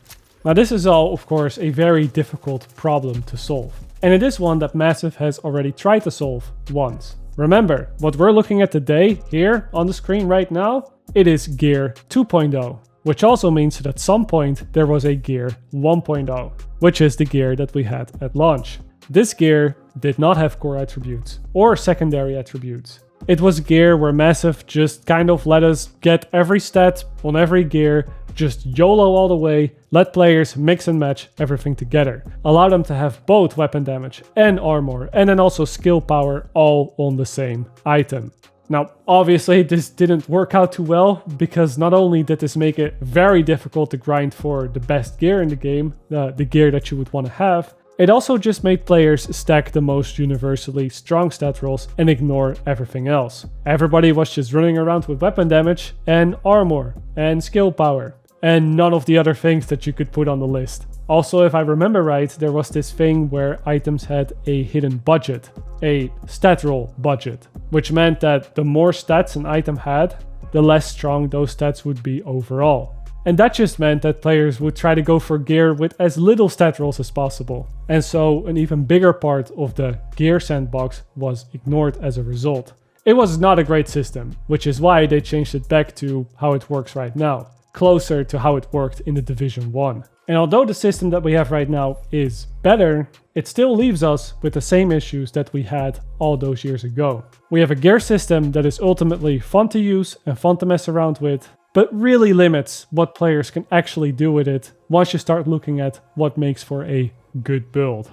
Now this is all, of course, a very difficult problem to solve. And it is one that Massive has already tried to solve once. Remember, what we're looking at today, here on the screen right now, it is Gear 2.0. Which also means that at some point there was a Gear 1.0, which is the gear that we had at launch. This gear did not have core attributes or secondary attributes. It was gear where Massive just kind of let us get every stat on every gear, just YOLO all the way, let players mix and match everything together. Allow them to have both weapon damage and armor, and then also skill power all on the same item. Now, obviously this didn't work out too well, because not only did this make it very difficult to grind for the best gear in the game, the gear that you would want to have, it also just made players stack the most universally strong stat rolls and ignore everything else. Everybody was just running around with weapon damage and armor and skill power, and none of the other things that you could put on the list. Also, if I remember right, there was this thing where items had a hidden budget, a stat roll budget, which meant that the more stats an item had, the less strong those stats would be overall. And that just meant that players would try to go for gear with as little stat rolls as possible. And so an even bigger part of the gear sandbox was ignored as a result. It was not a great system, which is why they changed it back to how it works right now, closer to how it worked in the Division 1. And although the system that we have right now is better, it still leaves us with the same issues that we had all those years ago. We have a gear system that is ultimately fun to use and fun to mess around with, but really limits what players can actually do with it once you start looking at what makes for a good build.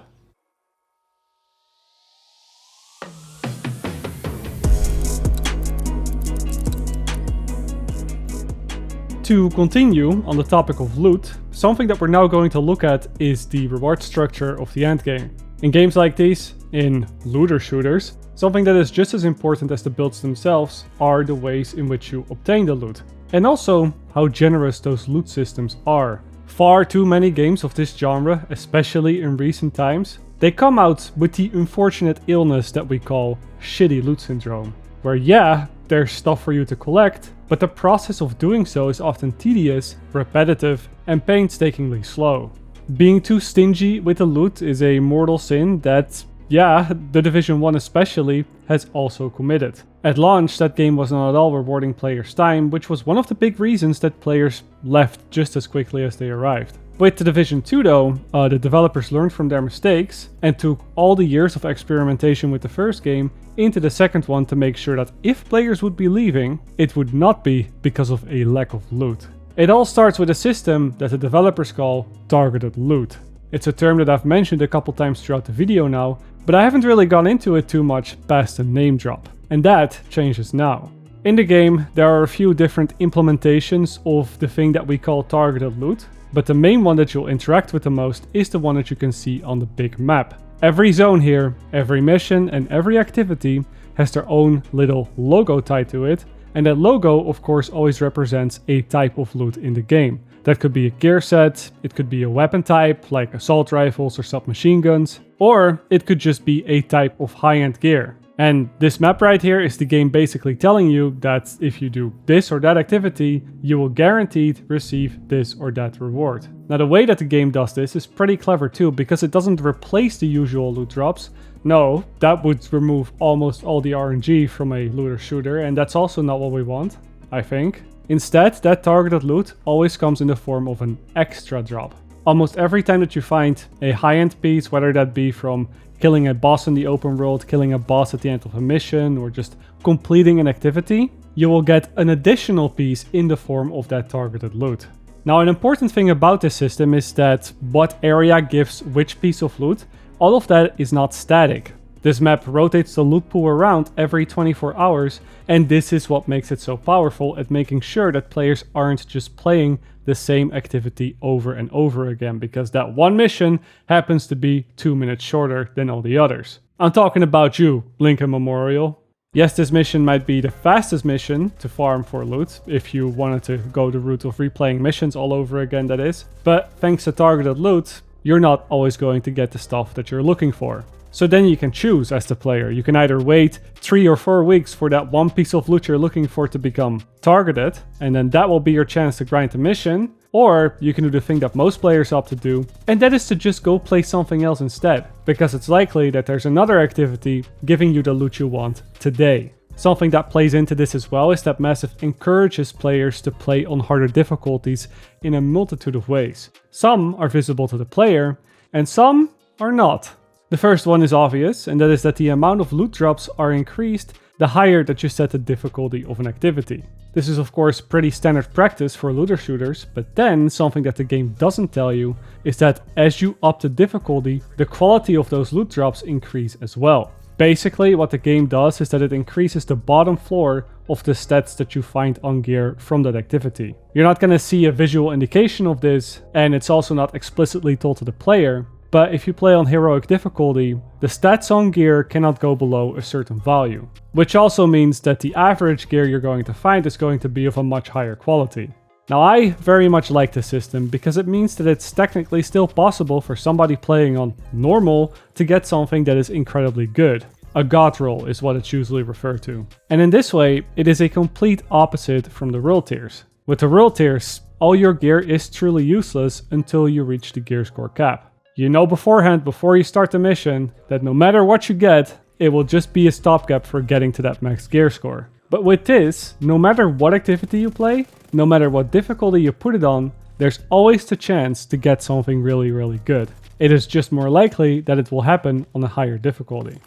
To continue on the topic of loot, something that we're now going to look at is the reward structure of the endgame. In games like these, in looter shooters, something that is just as important as the builds themselves are the ways in which you obtain the loot. And also how generous those loot systems are. Far too many games of this genre, especially in recent times, they come out with the unfortunate illness that we call shitty loot syndrome. Where yeah, there's stuff for you to collect, but the process of doing so is often tedious, repetitive, and painstakingly slow. Being too stingy with the loot is a mortal sin that, yeah, the Division 1 especially, has also committed. At launch, that game was not at all rewarding players' time, which was one of the big reasons that players left just as quickly as they arrived. With the Division 2 though, the developers learned from their mistakes and took all the years of experimentation with the first game into the second one to make sure that if players would be leaving, it would not be because of a lack of loot. It all starts with a system that the developers call targeted loot. It's a term that I've mentioned a couple times throughout the video now, but I haven't really gone into it too much past the name drop. And that changes now. In the game, there are a few different implementations of the thing that we call targeted loot, but the main one that you'll interact with the most is the one that you can see on the big map. Every zone here, every mission and every activity has their own little logo tied to it, and that logo of course always represents a type of loot in the game. That could be a gear set, it could be a weapon type like assault rifles or submachine guns, or it could just be a type of high-end gear. And this map right here is the game basically telling you that if you do this or that activity, you will guaranteed receive this or that reward. Now the way that the game does this is pretty clever too, because it doesn't replace the usual loot drops. No, that would remove almost all the RNG from a looter shooter, and that's also not what we want, I think. Instead, that targeted loot always comes in the form of an extra drop. Almost every time that you find a high-end piece, whether that be from killing a boss in the open world, killing a boss at the end of a mission, or just completing an activity, you will get an additional piece in the form of that targeted loot. Now, an important thing about this system is that what area gives which piece of loot, all of that is not static. This map rotates the loot pool around every 24 hours, and this is what makes it so powerful at making sure that players aren't just playing the same activity over and over again, because that one mission happens to be 2 minutes shorter than all the others. I'm talking about you, Lincoln Memorial. Yes, this mission might be the fastest mission to farm for loot, if you wanted to go the route of replaying missions all over again, that is. But thanks to targeted loot, you're not always going to get the stuff that you're looking for. So then you can choose as the player. You can either wait 3 or 4 weeks for that one piece of loot you're looking for to become targeted, and then that will be your chance to grind the mission, or you can do the thing that most players opt to do, and that is to just go play something else instead, because it's likely that there's another activity giving you the loot you want today. Something that plays into this as well is that Massive encourages players to play on harder difficulties in a multitude of ways. Some are visible to the player, and some are not. The first one is obvious, and that is that the amount of loot drops are increased the higher that you set the difficulty of an activity. This is of course pretty standard practice for looter shooters, but then something that the game doesn't tell you is that as you up the difficulty, the quality of those loot drops increase as well. Basically, what the game does is that it increases the bottom floor of the stats that you find on gear from that activity. You're not going to see a visual indication of this, and it's also not explicitly told to the player, but if you play on heroic difficulty, the stats on gear cannot go below a certain value, which also means that the average gear you're going to find is going to be of a much higher quality. Now, I very much like this system because it means that it's technically still possible for somebody playing on normal to get something that is incredibly good. A god roll is what it's usually referred to. And in this way, it is a complete opposite from the world tiers. With the world tiers, all your gear is truly useless until you reach the gear score cap. You know beforehand, before you start the mission, that no matter what you get, it will just be a stopgap for getting to that max gear score. But with this, no matter what activity you play, no matter what difficulty you put it on, there's always the chance to get something really, really good. It is just more likely that it will happen on a higher difficulty.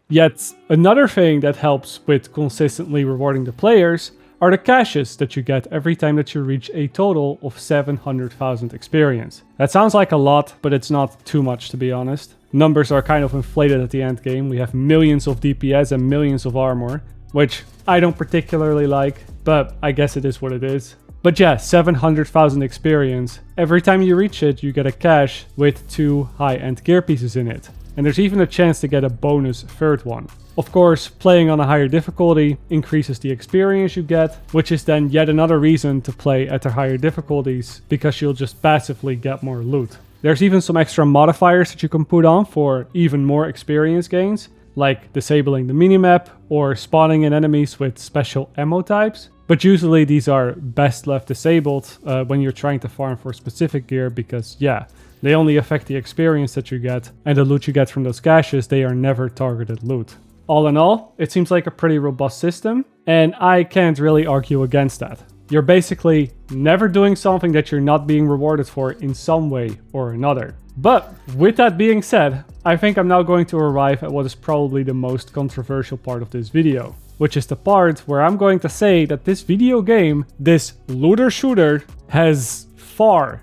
Yet, another thing that helps with consistently rewarding the players are the caches that you get every time that you reach a total of 700,000 experience. That sounds like a lot, but it's not too much to be honest. Numbers are kind of inflated at the end game. We have millions of DPS and millions of armor, which I don't particularly like, but I guess it is what it is. But yeah, 700,000 experience. Every time you reach it, you get a cache with 2 high-end gear pieces in it. And there's even a chance to get a bonus third one. Of course, playing on a higher difficulty increases the experience you get, which is then yet another reason to play at the higher difficulties, because you'll just passively get more loot. There's even some extra modifiers that you can put on for even more experience gains, like disabling the minimap or spawning in enemies with special ammo types. But usually these are best left disabled when you're trying to farm for specific gear because, yeah, they only affect the experience that you get, and the loot you get from those caches, they are never targeted loot. All in all, it seems like a pretty robust system, and I can't really argue against that. You're basically never doing something that you're not being rewarded for in some way or another. But with that being said, I think I'm now going to arrive at what is probably the most controversial part of this video, which is the part where I'm going to say that this video game, this looter shooter, has far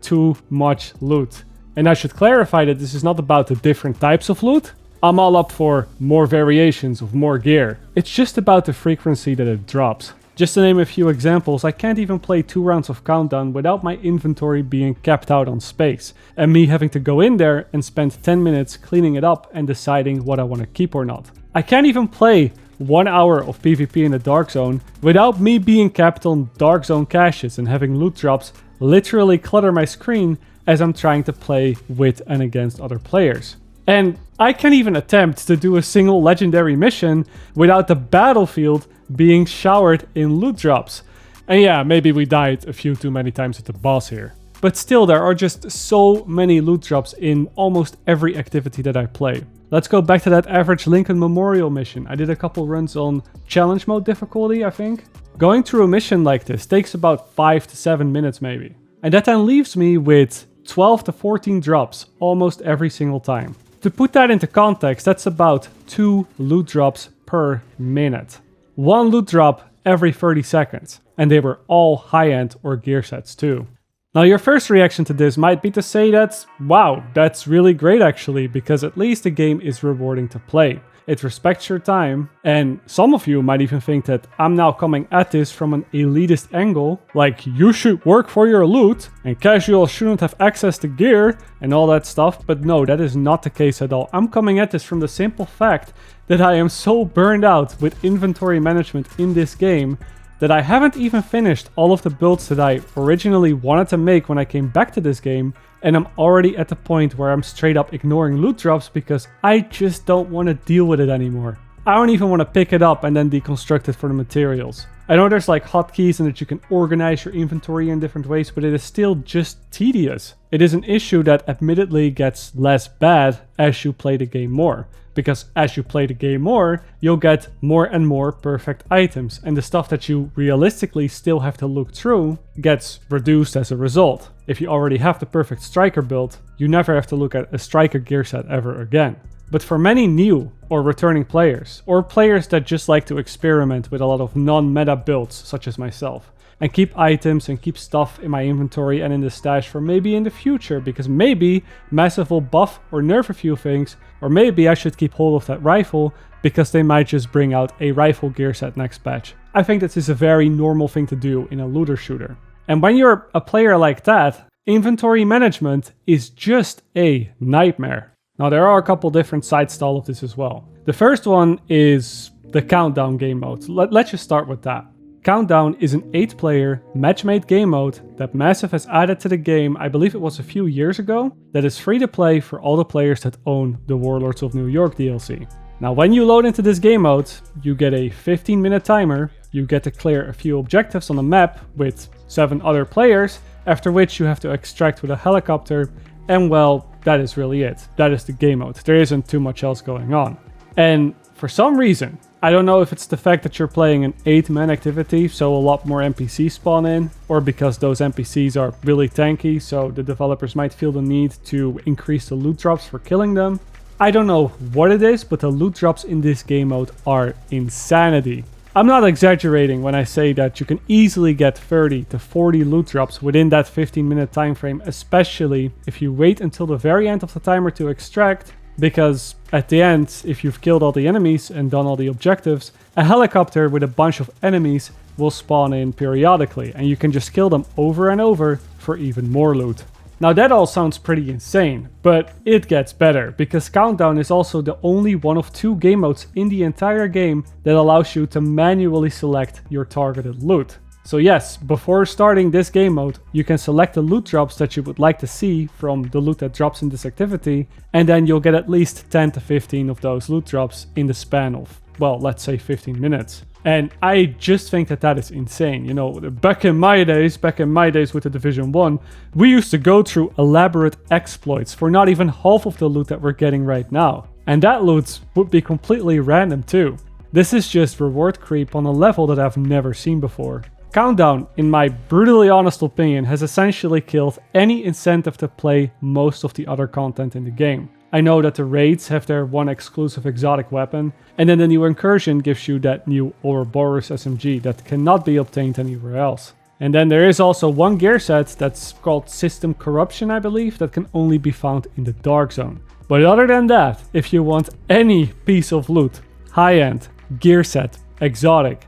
too much loot. And I should clarify that this is not about the different types of loot. I'm all up for more variations of more gear. It's just about the frequency that it drops. Just to name a few examples, I can't even play 2 rounds of Countdown without my inventory being capped out on space, and me having to go in there and spend 10 minutes cleaning it up and deciding what I want to keep or not. I can't even play 1 hour of PvP in the Dark Zone without me being capped on Dark Zone caches and having loot drops literally clutter my screen as I'm trying to play with and against other players. And I can't even attempt to do a single legendary mission without the battlefield being showered in loot drops. And yeah, maybe we died a few too many times at the boss here. But still, there are just so many loot drops in almost every activity that I play. Let's go back to that average Lincoln Memorial mission. I did a couple runs on challenge mode difficulty, I think. Going through a mission like this takes about 5 to 7 minutes maybe. And that then leaves me with 12 to 14 drops almost every single time. To put that into context, that's about 2 loot drops per minute. 1 loot drop every 30 seconds. And they were all high-end or gear sets too. Now your first reaction to this might be to say that, wow, that's really great actually, because at least the game is rewarding to play. It respects your time, and some of you might even think that I'm now coming at this from an elitist angle, like you should work for your loot, and casuals shouldn't have access to gear, and all that stuff, but no, that is not the case at all. I'm coming at this from the simple fact that I am so burned out with inventory management in this game that I haven't even finished all of the builds that I originally wanted to make when I came back to this game, and I'm already at the point where I'm straight up ignoring loot drops because I just don't want to deal with it anymore. I don't even want to pick it up and then deconstruct it for the materials. I know there's like hotkeys and that you can organize your inventory in different ways, but it is still just tedious. It is an issue that admittedly gets less bad as you play the game more. Because as you play the game more, you'll get more and more perfect items, and the stuff that you realistically still have to look through gets reduced as a result. If you already have the perfect striker build, you never have to look at a striker gear set ever again. But for many new or returning players, or players that just like to experiment with a lot of non-meta builds, such as myself, and keep items and keep stuff in my inventory and in the stash for maybe in the future, because maybe Massive will buff or nerf a few things, or maybe I should keep hold of that rifle because they might just bring out a rifle gear set next patch. I think this is a very normal thing to do in a looter shooter. And when you're a player like that, inventory management is just a nightmare. Now there are a couple different side style of this as well. The first one is the countdown game mode. Let's just start with that. Countdown is an 8-player match-made game mode that Massive has added to the game, I believe it was a few years ago, that is free to play for all the players that own the Warlords of New York DLC. Now when you load into this game mode, you get a 15-minute timer, you get to clear a few objectives on the map with 7 other players, after which you have to extract with a helicopter, and well, that is really it. That is the game mode. There isn't too much else going on. And for some reason, I don't know if it's the fact that you're playing an 8-man activity, so a lot more NPCs spawn in, or because those NPCs are really tanky, so the developers might feel the need to increase the loot drops for killing them. I don't know what it is, but the loot drops in this game mode are insanity. I'm not exaggerating when I say that you can easily get 30 to 40 loot drops within that 15-minute time frame, especially if you wait until the very end of the timer to extract, because at the end, if you've killed all the enemies and done all the objectives, a helicopter with a bunch of enemies will spawn in periodically, and you can just kill them over and over for even more loot. Now that all sounds pretty insane, but it gets better, because Countdown is also the only one of 2 game modes in the entire game that allows you to manually select your targeted loot. So yes, before starting this game mode, you can select the loot drops that you would like to see from the loot that drops in this activity, and then you'll get at least 10 to 15 of those loot drops in the span of, well, let's say 15 minutes. And I just think that that is insane. You know, back in my days with the Division 1, we used to go through elaborate exploits for not even half of the loot that we're getting right now. And that loot would be completely random too. This is just reward creep on a level that I've never seen before. Countdown, in my brutally honest opinion, has essentially killed any incentive to play most of the other content in the game. I know that the raids have their one exclusive exotic weapon, and then the new incursion gives you that new Ouroboros SMG that cannot be obtained anywhere else. And then there is also one gear set that's called System Corruption, I believe, that can only be found in the Dark Zone. But other than that, if you want any piece of loot, high-end, gear set, exotic,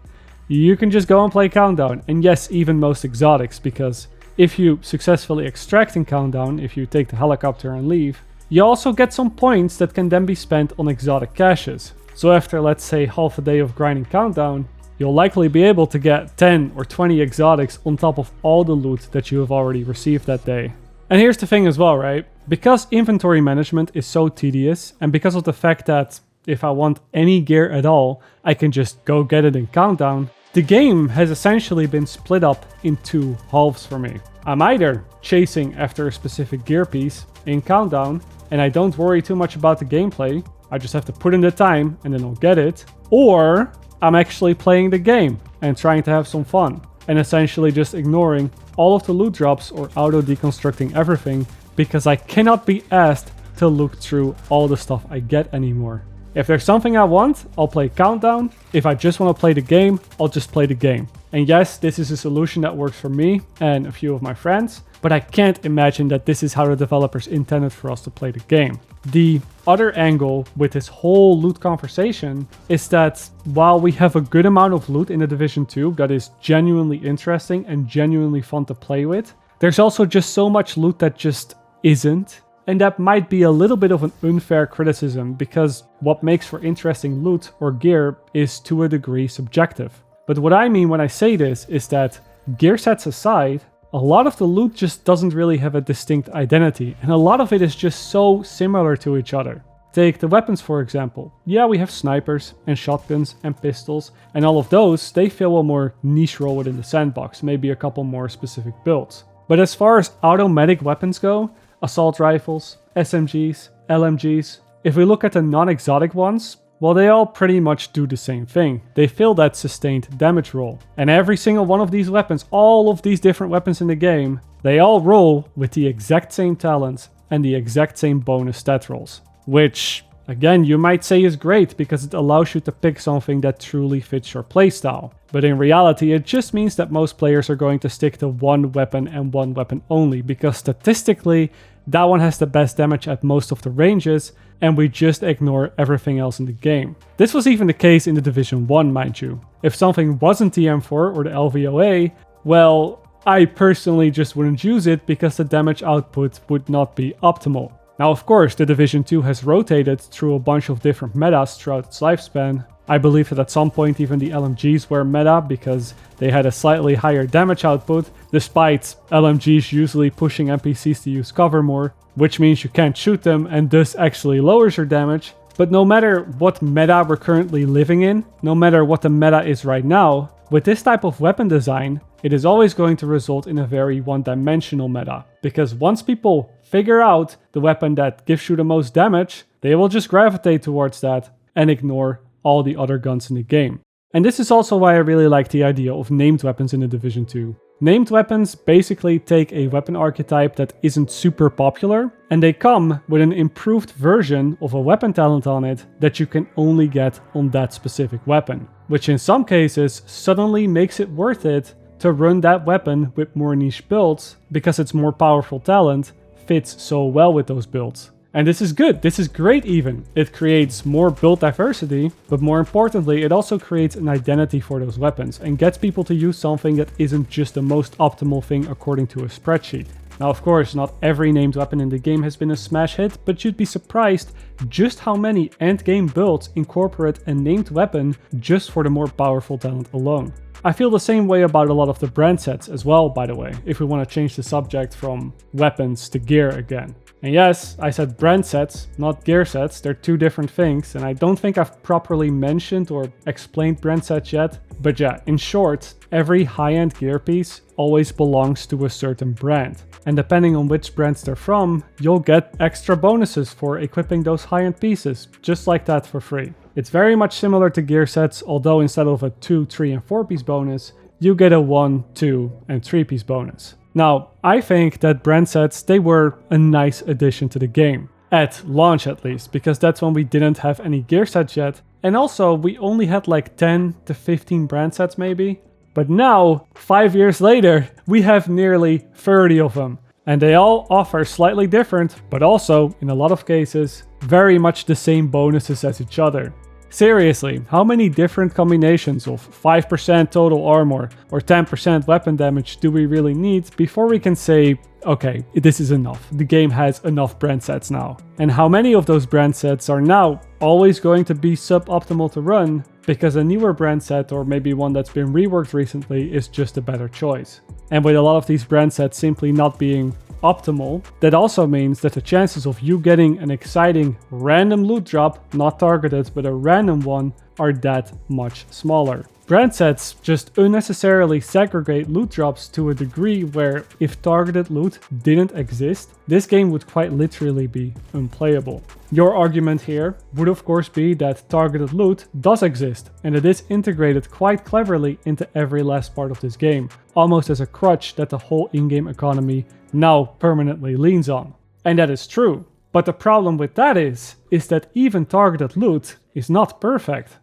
you can just go and play Countdown. And yes, even most exotics, because if you successfully extract in Countdown, if you take the helicopter and leave, you also get some points that can then be spent on exotic caches. So after, let's say, half a day of grinding Countdown, you'll likely be able to get 10 or 20 exotics on top of all the loot that you have already received that day. And here's the thing as well, right? Because inventory management is so tedious, and because of the fact that if I want any gear at all, I can just go get it in Countdown, the game has essentially been split up in 2 halves for me. I'm either chasing after a specific gear piece in Countdown, and I don't worry too much about the gameplay, I just have to put in the time and then I'll get it, or I'm actually playing the game and trying to have some fun, and essentially just ignoring all of the loot drops or auto-deconstructing everything, because I cannot be asked to look through all the stuff I get anymore. If there's something I want, I'll play Countdown. If I just want to play the game, I'll just play the game. And yes, this is a solution that works for me and a few of my friends, but I can't imagine that this is how the developers intended for us to play the game. The other angle with this whole loot conversation is that while we have a good amount of loot in the Division 2 that is genuinely interesting and genuinely fun to play with, there's also just so much loot that just isn't. And that might be a little bit of an unfair criticism, because what makes for interesting loot or gear is to a degree subjective. But what I mean when I say this is that, gear sets aside, a lot of the loot just doesn't really have a distinct identity, and a lot of it is just so similar to each other. Take the weapons for example. Yeah, we have snipers and shotguns and pistols, and all of those, they fill a more niche role within the sandbox, maybe a couple more specific builds. But as far as automatic weapons go, assault rifles, SMGs, LMGs, if we look at the non-exotic ones, well, they all pretty much do the same thing. They fill that sustained damage role. And every single one of these weapons, all of these different weapons in the game, they all roll with the exact same talents and the exact same bonus stat rolls. Which, again, you might say is great because it allows you to pick something that truly fits your playstyle. But in reality, it just means that most players are going to stick to one weapon and one weapon only, because statistically, that one has the best damage at most of the ranges, and we just ignore everything else in the game. This was even the case in the Division 1, mind you. If something wasn't the M4 or the LVOA, well, I personally just wouldn't use it because the damage output would not be optimal. Now, of course, the Division 2 has rotated through a bunch of different metas throughout its lifespan. I believe that at some point even the LMGs were meta because they had a slightly higher damage output, despite LMGs usually pushing NPCs to use cover more, which means you can't shoot them and thus actually lowers your damage. But no matter what meta we're currently living in, no matter what the meta is right now, with this type of weapon design, it is always going to result in a very one-dimensional meta. Because once people figure out the weapon that gives you the most damage, they will just gravitate towards that and ignore all the other guns in the game. And this is also why I really like the idea of named weapons in the Division 2. Named weapons basically take a weapon archetype that isn't super popular, and they come with an improved version of a weapon talent on it that you can only get on that specific weapon, which in some cases suddenly makes it worth it to run that weapon with more niche builds because its more powerful talent fits so well with those builds. And this is good, this is great even. It creates more build diversity, but more importantly, it also creates an identity for those weapons and gets people to use something that isn't just the most optimal thing according to a spreadsheet. Now, of course, not every named weapon in the game has been a smash hit, but you'd be surprised just how many endgame builds incorporate a named weapon just for the more powerful talent alone. I feel the same way about a lot of the brand sets as well, by the way, if we want to change the subject from weapons to gear again. And yes, I said brand sets, not gear sets. They're two different things, and I don't think I've properly mentioned or explained brand sets yet. But yeah, in short, every high-end gear piece always belongs to a certain brand. And depending on which brands they're from, you'll get extra bonuses for equipping those high-end pieces, just like that for free. It's very much similar to gear sets, although instead of a 2, 3, and 4 piece bonus, you get a 1, 2, and 3 piece bonus. Now, I think that brand sets, they were a nice addition to the game. At launch at least, because that's when we didn't have any gear sets yet. And also, we only had like 10 to 15 brand sets maybe. But now, 5 years later, we have nearly 30 of them. And they all offer slightly different, but also, in a lot of cases, very much the same bonuses as each other. Seriously, how many different combinations of 5% total armor or 10% weapon damage do we really need before we can say, okay, this is enough, the game has enough brand sets now? And how many of those brand sets are now always going to be suboptimal to run because a newer brand set or maybe one that's been reworked recently is just a better choice? And with a lot of these brand sets simply not being optimal, that also means that the chances of you getting an exciting random loot drop, not targeted but a random one, are that much smaller. Brand sets just unnecessarily segregate loot drops to a degree where if targeted loot didn't exist, this game would quite literally be unplayable. Your argument here would of course be that targeted loot does exist and it is integrated quite cleverly into every last part of this game, almost as a crutch that the whole in-game economy now permanently leans on. And that is true, but the problem with that is that even targeted loot is not perfect.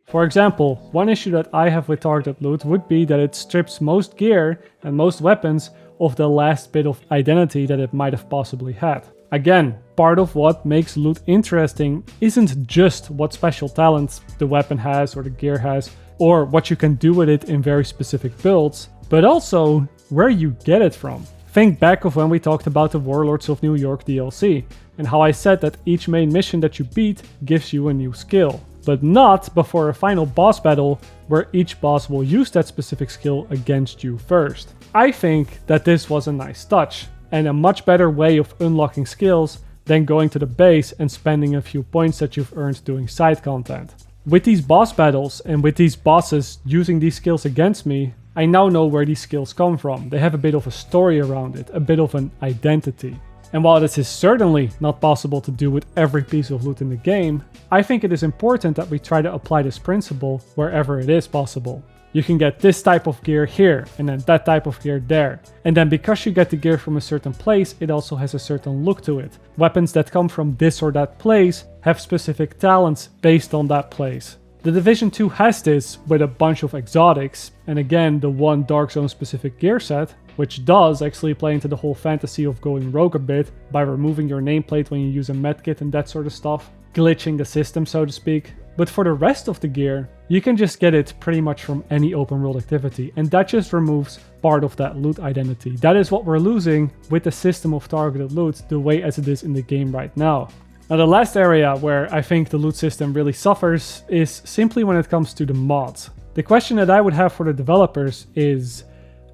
For example, one issue that I have with targeted loot would be that it strips most gear and most weapons of the last bit of identity that it might have possibly had. Again, part of what makes loot interesting isn't just what special talents the weapon has or the gear has, or what you can do with it in very specific builds, but also where you get it from. Think back of when we talked about the Warlords of New York DLC, and how I said that each main mission that you beat gives you a new skill, but not before a final boss battle where each boss will use that specific skill against you first. I think that this was a nice touch, and a much better way of unlocking skills than going to the base and spending a few points that you've earned doing side content. With these boss battles and with these bosses using these skills against me, I now know where these skills come from. They have a bit of a story around it, a bit of an identity. And while this is certainly not possible to do with every piece of loot in the game, I think it is important that we try to apply this principle wherever it is possible. You can get this type of gear here, and then that type of gear there. And then because you get the gear from a certain place, it also has a certain look to it. Weapons that come from this or that place have specific talents based on that place. The Division 2 has this with a bunch of exotics, and again the one Dark Zone specific gear set, which does actually play into the whole fantasy of going rogue a bit by removing your nameplate when you use a medkit and that sort of stuff, glitching the system so to speak. But for the rest of the gear, you can just get it pretty much from any open world activity, and that just removes part of that loot identity. That is what we're losing with the system of targeted loot the way as it is in the game right now. Now the last area where I think the loot system really suffers is simply when it comes to the mods. The question that I would have for the developers is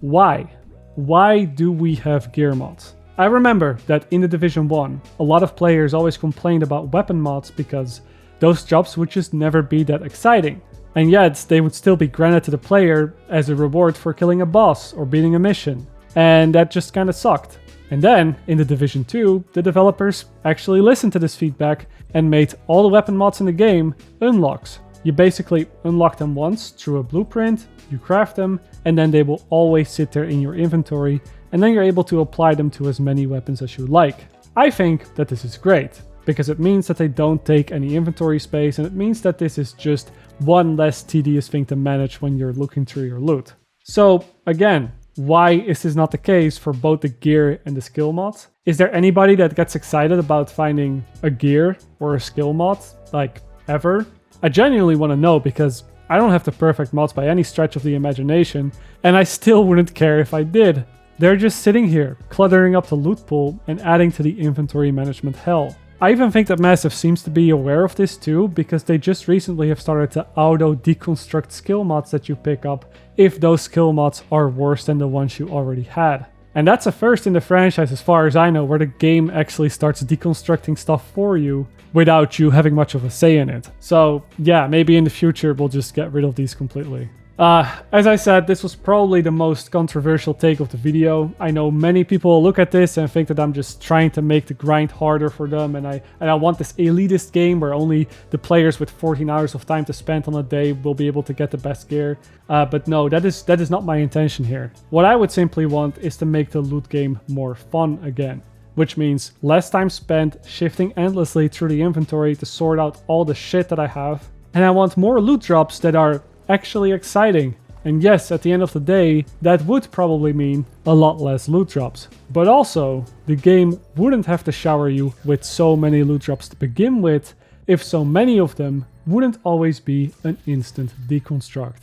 why? Why do we have gear mods? I remember that in the Division 1, a lot of players always complained about weapon mods because those jobs would just never be that exciting. And yet they would still be granted to the player as a reward for killing a boss or beating a mission. And that just kind of sucked. And then, in the Division 2, the developers actually listened to this feedback and made all the weapon mods in the game unlocks. You basically unlock them once through a blueprint, you craft them, and then they will always sit there in your inventory, and then you're able to apply them to as many weapons as you like. I think that this is great, because it means that they don't take any inventory space, and it means that this is just one less tedious thing to manage when you're looking through your loot. So, again, why is this not the case for both the gear and the skill mods? Is there anybody that gets excited about finding a gear or a skill mod, like, ever? I genuinely want to know, because I don't have the perfect mods by any stretch of the imagination, and I still wouldn't care if I did. They're just sitting here, cluttering up the loot pool and adding to the inventory management hell. I even think that Massive seems to be aware of this too, because they just recently have started to auto-deconstruct skill mods that you pick up if those skill mods are worse than the ones you already had. And that's a first in the franchise as far as I know, where the game actually starts deconstructing stuff for you without you having much of a say in it. So yeah, maybe in the future we'll just get rid of these completely. As I said, this was probably the most controversial take of the video. I know many people look at this and think that I'm just trying to make the grind harder for them, and I want this elitist game where only the players with 14 hours of time to spend on a day will be able to get the best gear. But no, that is not my intention here. What I would simply want is to make the loot game more fun again, which means less time spent shifting endlessly through the inventory to sort out all the shit that I have. And I want more loot drops that are actually exciting. And yes, at the end of the day, that would probably mean a lot less loot drops. But also, the game wouldn't have to shower you with so many loot drops to begin with, if so many of them wouldn't always be an instant deconstruct.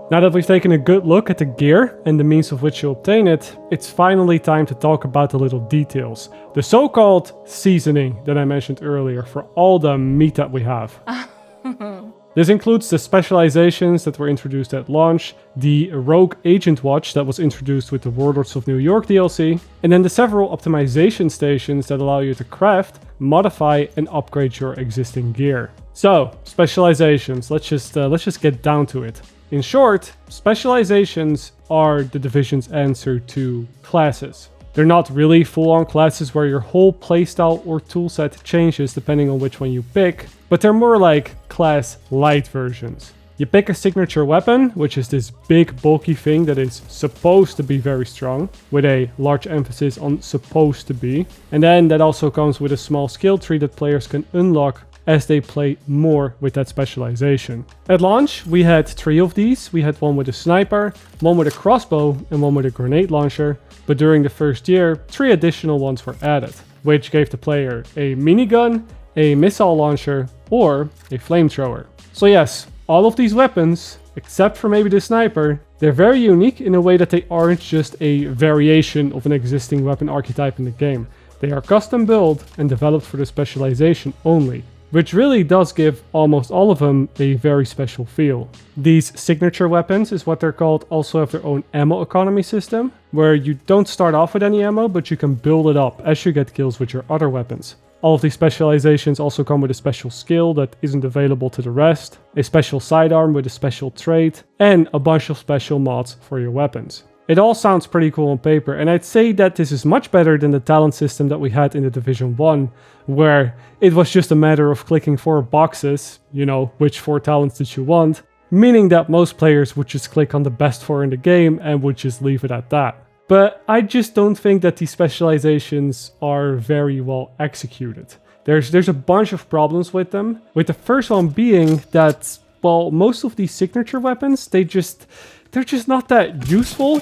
Now that we've taken a good look at the gear and the means of which you obtain it, it's finally time to talk about the little details. The so-called seasoning that I mentioned earlier for all the meat that we have. This includes the specializations that were introduced at launch, the Rogue Agent Watch that was introduced with the Warlords of New York DLC, and then the several optimization stations that allow you to craft, modify, and upgrade your existing gear. So, specializations, let's just get down to it. In short, specializations are the Division's answer to classes. They're not really full-on classes where your whole playstyle or toolset changes depending on which one you pick, but they're more like class light versions. You pick a signature weapon, which is this big bulky thing that is supposed to be very strong, with a large emphasis on supposed to be, and then that also comes with a small skill tree that players can unlock as they play more with that specialization. At launch, we had 3 of these. We had one with a sniper, one with a crossbow, and one with a grenade launcher. But during the first year, 3 additional ones were added, which gave the player a minigun, a missile launcher, or a flamethrower. So yes, all of these weapons, except for maybe the sniper, they're very unique in a way that they aren't just a variation of an existing weapon archetype in the game. They are custom built and developed for the specialization only, which really does give almost all of them a very special feel. These signature weapons, is what they're called, also have their own ammo economy system, where you don't start off with any ammo, but you can build it up as you get kills with your other weapons. All of these specializations also come with a special skill that isn't available to the rest, a special sidearm with a special trait, and a bunch of special mods for your weapons. It all sounds pretty cool on paper, and I'd say that this is much better than the talent system that we had in the Division 1, where it was just a matter of clicking 4 boxes, you know, which 4 talents did you want, meaning that most players would just click on the best 4 in the game and would just leave it at that. But I just don't think that these specializations are very well executed. There's a bunch of problems with them, with the first one being that, well, most of these signature weapons, they're just not that useful.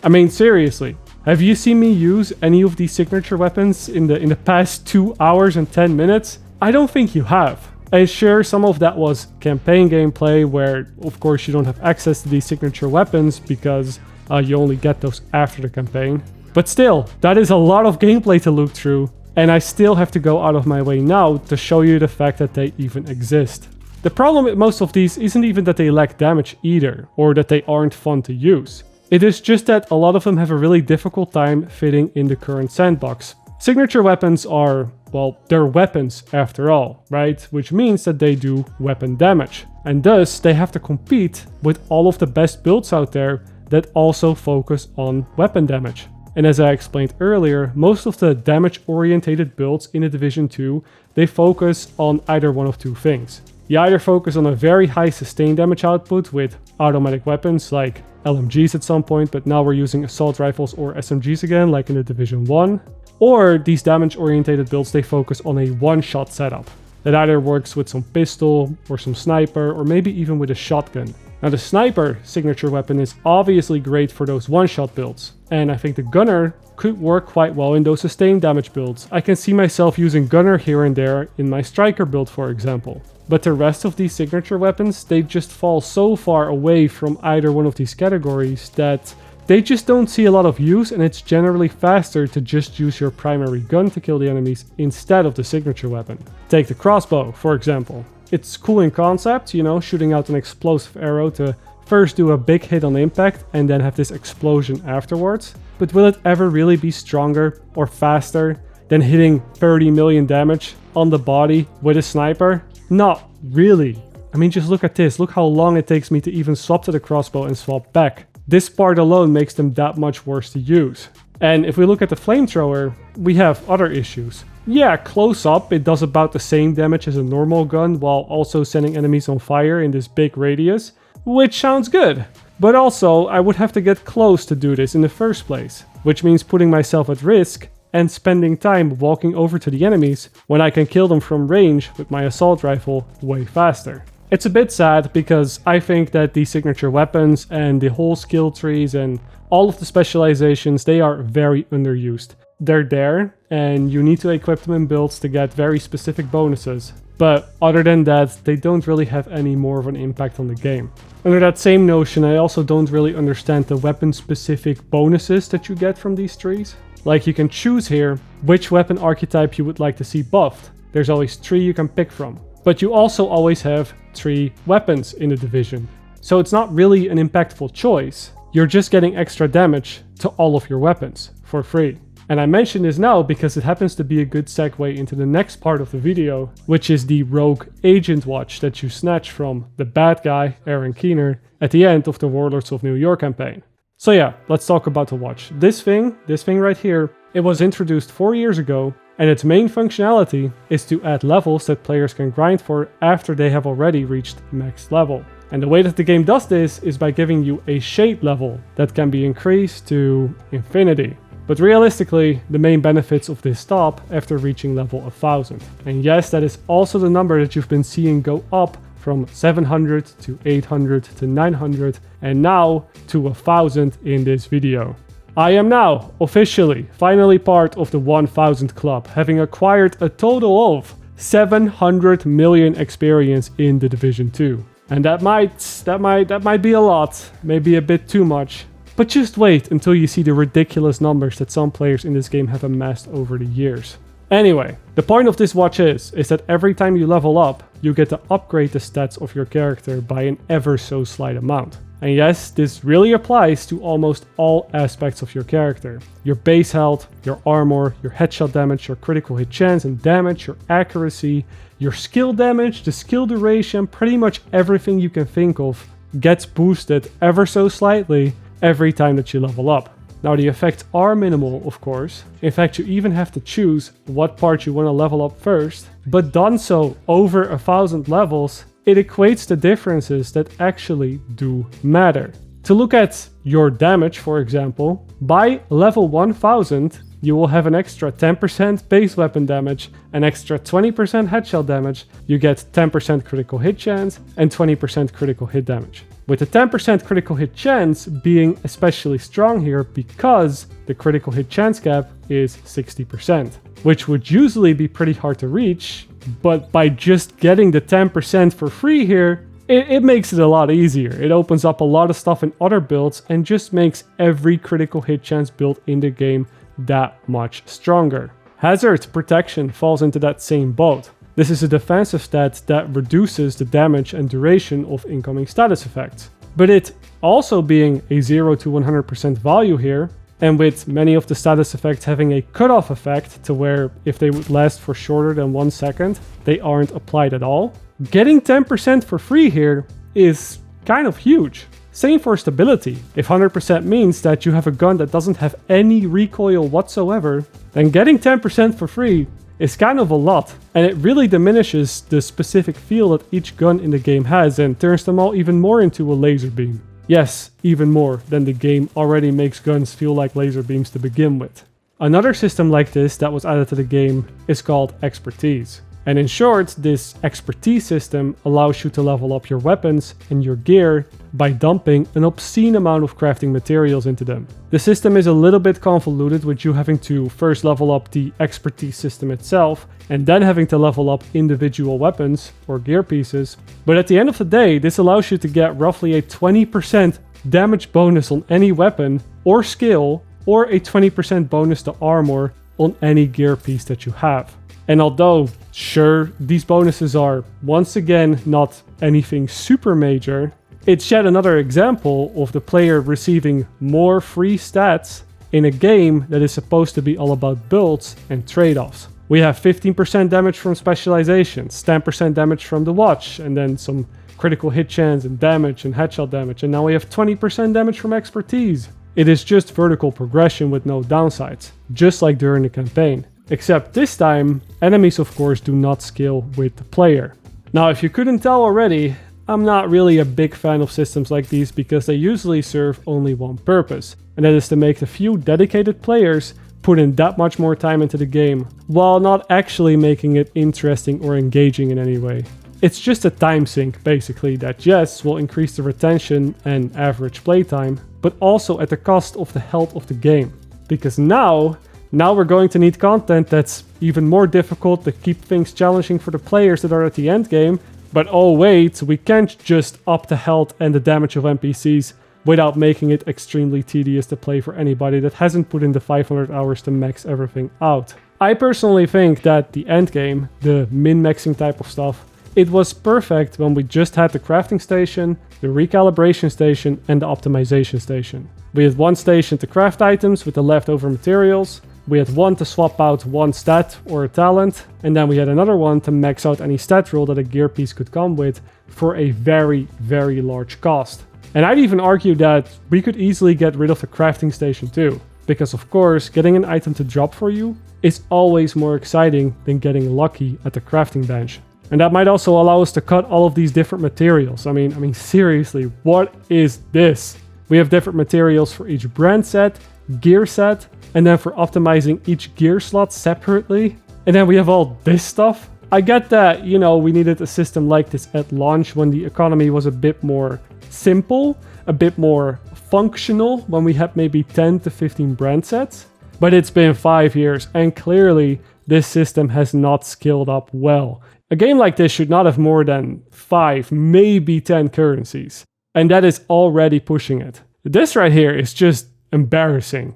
I mean, seriously, have you seen me use any of these signature weapons in the past 2 hours and 10 minutes? I don't think you have. And sure, some of that was campaign gameplay where, of course, you don't have access to these signature weapons because you only get those after the campaign. But still, that is a lot of gameplay to look through, and I still have to go out of my way now to show you the fact that they even exist. The problem with most of these isn't even that they lack damage either, or that they aren't fun to use. It is just that a lot of them have a really difficult time fitting in the current sandbox. Signature weapons are, well, they're weapons after all, right? Which means that they do weapon damage. And thus, they have to compete with all of the best builds out there that also focus on weapon damage. And as I explained earlier, most of the damage-orientated builds in the Division 2, they focus on either one of 2 things. You either focus on a very high sustained damage output with automatic weapons like LMGs at some point, but now we're using assault rifles or SMGs again, like in the Division 1. Or these damage-orientated builds, they focus on a one-shot setup that either works with some pistol or some sniper or maybe even with a shotgun. Now the sniper signature weapon is obviously great for those one-shot builds, and I think the gunner could work quite well in those sustained damage builds. I can see myself using gunner here and there in my striker build, for example. But the rest of these signature weapons, they just fall so far away from either one of these categories that they just don't see a lot of use, and it's generally faster to just use your primary gun to kill the enemies instead of the signature weapon. Take the crossbow, for example. It's cool in concept, you know, shooting out an explosive arrow to first do a big hit on impact and then have this explosion afterwards. But will it ever really be stronger or faster than hitting 30 million damage on the body with a sniper? Not really. I mean, just look at this. Look how long it takes me to even swap to the crossbow and swap back. This part alone makes them that much worse to use. And if we look at the flamethrower, we have other issues. Yeah, close up, it does about the same damage as a normal gun while also sending enemies on fire in this big radius, which sounds good. But also, I would have to get close to do this in the first place, which means putting myself at risk and spending time walking over to the enemies when I can kill them from range with my assault rifle way faster. It's a bit sad because I think that these signature weapons and the whole skill trees and all of the specializations, they are very underused. They're there and you need to equip them in builds to get very specific bonuses. But other than that, they don't really have any more of an impact on the game. Under that same notion, I also don't really understand the weapon-specific bonuses that you get from these trees. Like, you can choose here which weapon archetype you would like to see buffed. There's always 3 you can pick from. But you also always have 3 weapons in the division. So it's not really an impactful choice. You're just getting extra damage to all of your weapons for free. And I mention this now because it happens to be a good segue into the next part of the video, which is the rogue agent watch that you snatch from the bad guy, Aaron Keener, at the end of the Warlords of New York campaign. So yeah, let's talk about the watch. This thing right here, it was introduced 4 years ago, and its main functionality is to add levels that players can grind for after they have already reached max level. And the way that the game does this is by giving you a shade level that can be increased to infinity. But realistically, the main benefits of this stop after reaching level 1000. And yes, that is also the number that you've been seeing go up from 700 to 800 to 900 and now to 1000 in this video. I am now officially finally part of the 1000 club, having acquired a total of 700 million experience in the Division 2. And that might be a lot, maybe a bit too much. But just wait until you see the ridiculous numbers that some players in this game have amassed over the years. Anyway, the point of this watch is that every time you level up, you get to upgrade the stats of your character by an ever so slight amount. And yes, this really applies to almost all aspects of your character. Your base health, your armor, your headshot damage, your critical hit chance and damage, your accuracy, your skill damage, the skill duration, pretty much everything you can think of gets boosted ever so slightly every time that you level up. Now the effects are minimal, of course. In fact, you even have to choose what part you want to level up first, but done so over 1,000 levels, it equates to differences that actually do matter. To look at your damage, for example, by level 1000, you will have an extra 10% base weapon damage, an extra 20% headshot damage, you get 10% critical hit chance, and 20% critical hit damage. With the 10% critical hit chance being especially strong here because the critical hit chance cap is 60%, which would usually be pretty hard to reach, but by just getting the 10% for free here, it makes it a lot easier. It opens up a lot of stuff in other builds and just makes every critical hit chance build in the game that much stronger. Hazard protection falls into that same boat. This is a defensive stat that reduces the damage and duration of incoming status effects. But it also being a 0 to 100% value here, and with many of the status effects having a cutoff effect to where if they would last for shorter than 1 second, they aren't applied at all, getting 10% for free here is kind of huge. Same for stability. If 100% means that you have a gun that doesn't have any recoil whatsoever, then getting 10% for free is kind of a lot, and it really diminishes the specific feel that each gun in the game has and turns them all even more into a laser beam. Yes, even more than the game already makes guns feel like laser beams to begin with. Another system like this that was added to the game is called expertise. And in short, this expertise system allows you to level up your weapons and your gear by dumping an obscene amount of crafting materials into them. The system is a little bit convoluted, with you having to first level up the expertise system itself and then having to level up individual weapons or gear pieces. But at the end of the day, this allows you to get roughly a 20% damage bonus on any weapon or skill, or a 20% bonus to armor on any gear piece that you have. And although, sure, these bonuses are, once again, not anything super major, it's yet another example of the player receiving more free stats in a game that is supposed to be all about builds and trade-offs. We have 15% damage from specializations, 10% damage from the watch, and then some critical hit chance and damage and headshot damage, and now we have 20% damage from expertise. It is just vertical progression with no downsides, just like during the campaign. Except this time, enemies of course do not scale with the player. Now, if you couldn't tell already, I'm not really a big fan of systems like these because they usually serve only one purpose, and that is to make the few dedicated players put in that much more time into the game, while not actually making it interesting or engaging in any way. It's just a time sink, basically, that yes, will increase the retention and average playtime, but also at the cost of the health of the game. Because now we're going to need content that's even more difficult to keep things challenging for the players that are at the end game. But oh wait, we can't just up the health and the damage of NPCs without making it extremely tedious to play for anybody that hasn't put in the 500 hours to max everything out. I personally think that the end game, the min-maxing type of stuff, it was perfect when we just had the crafting station, the recalibration station, and the optimization station. We had one station to craft items with the leftover materials, we had one to swap out one stat or a talent, and then we had another one to max out any stat roll that a gear piece could come with for a very, very large cost. And I'd even argue that we could easily get rid of the crafting station too, because of course getting an item to drop for you is always more exciting than getting lucky at the crafting bench. And that might also allow us to cut all of these different materials. I mean seriously, what is this? We have different materials for each brand set, gear set, and then for optimizing each gear slot separately. And then we have all this stuff. I get that, we needed a system like this at launch when the economy was a bit more simple, a bit more functional, when we had maybe 10 to 15 brand sets. But it's been 5 years, and clearly this system has not scaled up well. A game like this should not have more than 5, maybe 10 currencies. And that is already pushing it. This right here is just embarrassing.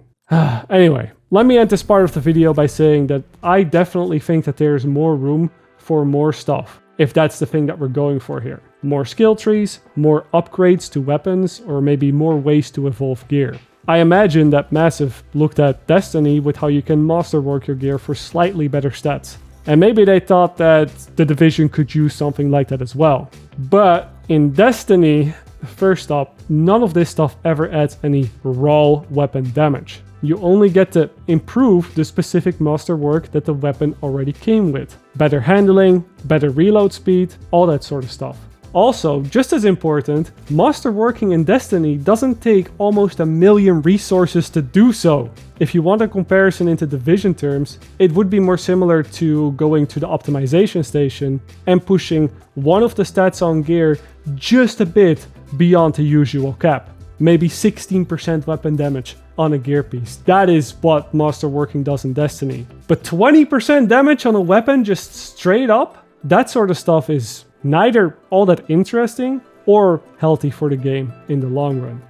Anyway, let me end this part of the video by saying that I definitely think that there's more room for more stuff, if that's the thing that we're going for here. More skill trees, more upgrades to weapons, or maybe more ways to evolve gear. I imagine that Massive looked at Destiny with how you can masterwork your gear for slightly better stats. And maybe they thought that The Division could use something like that as well. But in Destiny, first up, none of this stuff ever adds any raw weapon damage. You only get to improve the specific masterwork that the weapon already came with. Better handling, better reload speed, all that sort of stuff. Also, just as important, masterworking in Destiny doesn't take almost 1 million resources to do so. If you want a comparison into Division terms, it would be more similar to going to the optimization station and pushing one of the stats on gear just a bit beyond the usual cap. Maybe 16% weapon damage on a gear piece. That is what masterworking does in Destiny. But 20% damage on a weapon just straight up? That sort of stuff is neither all that interesting or healthy for the game in the long run.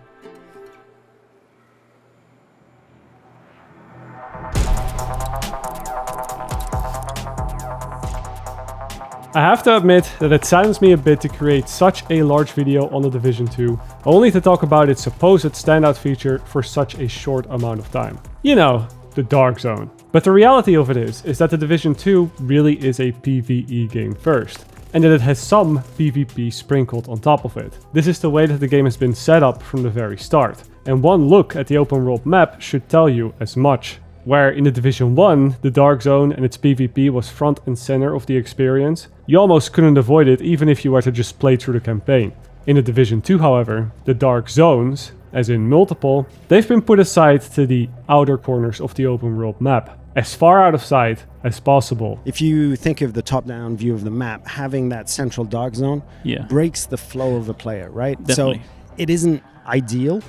I have to admit that it saddens me a bit to create such a large video on the Division 2, only to talk about its supposed standout feature for such a short amount of time. You know, the Dark Zone. But the reality of it is that the Division 2 really is a PvE game first, and that it has some PvP sprinkled on top of it. This is the way that the game has been set up from the very start, and one look at the open world map should tell you as much. Where in the Division 1, the Dark Zone and its PvP was front and center of the experience, you almost couldn't avoid it even if you were to just play through the campaign. In the Division 2, however, the Dark Zones, as in multiple, they've been put aside to the outer corners of the open world map, as far out of sight as possible. If you think of the top-down view of the map, having that central Dark Zone breaks the flow of the player, right? Definitely. So it isn't ideal.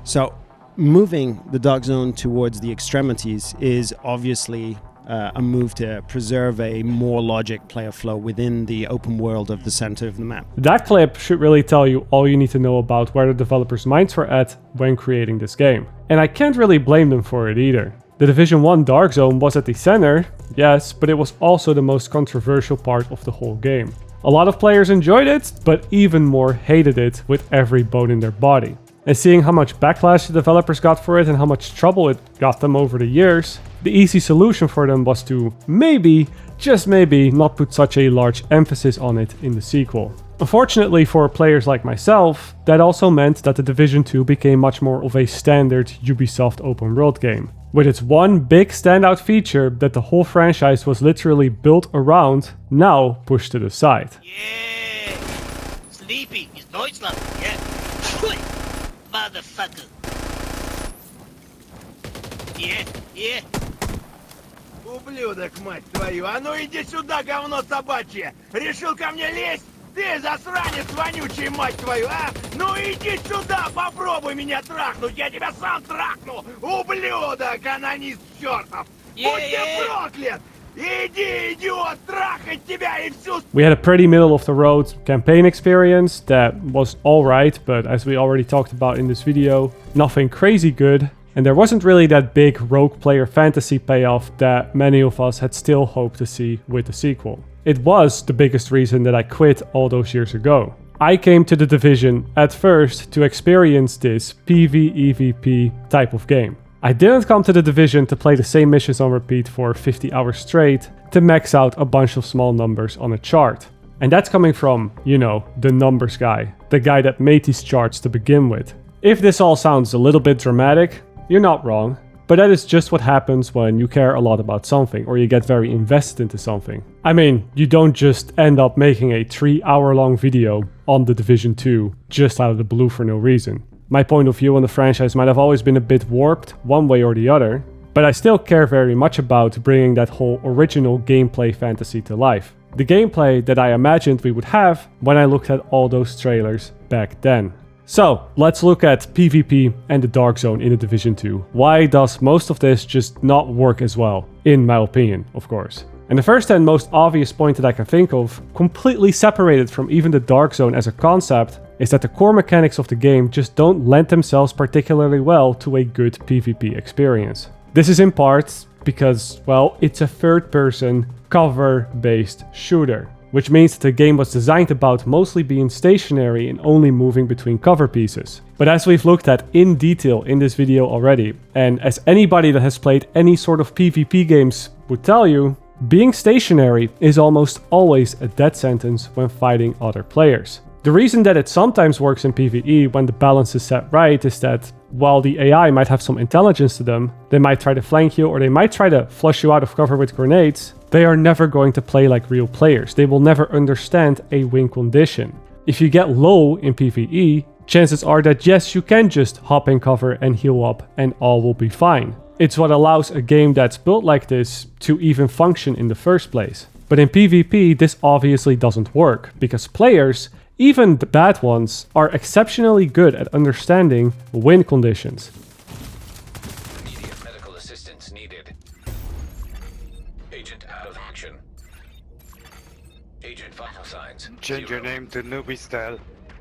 So moving the Dark Zone towards the extremities is obviously a move to preserve a more logic player flow within the open world of the center of the map. That clip should really tell you all you need to know about where the developers' minds were at when creating this game. And I can't really blame them for it either. The Division 1 Dark Zone was at the center, yes, but it was also the most controversial part of the whole game. A lot of players enjoyed it, but even more hated it with every bone in their body. And seeing how much backlash the developers got for it and how much trouble it got them over the years, the easy solution for them was to maybe, just maybe, not put such a large emphasis on it in the sequel. Unfortunately for players like myself, that also meant that the Division 2 became much more of a standard Ubisoft open world game, with its one big standout feature that the whole franchise was literally built around, now pushed to the side. Yeah! Sleepy is Deutschland, yeah. Motherfucker. Yeah. Ублюдок, мать твою! А ну иди сюда, говно собачье! Решил ко мне лезть? Ты засранец вонючий, мать твою, а? Ну иди сюда, попробуй меня трахнуть, я тебя сам трахну! Ублюдок, анонист чертов! Будь ты проклят! Иди, идиот, трахать тебя и всю... We had a pretty middle-of-the-road campaign experience that was alright, but as we already talked about in this video, nothing crazy good. And there wasn't really that big rogue player fantasy payoff that many of us had still hoped to see with the sequel. It was the biggest reason that I quit all those years ago. I came to the Division at first to experience this PvEVP type of game. I didn't come to the Division to play the same missions on repeat for 50 hours straight to max out a bunch of small numbers on a chart. And that's coming from, you know, the numbers guy, the guy that made these charts to begin with. If this all sounds a little bit dramatic, you're not wrong, but that is just what happens when you care a lot about something or you get very invested into something. I mean, you don't just end up making a 3-hour-long video on the Division 2 just out of the blue for no reason. My point of view on the franchise might have always been a bit warped one way or the other, but I still care very much about bringing that whole original gameplay fantasy to life. The gameplay that I imagined we would have when I looked at all those trailers back then. So, let's look at PvP and the Dark Zone in the Division 2. Why does most of this just not work as well? In my opinion, of course. And the first and most obvious point that I can think of, completely separated from even the Dark Zone as a concept, is that the core mechanics of the game just don't lend themselves particularly well to a good PvP experience. This is in part because, well, it's a third-person, cover-based shooter, which means that the game was designed about mostly being stationary and only moving between cover pieces. But as we've looked at in detail in this video already, and as anybody that has played any sort of PvP games would tell you, being stationary is almost always a death sentence when fighting other players. The reason that it sometimes works in PvE when the balance is set right is that while the AI might have some intelligence to them, they might try to flank you or they might try to flush you out of cover with grenades, they are never going to play like real players. They will never understand a win condition. If you get low in PvE, chances are that yes, you can just hop in cover and heal up and all will be fine. It's what allows a game that's built like this to even function in the first place. But in PvP, this obviously doesn't work because players, even the bad ones, are exceptionally good at understanding win conditions. Immediate medical assistance needed. Agent out of action. Agent vital signs. Change your name to MarcoStyle.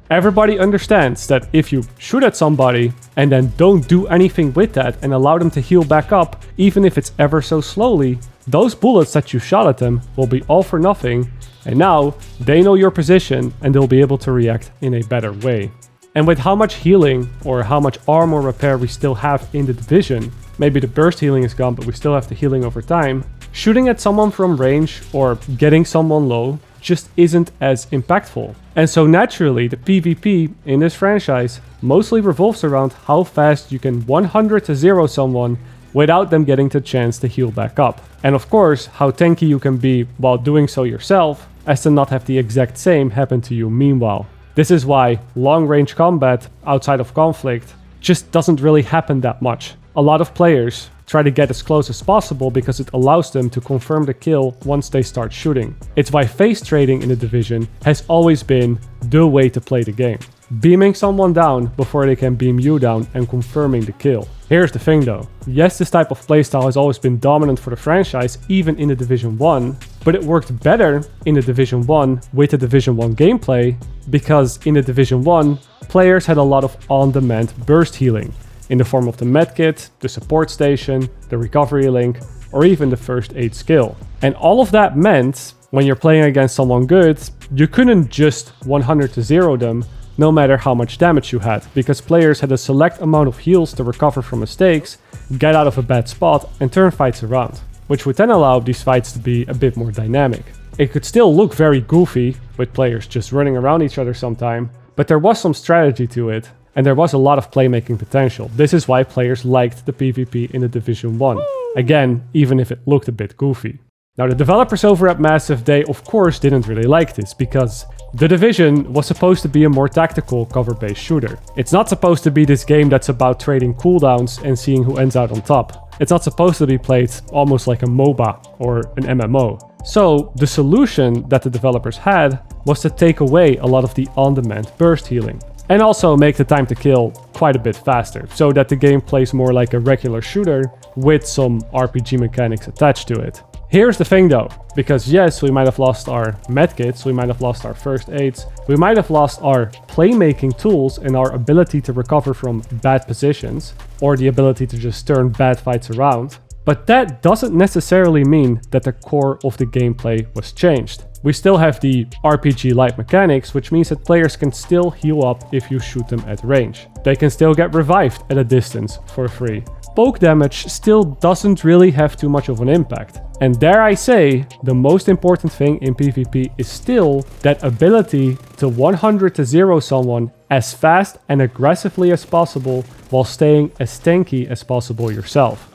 Everybody understands that if you shoot at somebody and then don't do anything with that and allow them to heal back up, even if it's ever so slowly, those bullets that you shot at them will be all for nothing, and now they know your position and they'll be able to react in a better way. And with how much healing or how much armor repair we still have in the Division, maybe the burst healing is gone but we still have the healing over time, shooting at someone from range or getting someone low just isn't as impactful. And so naturally, the PvP in this franchise mostly revolves around how fast you can 100 to 0 someone without them getting the chance to heal back up. And of course, how tanky you can be while doing so yourself, as to not have the exact same happen to you meanwhile. This is why long-range combat outside of conflict just doesn't really happen that much. A lot of players try to get as close as possible because it allows them to confirm the kill once they start shooting. It's why face trading in the Division has always been the way to play the game. Beaming someone down before they can beam you down and confirming the kill. Here's the thing though. Yes, this type of playstyle has always been dominant for the franchise, even in the Division 1, but it worked better in the Division 1 with the Division 1 gameplay because in the Division 1, players had a lot of on-demand burst healing in the form of the medkit, the support station, the recovery link, or even the first aid skill. And all of that meant, when you're playing against someone good, you couldn't just 100 to 0 them, no matter how much damage you had, because players had a select amount of heals to recover from mistakes, get out of a bad spot, and turn fights around, which would then allow these fights to be a bit more dynamic. It could still look very goofy, with players just running around each other sometime, but there was some strategy to it, and there was a lot of playmaking potential. This is why players liked the PvP in the Division 1. Again, even if it looked a bit goofy. Now the developers over at Massive, they of course didn't really like this, because the Division was supposed to be a more tactical cover-based shooter. It's not supposed to be this game that's about trading cooldowns and seeing who ends out on top. It's not supposed to be played almost like a MOBA or an MMO. So the solution that the developers had was to take away a lot of the on-demand burst healing. And also make the time to kill quite a bit faster, so that the game plays more like a regular shooter with some RPG mechanics attached to it. Here's the thing though, because yes, we might have lost our medkits, we might have lost our first aids, we might have lost our playmaking tools and our ability to recover from bad positions, or the ability to just turn bad fights around, but that doesn't necessarily mean that the core of the gameplay was changed. We still have the RPG-like mechanics, which means that players can still heal up if you shoot them at range. They can still get revived at a distance for free. Poke damage still doesn't really have too much of an impact. And dare I say, the most important thing in PvP is still that ability to 100 to 0 someone as fast and aggressively as possible while staying as tanky as possible yourself.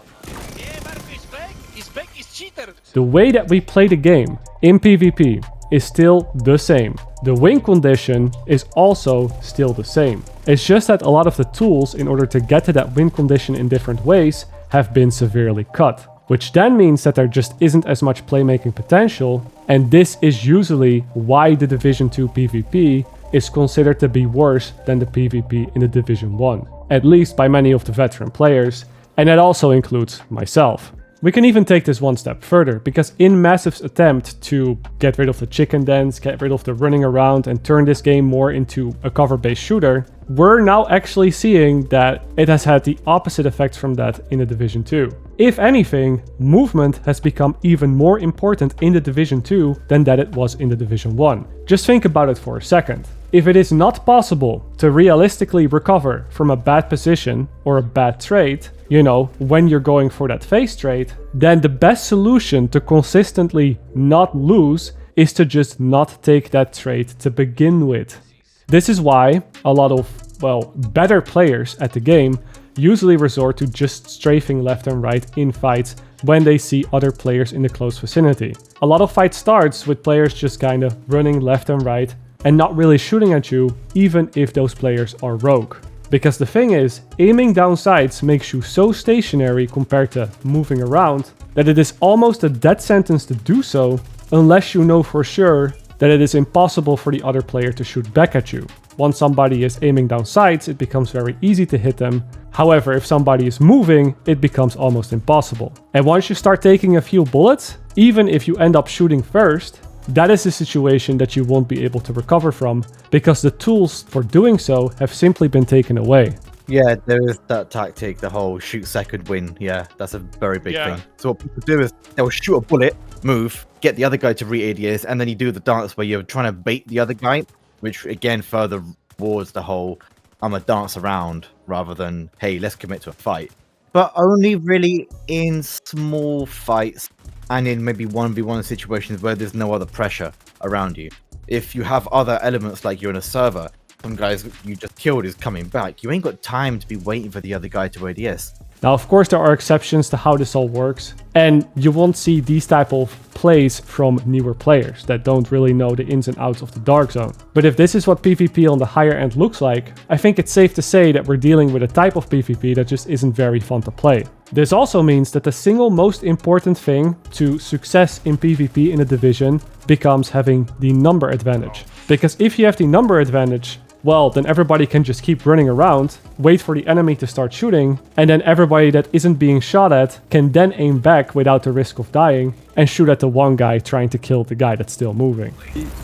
The way that we play the game in PvP is still the same. The win condition is also still the same. It's just that a lot of the tools in order to get to that win condition in different ways have been severely cut, which then means that there just isn't as much playmaking potential, and this is usually why the Division 2 PvP is considered to be worse than the PvP in the Division 1, at least by many of the veteran players, and that also includes myself. We can even take this one step further, because in Massive's attempt to get rid of the chicken dance, get rid of the running around and turn this game more into a cover-based shooter, we're now actually seeing that it has had the opposite effect from that in the Division 2. If anything, movement has become even more important in the Division 2 than that it was in the Division 1. Just think about it for a second. If it is not possible to realistically recover from a bad position or a bad trade, you know, when you're going for that face trade, then the best solution to consistently not lose is to just not take that trade to begin with. This is why a lot of, well, better players at the game usually resort to just strafing left and right in fights when they see other players in the close vicinity. A lot of fight starts with players just kind of running left and right and not really shooting at you, even if those players are rogue. Because the thing is, aiming down sights makes you so stationary compared to moving around that it is almost a death sentence to do so unless you know for sure that it is impossible for the other player to shoot back at you. Once somebody is aiming down sights, it becomes very easy to hit them. However, if somebody is moving, it becomes almost impossible. And once you start taking a few bullets, even if you end up shooting first, that is a situation that you won't be able to recover from because the tools for doing so have simply been taken away. Yeah, there is that tactic, the whole shoot second win. Yeah, that's a very big thing. So what people do is they'll shoot a bullet, move, get the other guy to re-ADS, and then you do the dance where you're trying to bait the other guy, which again further rewards the whole I'm a dance around rather than, hey, let's commit to a fight. But only really in small fights and in maybe 1v1 situations where there's no other pressure around you. If you have other elements like you're in a server, some guys you just killed is coming back, you ain't got time to be waiting for the other guy to ADS. Now, of course, there are exceptions to how this all works, and you won't see these type of plays from newer players that don't really know the ins and outs of the dark zone. But if this is what PvP on the higher end looks like, I think it's safe to say that we're dealing with a type of PvP that just isn't very fun to play. This also means that the single most important thing to success in PvP in a division becomes having the number advantage. Because if you have the number advantage, well, then everybody can just keep running around, wait for the enemy to start shooting, and then everybody that isn't being shot at can then aim back without the risk of dying and shoot at the one guy trying to kill the guy that's still moving.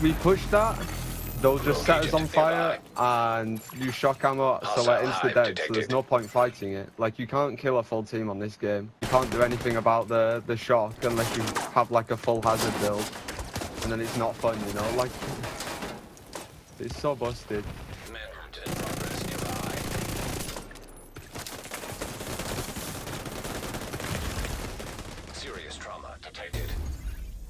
We push that, they'll just set us on fire and use shock ammo, so we're insta-dead, so there's no point fighting it. Like, you can't kill a full team on this game. You can't do anything about the shock unless you have like a full hazard build, and then it's not fun, you know? Like, it's so busted.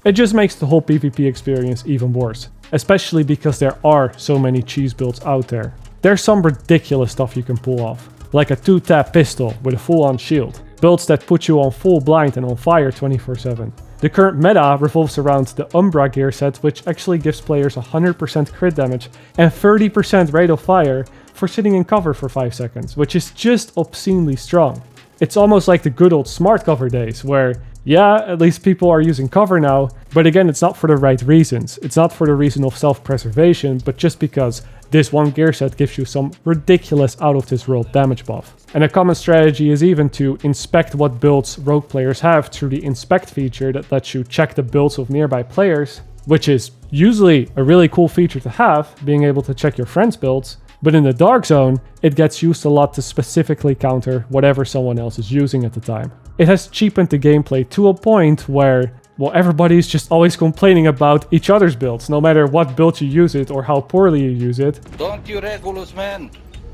It just makes the whole PvP experience even worse, especially because there are so many cheese builds out there. There's some ridiculous stuff you can pull off, like a 2-tap pistol with a full-on shield, builds that put you on full blind and on fire 24/7. The current meta revolves around the Umbra gear set, which actually gives players 100% crit damage and 30% rate of fire for sitting in cover for 5 seconds, which is just obscenely strong. It's almost like the good old smart cover days, where yeah, at least people are using cover now, but again, it's not for the right reasons. It's not for the reason of self-preservation, but just because this one gear set gives you some ridiculous out-of-this-world damage buff. And a common strategy is even to inspect what builds rogue players have through the inspect feature that lets you check the builds of nearby players, which is usually a really cool feature to have, being able to check your friends' builds. But in the dark zone, it gets used a lot to specifically counter whatever someone else is using at the time. It has cheapened the gameplay to a point where, well, everybody's just always complaining about each other's builds, no matter what build you use it or how poorly you use it. Don't use Regulus, man.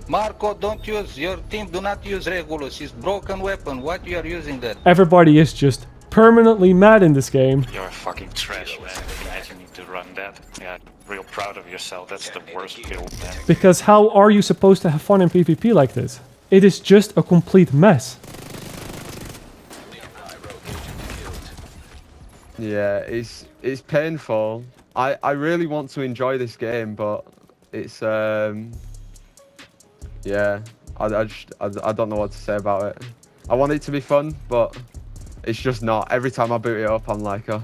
Marco, don't use, your team do not use Regulus. It's broken weapon. What you are using that? Everybody is just permanently mad in this game. You're fucking trash, man. Imagine you to run that. Yeah, real proud of yourself. That's the worst build, man. Because how are you supposed to have fun in PvP like this? It is just a complete mess. Yeah, it's painful. I really want to enjoy this game, but it's yeah, I don't know what to say about it. I want it to be fun, but it's just not. Every time I boot it up, I'm like, oh,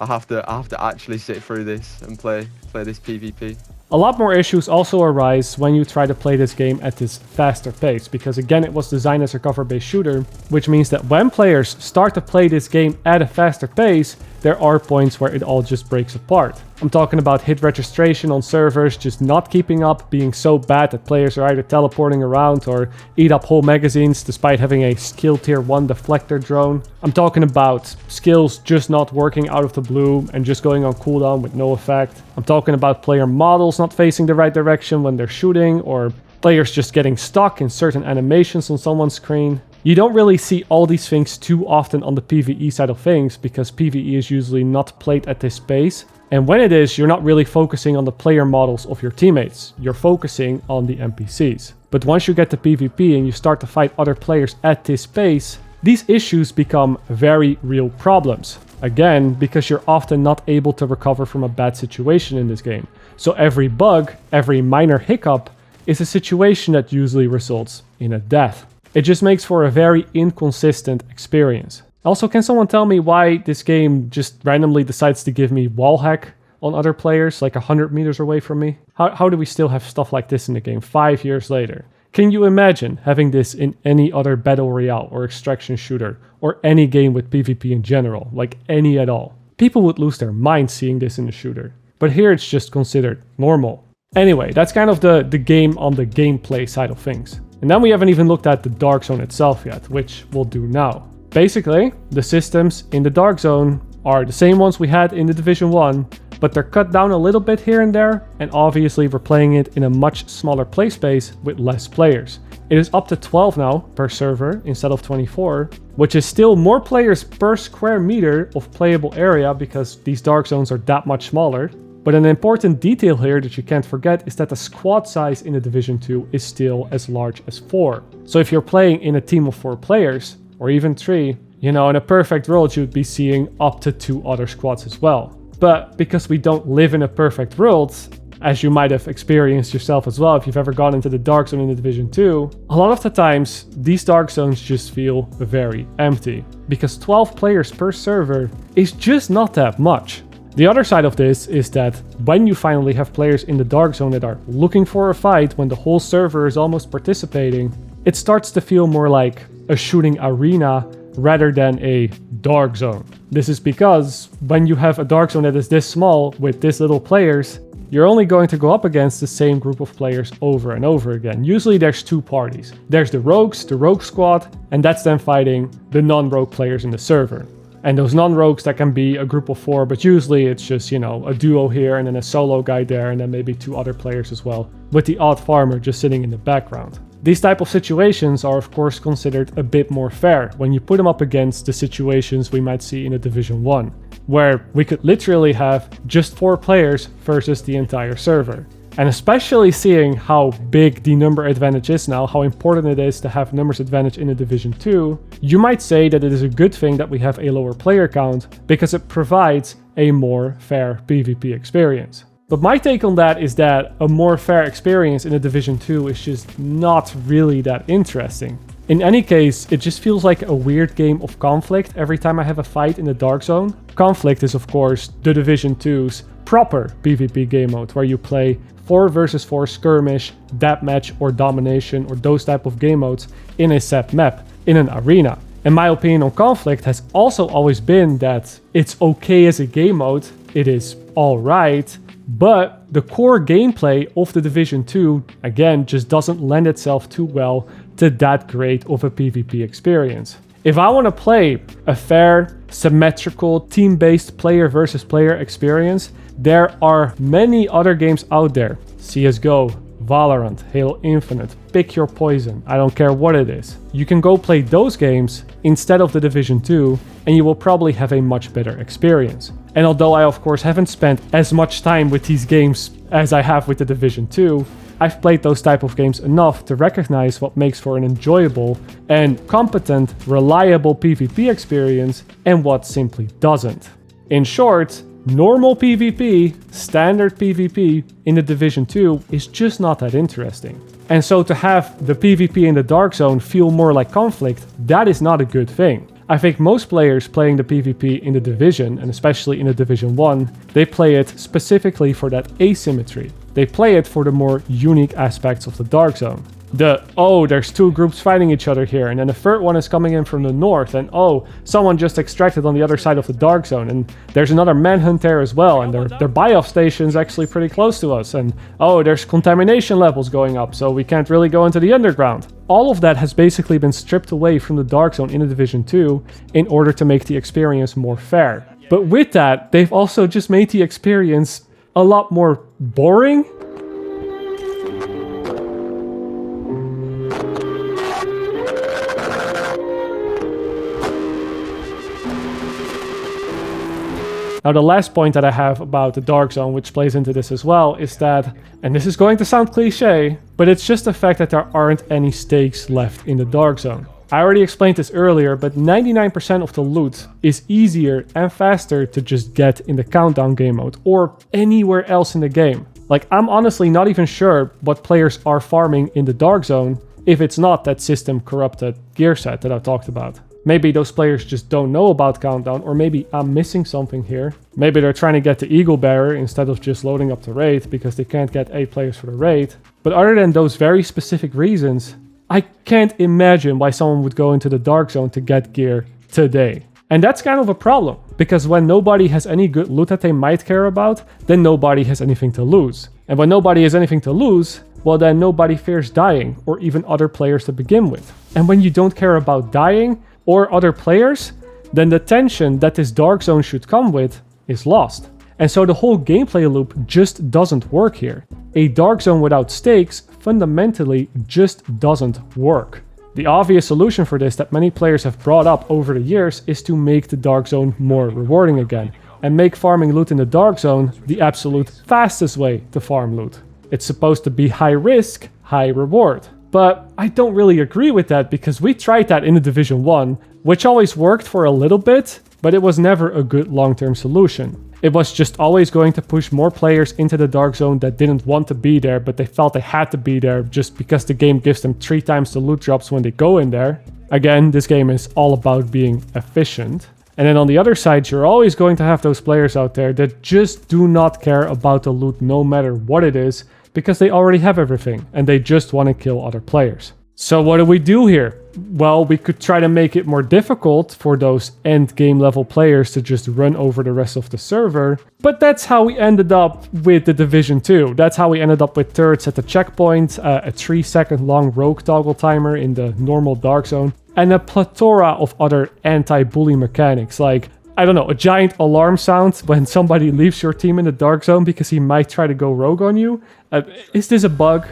I have to actually sit through this and play this PvP. A lot more issues also arise when you try to play this game at this faster pace, because again, it was designed as a cover-based shooter, which means that when players start to play this game at a faster pace, there are points where it all just breaks apart. I'm talking about hit registration on servers just not keeping up, being so bad that players are either teleporting around or eat up whole magazines despite having a skill tier 1 deflector drone. I'm talking about skills just not working out of the blue and just going on cooldown with no effect. I'm talking about player models not facing the right direction when they're shooting, or players just getting stuck in certain animations on someone's screen. You don't really see all these things too often on the PvE side of things, because PvE is usually not played at this pace, And when it is, you're not really focusing on the player models of your teammates. You're focusing on the NPCs. But once you get to PvP and you start to fight other players at this pace, these issues become very real problems. Again, because you're often not able to recover from a bad situation in this game. So every bug, every minor hiccup is a situation that usually results in a death. It just makes for a very inconsistent experience. Also, can someone tell me why this game just randomly decides to give me wall hack on other players like 100 meters away from me? How do we still have stuff like this in the game 5 years later? Can you imagine having this in any other battle royale or extraction shooter or any game with PvP in general, like any at all? People would lose their minds seeing this in a shooter, but here it's just considered normal. Anyway, that's kind of the game on the gameplay side of things. And then we haven't even looked at the Dark Zone itself yet, which we'll do now. Basically, the systems in the Dark Zone are the same ones we had in the Division 1, but they're cut down a little bit here and there, and obviously we're playing it in a much smaller play space with less players. It is up to 12 now per server instead of 24, which is still more players per square meter of playable area because these Dark Zones are that much smaller. But an important detail here that you can't forget is that the squad size in the Division 2 is still as large as 4. So if you're playing in a team of 4 players, or even 3, in a perfect world you'd be seeing up to 2 other squads as well. But because we don't live in a perfect world, as you might have experienced yourself as well if you've ever gone into the Dark Zone in the Division 2, a lot of the times these Dark Zones just feel very empty, because 12 players per server is just not that much. The other side of this is that when you finally have players in the Dark Zone that are looking for a fight when the whole server is almost participating, it starts to feel more like a shooting arena rather than a Dark Zone. This is because when you have a Dark Zone that is this small with this little players, you're only going to go up against the same group of players over and over again. Usually there's 2 parties. There's the rogues, the rogue squad, and that's then fighting the non-rogue players in the server. And those non-rogues, that can be a group of 4, but usually it's just, a duo here and then a solo guy there and then maybe 2 other players as well, with the odd farmer just sitting in the background. These type of situations are of course considered a bit more fair when you put them up against the situations we might see in a Division 1, where we could literally have just 4 players versus the entire server. And especially seeing how big the number advantage is now, how important it is to have numbers advantage in a Division 2, you might say that it is a good thing that we have a lower player count because it provides a more fair PvP experience. But my take on that is that a more fair experience in a Division 2 is just not really that interesting. In any case, it just feels like a weird game of conflict every time I have a fight in the Dark Zone. Conflict is of course the Division 2's proper PvP game mode, where you play 4 versus 4 skirmish, deathmatch or domination or those type of game modes in a set map, in an arena. And my opinion on conflict has also always been that it's okay as a game mode, it is alright, but the core gameplay of the Division 2, again, just doesn't lend itself too well to that great of a PvP experience. If I want to play a fair, symmetrical, team-based player versus player experience, there are many other games out there. CSGO, Valorant, Halo Infinite, pick your poison, I don't care what it is. You can go play those games instead of the Division 2 and you will probably have a much better experience. And although I of course haven't spent as much time with these games as I have with the Division 2, I've played those type of games enough to recognize what makes for an enjoyable and competent, reliable PvP experience and what simply doesn't. In short, normal PvP, standard PvP in the Division 2 is just not that interesting. And so to have the PvP in the Dark Zone feel more like conflict, that is not a good thing. I think most players playing the PvP in the Division, and especially in the Division 1, they play it specifically for that asymmetry. They play it for the more unique aspects of the Dark Zone. There's 2 groups fighting each other here, and then the third one is coming in from the north, and someone just extracted on the other side of the Dark Zone, and there's another manhunt there as well, and their buy-off station is actually pretty close to us, and there's contamination levels going up, so we can't really go into the underground. All of that has basically been stripped away from the Dark Zone in the Division 2 in order to make the experience more fair. But with that, they've also just made the experience a lot more boring. Now, the last point that I have about the Dark Zone, which plays into this as well, is that, and this is going to sound cliche, but it's just the fact that there aren't any stakes left in the Dark Zone. I already explained this earlier, but 99% of the loot is easier and faster to just get in the countdown game mode or anywhere else in the game. Like, I'm honestly not even sure what players are farming in the Dark Zone if it's not that system corrupted gear set that I talked about. Maybe those players just don't know about Countdown, or maybe I'm missing something here. Maybe they're trying to get the Eagle Bearer instead of just loading up the raid because they can't get 8 players for the raid. But other than those very specific reasons, I can't imagine why someone would go into the Dark Zone to get gear today. And that's kind of a problem, because when nobody has any good loot that they might care about, then nobody has anything to lose. And when nobody has anything to lose, well then nobody fears dying, or even other players to begin with. And when you don't care about dying, or other players, then the tension that this Dark Zone should come with is lost. And so the whole gameplay loop just doesn't work here. A Dark Zone without stakes fundamentally just doesn't work. The obvious solution for this that many players have brought up over the years is to make the Dark Zone more rewarding again, and make farming loot in the Dark Zone the absolute fastest way to farm loot. It's supposed to be high risk, high reward. But I don't really agree with that, because we tried that in the Division 1, which always worked for a little bit, but it was never a good long-term solution. It was just always going to push more players into the Dark Zone that didn't want to be there, but they felt they had to be there just because the game gives them 3 times the loot drops when they go in there. Again, this game is all about being efficient. And then on the other side, you're always going to have those players out there that just do not care about the loot no matter what it is, because they already have everything and they just want to kill other players. So what do we do here? Well, we could try to make it more difficult for those end game level players to just run over the rest of the server, but that's how we ended up with the Division 2. That's how we ended up with turrets at the checkpoint, a 3-second long rogue toggle timer in the normal Dark Zone, and a plethora of other anti-bully mechanics, like, I don't know, a giant alarm sound when somebody leaves your team in the Dark Zone because he might try to go rogue on you. Is this a bug?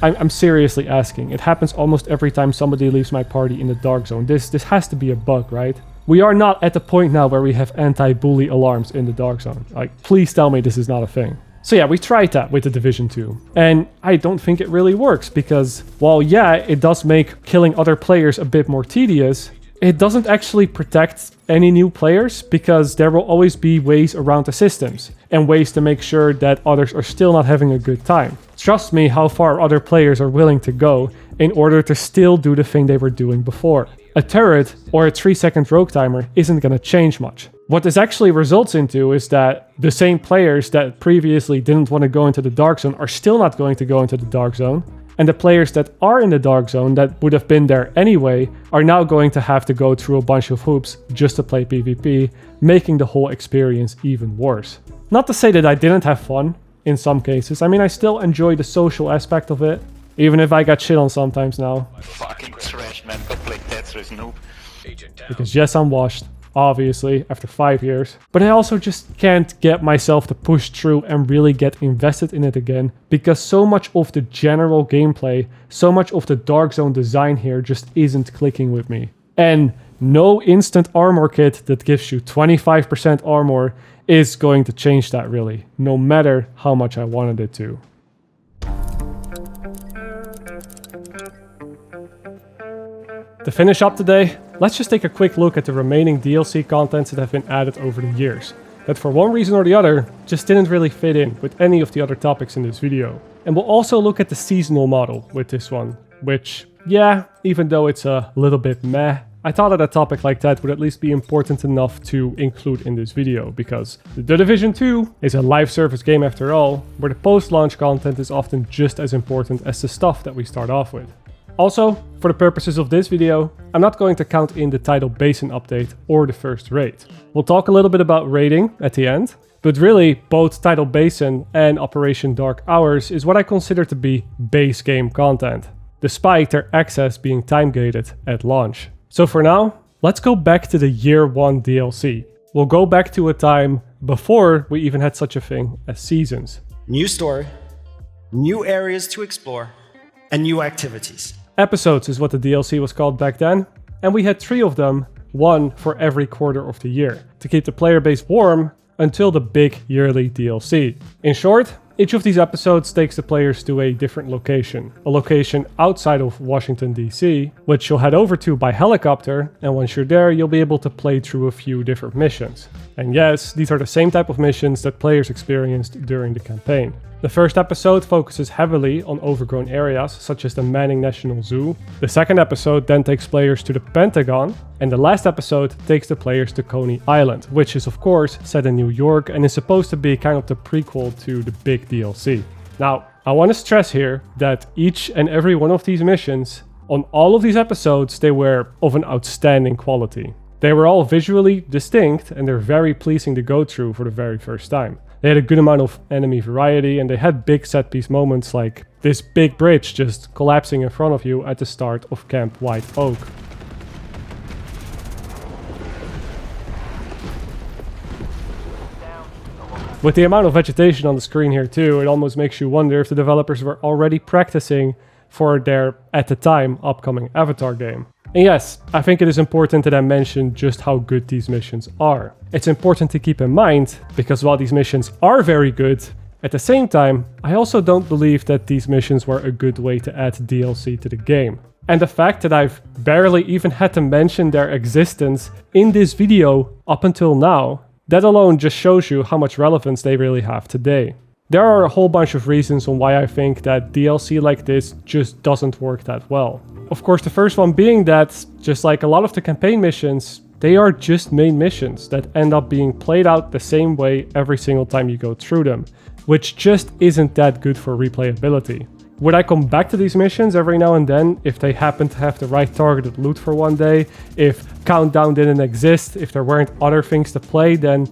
I'm seriously asking. It happens almost every time somebody leaves my party in the Dark Zone. This has to be a bug, right? We are not at the point now where we have anti-bully alarms in the Dark Zone. Like, please tell me this is not a thing. So yeah, we tried that with the Division 2. And I don't think it really works because, while yeah, it does make killing other players a bit more tedious, it doesn't actually protect any new players because there will always be ways around the systems and ways to make sure that others are still not having a good time. Trust me how far other players are willing to go in order to still do the thing they were doing before. A turret or a 3-second rogue timer isn't going to change much. What this actually results into is that the same players that previously didn't want to go into the Dark Zone are still not going to go into the Dark Zone. And the players that are in the Dark Zone that would have been there anyway are now going to have to go through a bunch of hoops just to play PvP, making the whole experience even worse. Not to say that I didn't have fun in some cases. I mean, I still enjoy the social aspect of it, even if I got shit on sometimes now. Fucking trash, man. Go play Tetris, noob. Because yes, I'm washed, obviously, after 5 years. But I also just can't get myself to push through and really get invested in it again, because so much of the general gameplay, so much of the Dark Zone design here just isn't clicking with me. And no instant armor kit that gives you 25% armor is going to change that really, no matter how much I wanted it to. To finish up today, let's just take a quick look at the remaining DLC contents that have been added over the years, that for one reason or the other just didn't really fit in with any of the other topics in this video. And we'll also look at the seasonal model with this one, which, yeah, even though it's a little bit meh, I thought that a topic like that would at least be important enough to include in this video, because The Division 2 is a live service game after all, where the post-launch content is often just as important as the stuff that we start off with. Also, for the purposes of this video, I'm not going to count in the Tidal Basin update or the first raid. We'll talk a little bit about raiding at the end, but really both Tidal Basin and Operation Dark Hours is what I consider to be base game content, despite their access being time-gated at launch. So for now, let's go back to the Year 1 DLC. We'll go back to a time before we even had such a thing as seasons. New story, new areas to explore, and new activities. Episodes is what the DLC was called back then, and we had 3 of them, 1 for every quarter of the year, to keep the player base warm until the big yearly DLC. In short, each of these episodes takes the players to a different location, a location outside of Washington DC, which you'll head over to by helicopter, and once you're there you'll be able to play through a few different missions. And yes, these are the same type of missions that players experienced during the campaign. The first episode focuses heavily on overgrown areas such as the Manning National Zoo. The second episode then takes players to the Pentagon, and the last episode takes the players to Coney Island, which is of course set in New York and is supposed to be kind of the prequel to the big DLC. Now, I want to stress here that each and every one of these missions, on all of these episodes, they were of an outstanding quality. They were all visually distinct and they're very pleasing to go through for the very first time. They had a good amount of enemy variety and they had big set piece moments like this big bridge just collapsing in front of you at the start of Camp White Oak. With the amount of vegetation on the screen here too, it almost makes you wonder if the developers were already practicing for their, at the time, upcoming Avatar game. And yes, I think it is important that I mention just how good these missions are. It's important to keep in mind, because while these missions are very good, at the same time, I also don't believe that these missions were a good way to add DLC to the game. And the fact that I've barely even had to mention their existence in this video up until now, that alone just shows you how much relevance they really have today. There are a whole bunch of reasons on why I think that DLC like this just doesn't work that well. Of course, the first one being that, just like a lot of the campaign missions, they are just main missions that end up being played out the same way every single time you go through them, which just isn't that good for replayability. Would I come back to these missions every now and then if they happen to have the right targeted loot for one day, if Countdown didn't exist, if there weren't other things to play, then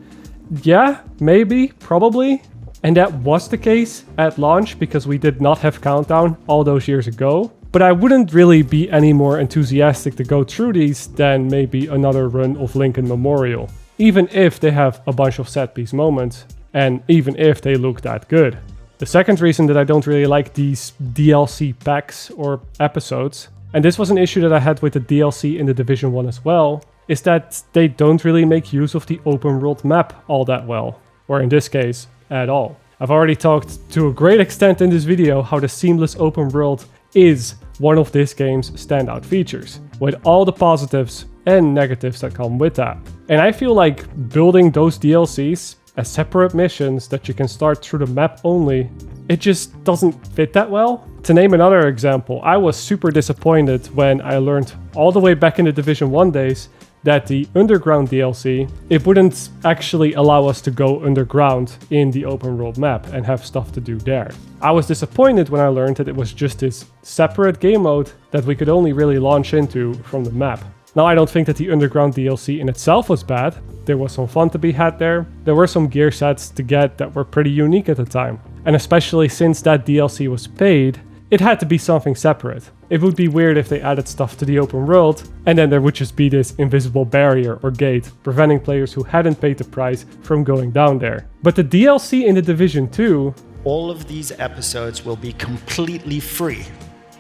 yeah, maybe, probably. And that was the case at launch because we did not have Countdown all those years ago. But I wouldn't really be any more enthusiastic to go through these than maybe another run of Lincoln Memorial, even if they have a bunch of set piece moments, and even if they look that good. The second reason that I don't really like these DLC packs or episodes, and this was an issue that I had with the DLC in the Division 1 as well, is that they don't really make use of the open world map all that well, or in this case, at all. I've already talked to a great extent in this video how the seamless open world is one of this game's standout features, with all the positives and negatives that come with that. And I feel like building those DLCs as separate missions that you can start through the map only, it just doesn't fit that well. To name another example, I was super disappointed when I learned all the way back in the Division 1 days that the Underground DLC, it wouldn't actually allow us to go underground in the open world map and have stuff to do there. I was disappointed when I learned that it was just this separate game mode that we could only really launch into from the map. Now, I don't think that the Underground DLC in itself was bad. There was some fun to be had there. There were some gear sets to get that were pretty unique at the time. And especially since that DLC was paid, it had to be something separate. It would be weird if they added stuff to the open world and then there would just be this invisible barrier or gate preventing players who hadn't paid the price from going down there. But the DLC in the Division 2... all of these episodes will be completely free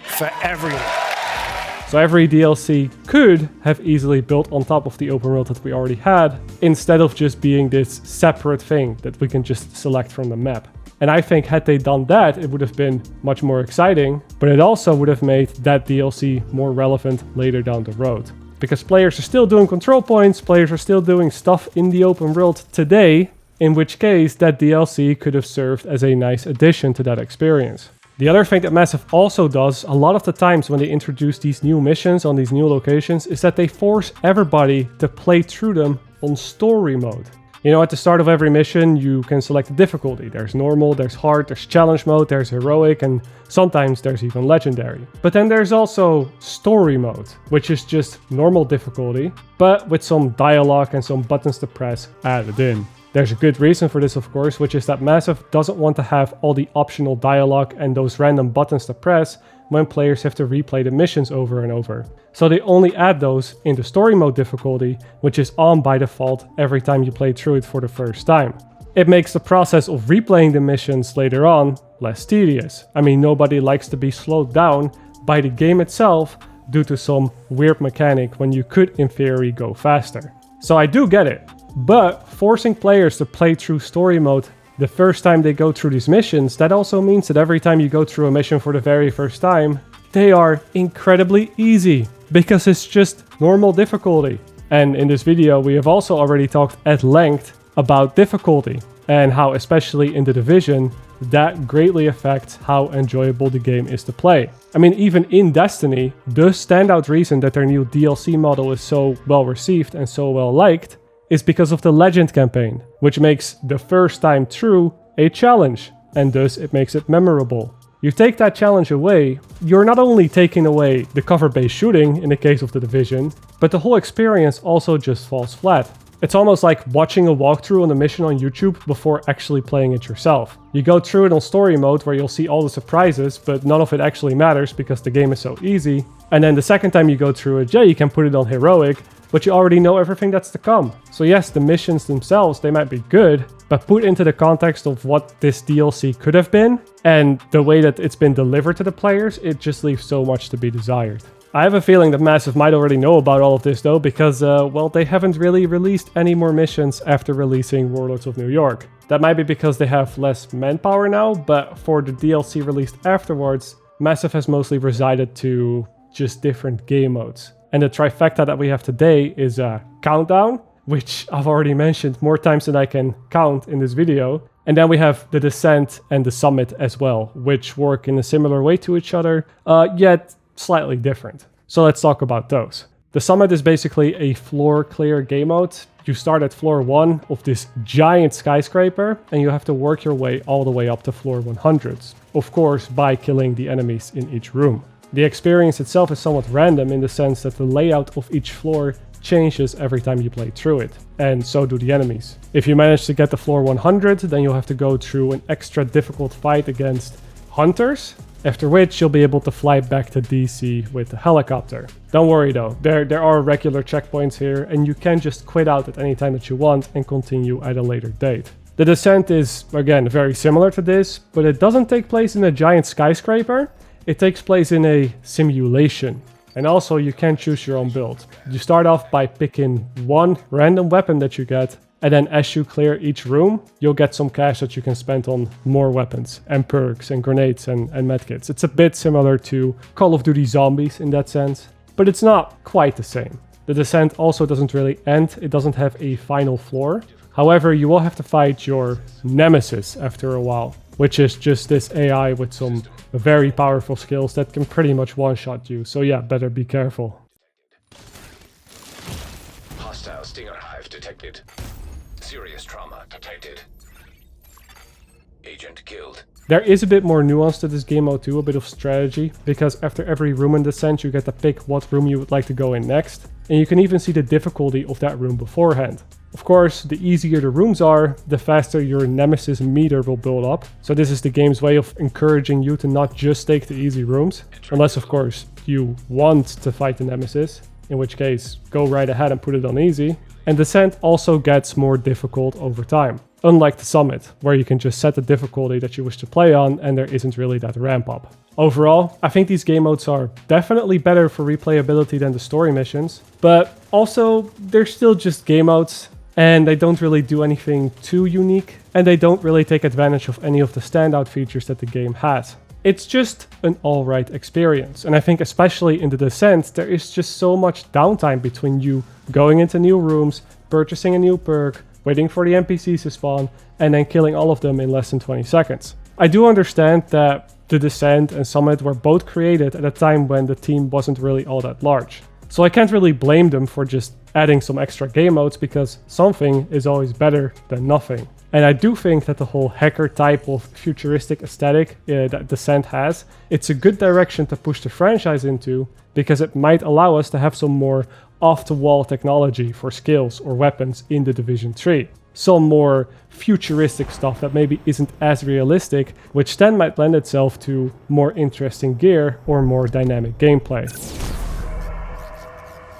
for everyone. So every DLC could have easily built on top of the open world that we already had, instead of just being this separate thing that we can just select from the map. And I think had they done that, it would have been much more exciting, but it also would have made that DLC more relevant later down the road. Because players are still doing control points, players are still doing stuff in the open world today, in which case that DLC could have served as a nice addition to that experience. The other thing that Massive also does a lot of the times when they introduce these new missions on these new locations is that they force everybody to play through them on story mode. You know, at the start of every mission, you can select the difficulty. There's normal, there's hard, there's challenge mode, there's heroic, and sometimes there's even legendary. But then there's also story mode, which is just normal difficulty, but with some dialogue and some buttons to press added in. There's a good reason for this, of course, which is that Massive doesn't want to have all the optional dialogue and those random buttons to press when players have to replay the missions over and over. So they only add those in the story mode difficulty, which is on by default every time you play through it for the first time. It makes the process of replaying the missions later on less tedious. I mean, nobody likes to be slowed down by the game itself due to some weird mechanic when you could in theory go faster. So I do get it, but forcing players to play through story mode the first time they go through these missions, that also means that every time you go through a mission for the very first time, they are incredibly easy because it's just normal difficulty. And in this video, we have also already talked at length about difficulty and how, especially in The Division, that greatly affects how enjoyable the game is to play. I mean, even in Destiny, the standout reason that their new DLC model is so well received and so well liked is because of the Legend campaign, which makes the first time through a challenge, and thus it makes it memorable. You take that challenge away, you're not only taking away the cover-based shooting in the case of The Division, but the whole experience also just falls flat. It's almost like watching a walkthrough on a mission on YouTube before actually playing it yourself. You go through it on story mode where you'll see all the surprises, but none of it actually matters because the game is so easy. And then the second time you go through it, yeah, you can put it on heroic, but you already know everything that's to come. So yes, the missions themselves, they might be good, but put into the context of what this DLC could have been, and the way that it's been delivered to the players, it just leaves so much to be desired. I have a feeling that Massive might already know about all of this though, because, well, they haven't really released any more missions after releasing Warlords of New York. That might be because they have less manpower now, but for the DLC released afterwards, Massive has mostly resided to just different game modes. And the trifecta that we have today is Countdown, which I've already mentioned more times than I can count in this video. And then we have the Descent and the Summit as well, which work in a similar way to each other, yet slightly different. So let's talk about those. The Summit is basically a floor clear game mode. You start at floor 1 of this giant skyscraper, and you have to work your way all the way up to floor 100. Of course, by killing the enemies in each room. The experience itself is somewhat random in the sense that the layout of each floor changes every time you play through it, and so do the enemies. If you manage to get to floor 100, then you'll have to go through an extra difficult fight against hunters, after which you'll be able to fly back to DC with a helicopter. Don't worry though, there are regular checkpoints here, and you can just quit out at any time that you want and continue at a later date. The Descent is, again, very similar to this, but it doesn't take place in a giant skyscraper. It takes place in a simulation. And also you can choose your own build. You start off by picking one random weapon that you get, and then as you clear each room, you'll get some cash that you can spend on more weapons and perks and grenades and medkits. It's a bit similar to Call of Duty Zombies in that sense, but it's not quite the same. The Descent also doesn't really end, it doesn't have a final floor. However, you will have to fight your nemesis after a while, which is just this AI with some very powerful skills that can pretty much one-shot you. So yeah, better be careful. Hostile Stinger Hive detected. Serious trauma detected. Agent killed. There is a bit more nuance to this game mode too, a bit of strategy, because after every room in Descent you get to pick what room you would like to go in next, and you can even see the difficulty of that room beforehand. Of course, the easier the rooms are, the faster your nemesis meter will build up, so this is the game's way of encouraging you to not just take the easy rooms, unless of course you want to fight the nemesis, in which case go right ahead and put it on easy. And Descent also gets more difficult over time, unlike the Summit, where you can just set the difficulty that you wish to play on and there isn't really that ramp up. Overall, I think these game modes are definitely better for replayability than the story missions, but also they're still just game modes and they don't really do anything too unique, and they don't really take advantage of any of the standout features that the game has. It's just an alright experience, and I think especially in the Descent, there is just so much downtime between you going into new rooms, purchasing a new perk, waiting for the NPCs to spawn, and then killing all of them in less than 20 seconds. I do understand that the Descent and Summit were both created at a time when the team wasn't really all that large. So I can't really blame them for just adding some extra game modes, because something is always better than nothing. And I do think that the whole hacker type of futuristic aesthetic that Descent has, it's a good direction to push the franchise into, because it might allow us to have some more off-the-wall technology for skills or weapons in The Division 3. Some more futuristic stuff that maybe isn't as realistic, which then might lend itself to more interesting gear or more dynamic gameplay.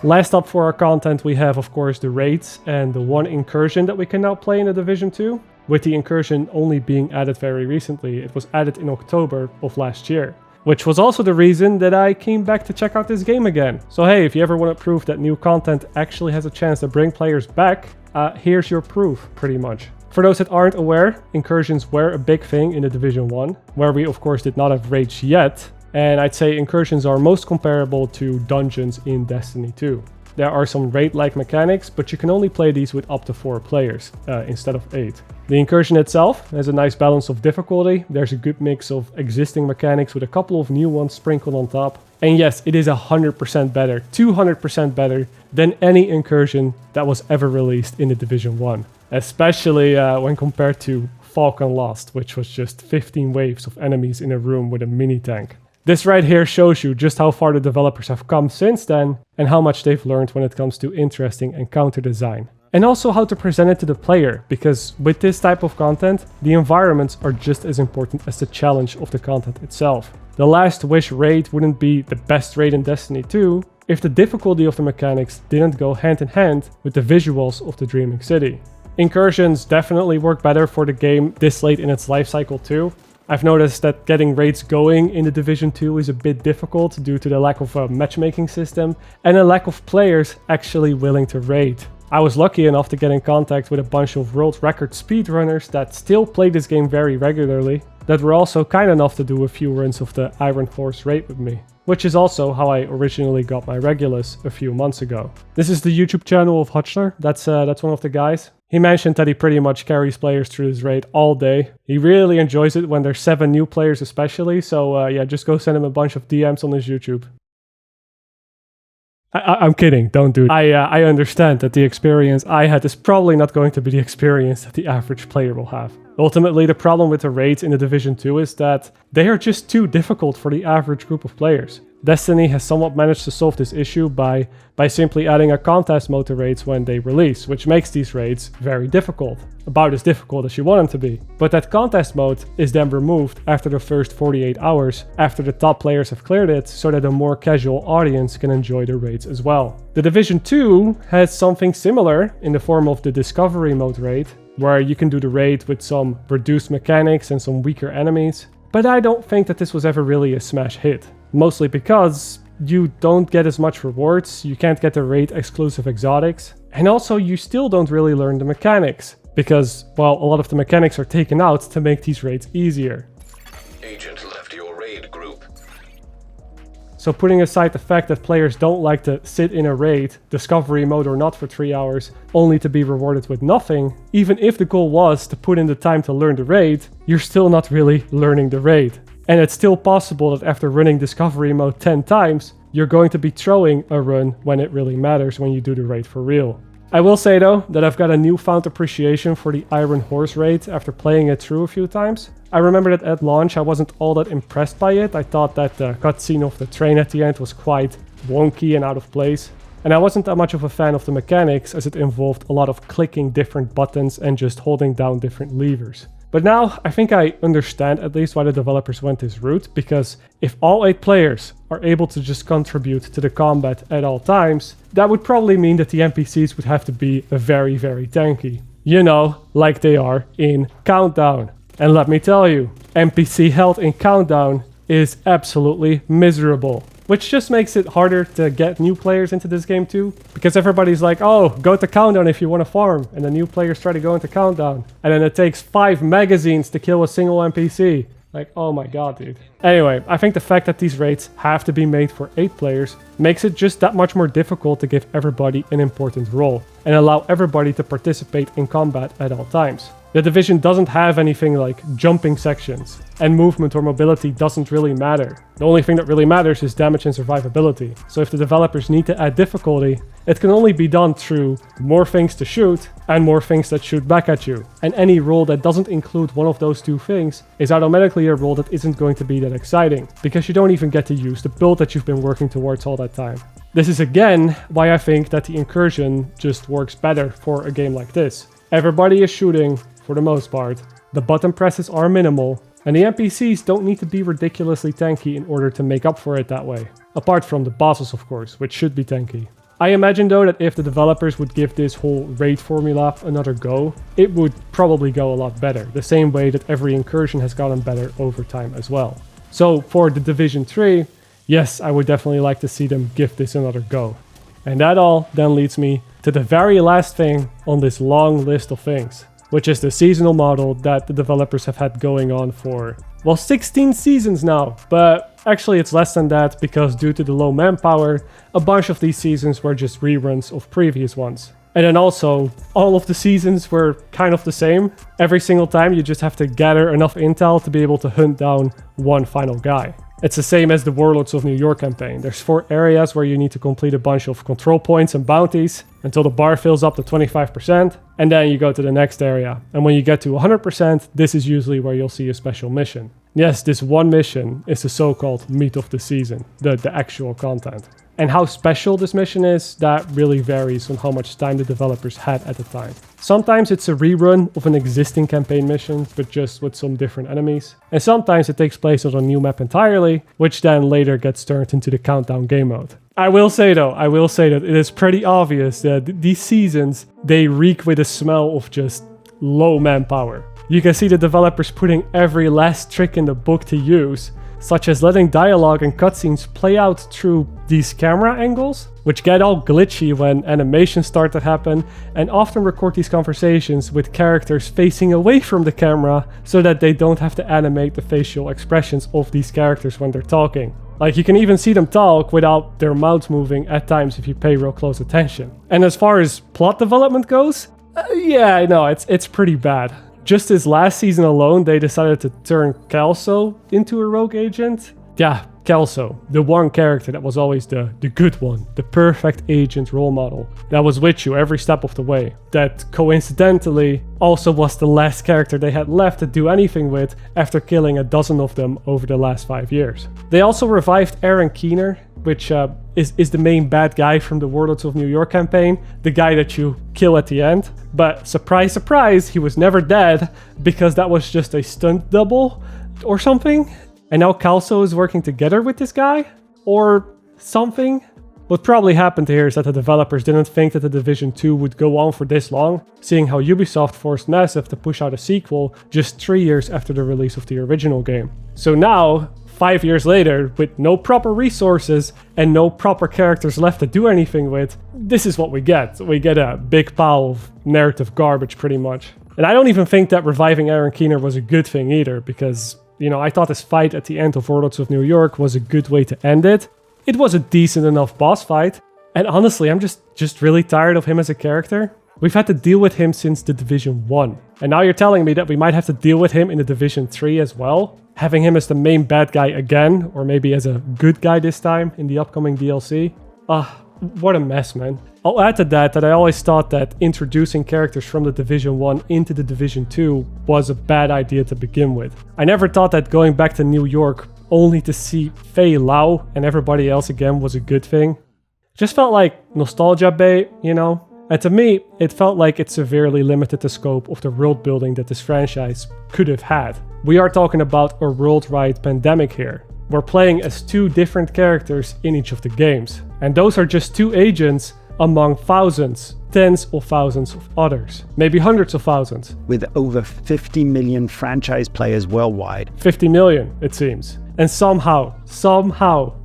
Last up for our content, we have of course the raids and the one incursion that we can now play in The Division 2. with the incursion only being added very recently. It was added in October of last year, which was also the reason that I came back to check out this game again. So hey, if you ever want to prove that new content actually has a chance to bring players back, here's your proof, pretty much. For those that aren't aware, incursions were a big thing in the Division 1, where we of course did not have raids yet, and I'd say incursions are most comparable to dungeons in Destiny 2. There are some raid-like mechanics, but you can only play these with up to 4 players instead of 8. The incursion itself has a nice balance of difficulty. There's a good mix of existing mechanics with a couple of new ones sprinkled on top. And yes, it is 100% better, 200% better than any incursion that was ever released in the Division 1. Especially when compared to Falcon Lost, which was just 15 waves of enemies in a room with a mini tank. This right here shows you just how far the developers have come since then and how much they've learned when it comes to interesting encounter design. And also how to present it to the player, because with this type of content, the environments are just as important as the challenge of the content itself. The Last Wish raid wouldn't be the best raid in Destiny 2 if the difficulty of the mechanics didn't go hand in hand with the visuals of the Dreaming City. Incursions definitely work better for the game this late in its life cycle too. I've noticed that getting raids going in the Division 2 is a bit difficult due to the lack of a matchmaking system and a lack of players actually willing to raid. I was lucky enough to get in contact with a bunch of world record speedrunners that still play this game very regularly, that were also kind enough to do a few runs of the Iron Horse raid with me, which is also how I originally got my Regulus a few months ago. This is the YouTube channel of Hutchler, that's one of the guys. He mentioned that he pretty much carries players through this raid all day. He really enjoys it when there's 7 new players especially, so yeah, just go send him a bunch of DMs on his YouTube. I'm kidding, don't do it. I understand that the experience I had is probably not going to be the experience that the average player will have. Ultimately, the problem with the raids in the Division 2 is that they are just too difficult for the average group of players. Destiny has somewhat managed to solve this issue by simply adding a contest mode to raids when they release, which makes these raids very difficult. About as difficult as you want them to be. But that contest mode is then removed after the first 48 hours, after the top players have cleared it, so that a more casual audience can enjoy the raids as well. The Division 2 has something similar in the form of the Discovery Mode raid, where you can do the raid with some reduced mechanics and some weaker enemies. But I don't think that this was ever really a smash hit. Mostly because you don't get as much rewards, you can't get the raid exclusive exotics, and also you still don't really learn the mechanics, because, well, a lot of the mechanics are taken out to make these raids easier. Agent left your raid group. So putting aside the fact that players don't like to sit in a raid, discovery mode or not, for 3 hours, only to be rewarded with nothing, even if the goal was to put in the time to learn the raid, you're still not really learning the raid. And it's still possible that after running discovery mode 10 times, you're going to be throwing a run when it really matters, when you do the raid for real. I will say though, that I've got a newfound appreciation for the Iron Horse raid after playing it through a few times. I remember that at launch I wasn't all that impressed by it. I thought that the cutscene of the train at the end was quite wonky and out of place. And I wasn't that much of a fan of the mechanics, as it involved a lot of clicking different buttons and just holding down different levers. But now, I think I understand at least why the developers went this route, because if all 8 players are able to just contribute to the combat at all times, that would probably mean that the NPCs would have to be very, very tanky. You know, like they are in Countdown. And let me tell you, NPC health in Countdown is absolutely miserable. Which just makes it harder to get new players into this game too. Because everybody's like, oh, go to Countdown if you want to farm. And the new players try to go into Countdown. And then it takes 5 magazines to kill a single NPC. Like, oh my god, dude. Anyway, I think the fact that these raids have to be made for 8 players makes it just that much more difficult to give everybody an important role. And allow everybody to participate in combat at all times. The Division doesn't have anything like jumping sections, and movement or mobility doesn't really matter. The only thing that really matters is damage and survivability. So if the developers need to add difficulty, it can only be done through more things to shoot and more things that shoot back at you. And any role that doesn't include one of those 2 things is automatically a role that isn't going to be that exciting, because you don't even get to use the build that you've been working towards all that time. This is again why I think that the incursion just works better for a game like this. Everybody is shooting, for the most part, the button presses are minimal, and the NPCs don't need to be ridiculously tanky in order to make up for it that way. Apart from the bosses, of course, which should be tanky. I imagine though that if the developers would give this whole raid formula another go, it would probably go a lot better, the same way that every incursion has gotten better over time as well. So for the Division 3, yes, I would definitely like to see them give this another go. And that all then leads me to the very last thing on this long list of things, which is the seasonal model that the developers have had going on for, well, 16 seasons now, but actually it's less than that because due to the low manpower, a bunch of these seasons were just reruns of previous ones. And then also, all of the seasons were kind of the same. Every single time you just have to gather enough intel to be able to hunt down one final guy. It's the same as the Warlords of New York campaign. There's 4 areas where you need to complete a bunch of control points and bounties until the bar fills up to 25%, and then you go to the next area. And when you get to 100%, this is usually where you'll see a special mission. Yes, this one mission is the so-called meat of the season, the actual content. And how special this mission is, that really varies on how much time the developers had at the time. Sometimes it's a rerun of an existing campaign mission, but just with some different enemies. And sometimes it takes place on a new map entirely, which then later gets turned into the countdown game mode. I will say that it is pretty obvious that these seasons, they reek with a smell of just low manpower. You can see the developers putting every last trick in the book to use, such as letting dialogue and cutscenes play out through these camera angles, which get all glitchy when animations start to happen, and often record these conversations with characters facing away from the camera so that they don't have to animate the facial expressions of these characters when they're talking. Like, you can even see them talk without their mouths moving at times if you pay real close attention. And as far as plot development goes, yeah, I know, it's pretty bad. Just this last season alone, they decided to turn Kelso into a rogue agent. Yeah, Kelso, the one character that was always the good one, the perfect agent role model, that was with you every step of the way. That coincidentally also was the last character they had left to do anything with after killing a dozen of them over the last 5 years. They also revived Aaron Keener, which is the main bad guy from the Warlords of New York campaign, the guy that you kill at the end. But surprise, surprise, he was never dead because that was just a stunt double or something. And now Kelso is working together with this guy? Or something? What probably happened here is that the developers didn't think that the Division 2 would go on for this long, seeing how Ubisoft forced Massive to push out a sequel just 3 years after the release of the original game. So now, 5 years later, with no proper resources and no proper characters left to do anything with, this is what we get. We get a big pile of narrative garbage pretty much. And I don't even think that reviving Aaron Keener was a good thing either, because you know, I thought this fight at the end of Warlords of New York was a good way to end it. It was a decent enough boss fight. And honestly, I'm just really tired of him as a character. We've had to deal with him since the Division 1. And now you're telling me that we might have to deal with him in the Division 3 as well? Having him as the main bad guy again, or maybe as a good guy this time in the upcoming DLC? What a mess, man. I'll add to that I always thought that introducing characters from the Division 1 into the Division 2 was a bad idea to begin with. I never thought that going back to New York only to see Fei Lao and everybody else again was a good thing. It just felt like nostalgia bait, you know? And to me, it felt like it severely limited the scope of the world building that this franchise could have had. We are talking about a worldwide pandemic here. We're playing as 2 different characters in each of the games. And those are just 2 agents among thousands, tens of thousands of others, maybe hundreds of thousands. With over 50 million franchise players worldwide. 50 million, it seems. And somehow,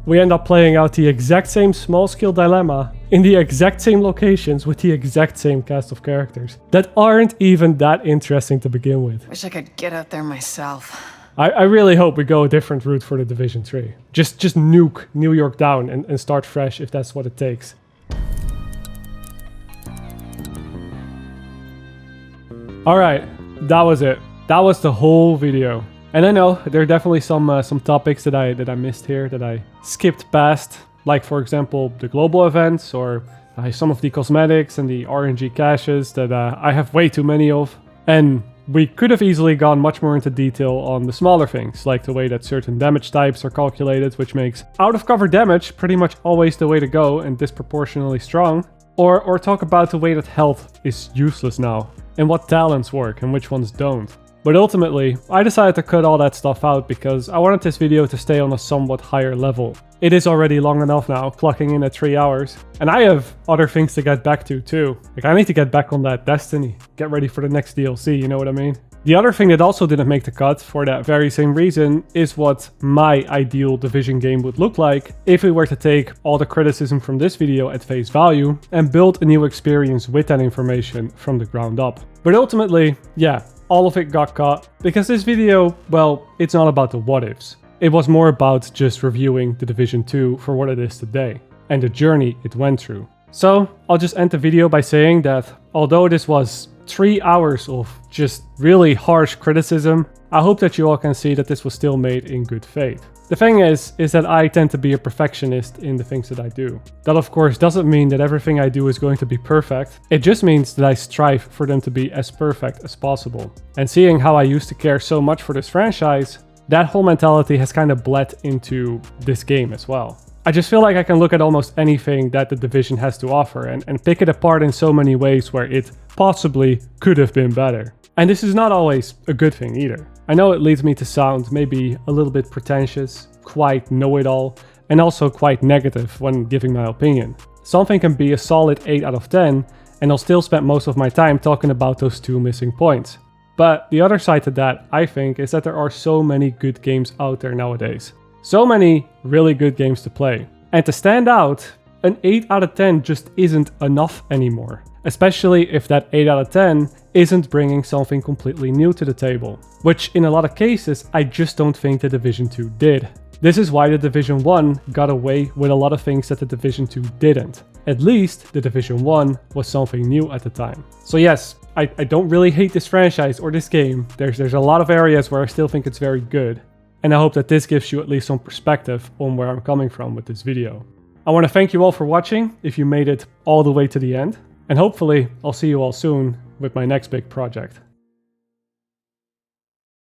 we end up playing out the exact same small-scale dilemma in the exact same locations with the exact same cast of characters that aren't even that interesting to begin with. Wish I could get out there myself. I really hope we go a different route for the Division 3. Just nuke New York down and start fresh if that's what it takes. Alright, that was it. That was the whole video. And I know there are definitely some topics that I missed here, that I skipped past. Like, for example, the global events, or some of the cosmetics and the RNG caches that I have way too many of. And we could have easily gone much more into detail on the smaller things, like the way that certain damage types are calculated, which makes out-of-cover damage pretty much always the way to go and disproportionately strong. Or talk about the way that health is useless now, and what talents work and which ones don't. But ultimately, I decided to cut all that stuff out because I wanted this video to stay on a somewhat higher level. It is already long enough now, clocking in at 3 hours. And I have other things to get back to too. Like I need to get back on that Destiny, get ready for the next DLC, you know what I mean? The other thing that also didn't make the cut, for that very same reason, is what my ideal Division game would look like if we were to take all the criticism from this video at face value and build a new experience with that information from the ground up. But ultimately, yeah, all of it got cut, because this video, well, it's not about the what ifs. It was more about just reviewing the Division 2 for what it is today, and the journey it went through. So, I'll just end the video by saying that, although this was 3 hours of just really harsh criticism, I hope that you all can see that this was still made in good faith. The thing is that I tend to be a perfectionist in the things that I do. That of course doesn't mean that everything I do is going to be perfect. It just means that I strive for them to be as perfect as possible. And seeing how I used to care so much for this franchise, that whole mentality has kind of bled into this game as well. I just feel like I can look at almost anything that the Division has to offer and pick it apart in so many ways where it possibly could have been better. And this is not always a good thing either. I know it leads me to sound maybe a little bit pretentious, quite know-it-all, and also quite negative when giving my opinion. Something can be a solid 8 out of 10, and I'll still spend most of my time talking about those 2 missing points. But the other side to that, I think, is that there are so many good games out there nowadays. So many really good games to play. And to stand out, an 8 out of 10 just isn't enough anymore. Especially if that 8 out of 10 isn't bringing something completely new to the table. Which in a lot of cases, I just don't think the Division 2 did. This is why the Division 1 got away with a lot of things that the Division 2 didn't. At least the Division 1 was something new at the time. So yes, I don't really hate this franchise or this game. There's a lot of areas where I still think it's very good. And I hope that this gives you at least some perspective on where I'm coming from with this video. I want to thank you all for watching if you made it all the way to the end. And hopefully I'll see you all soon with my next big project.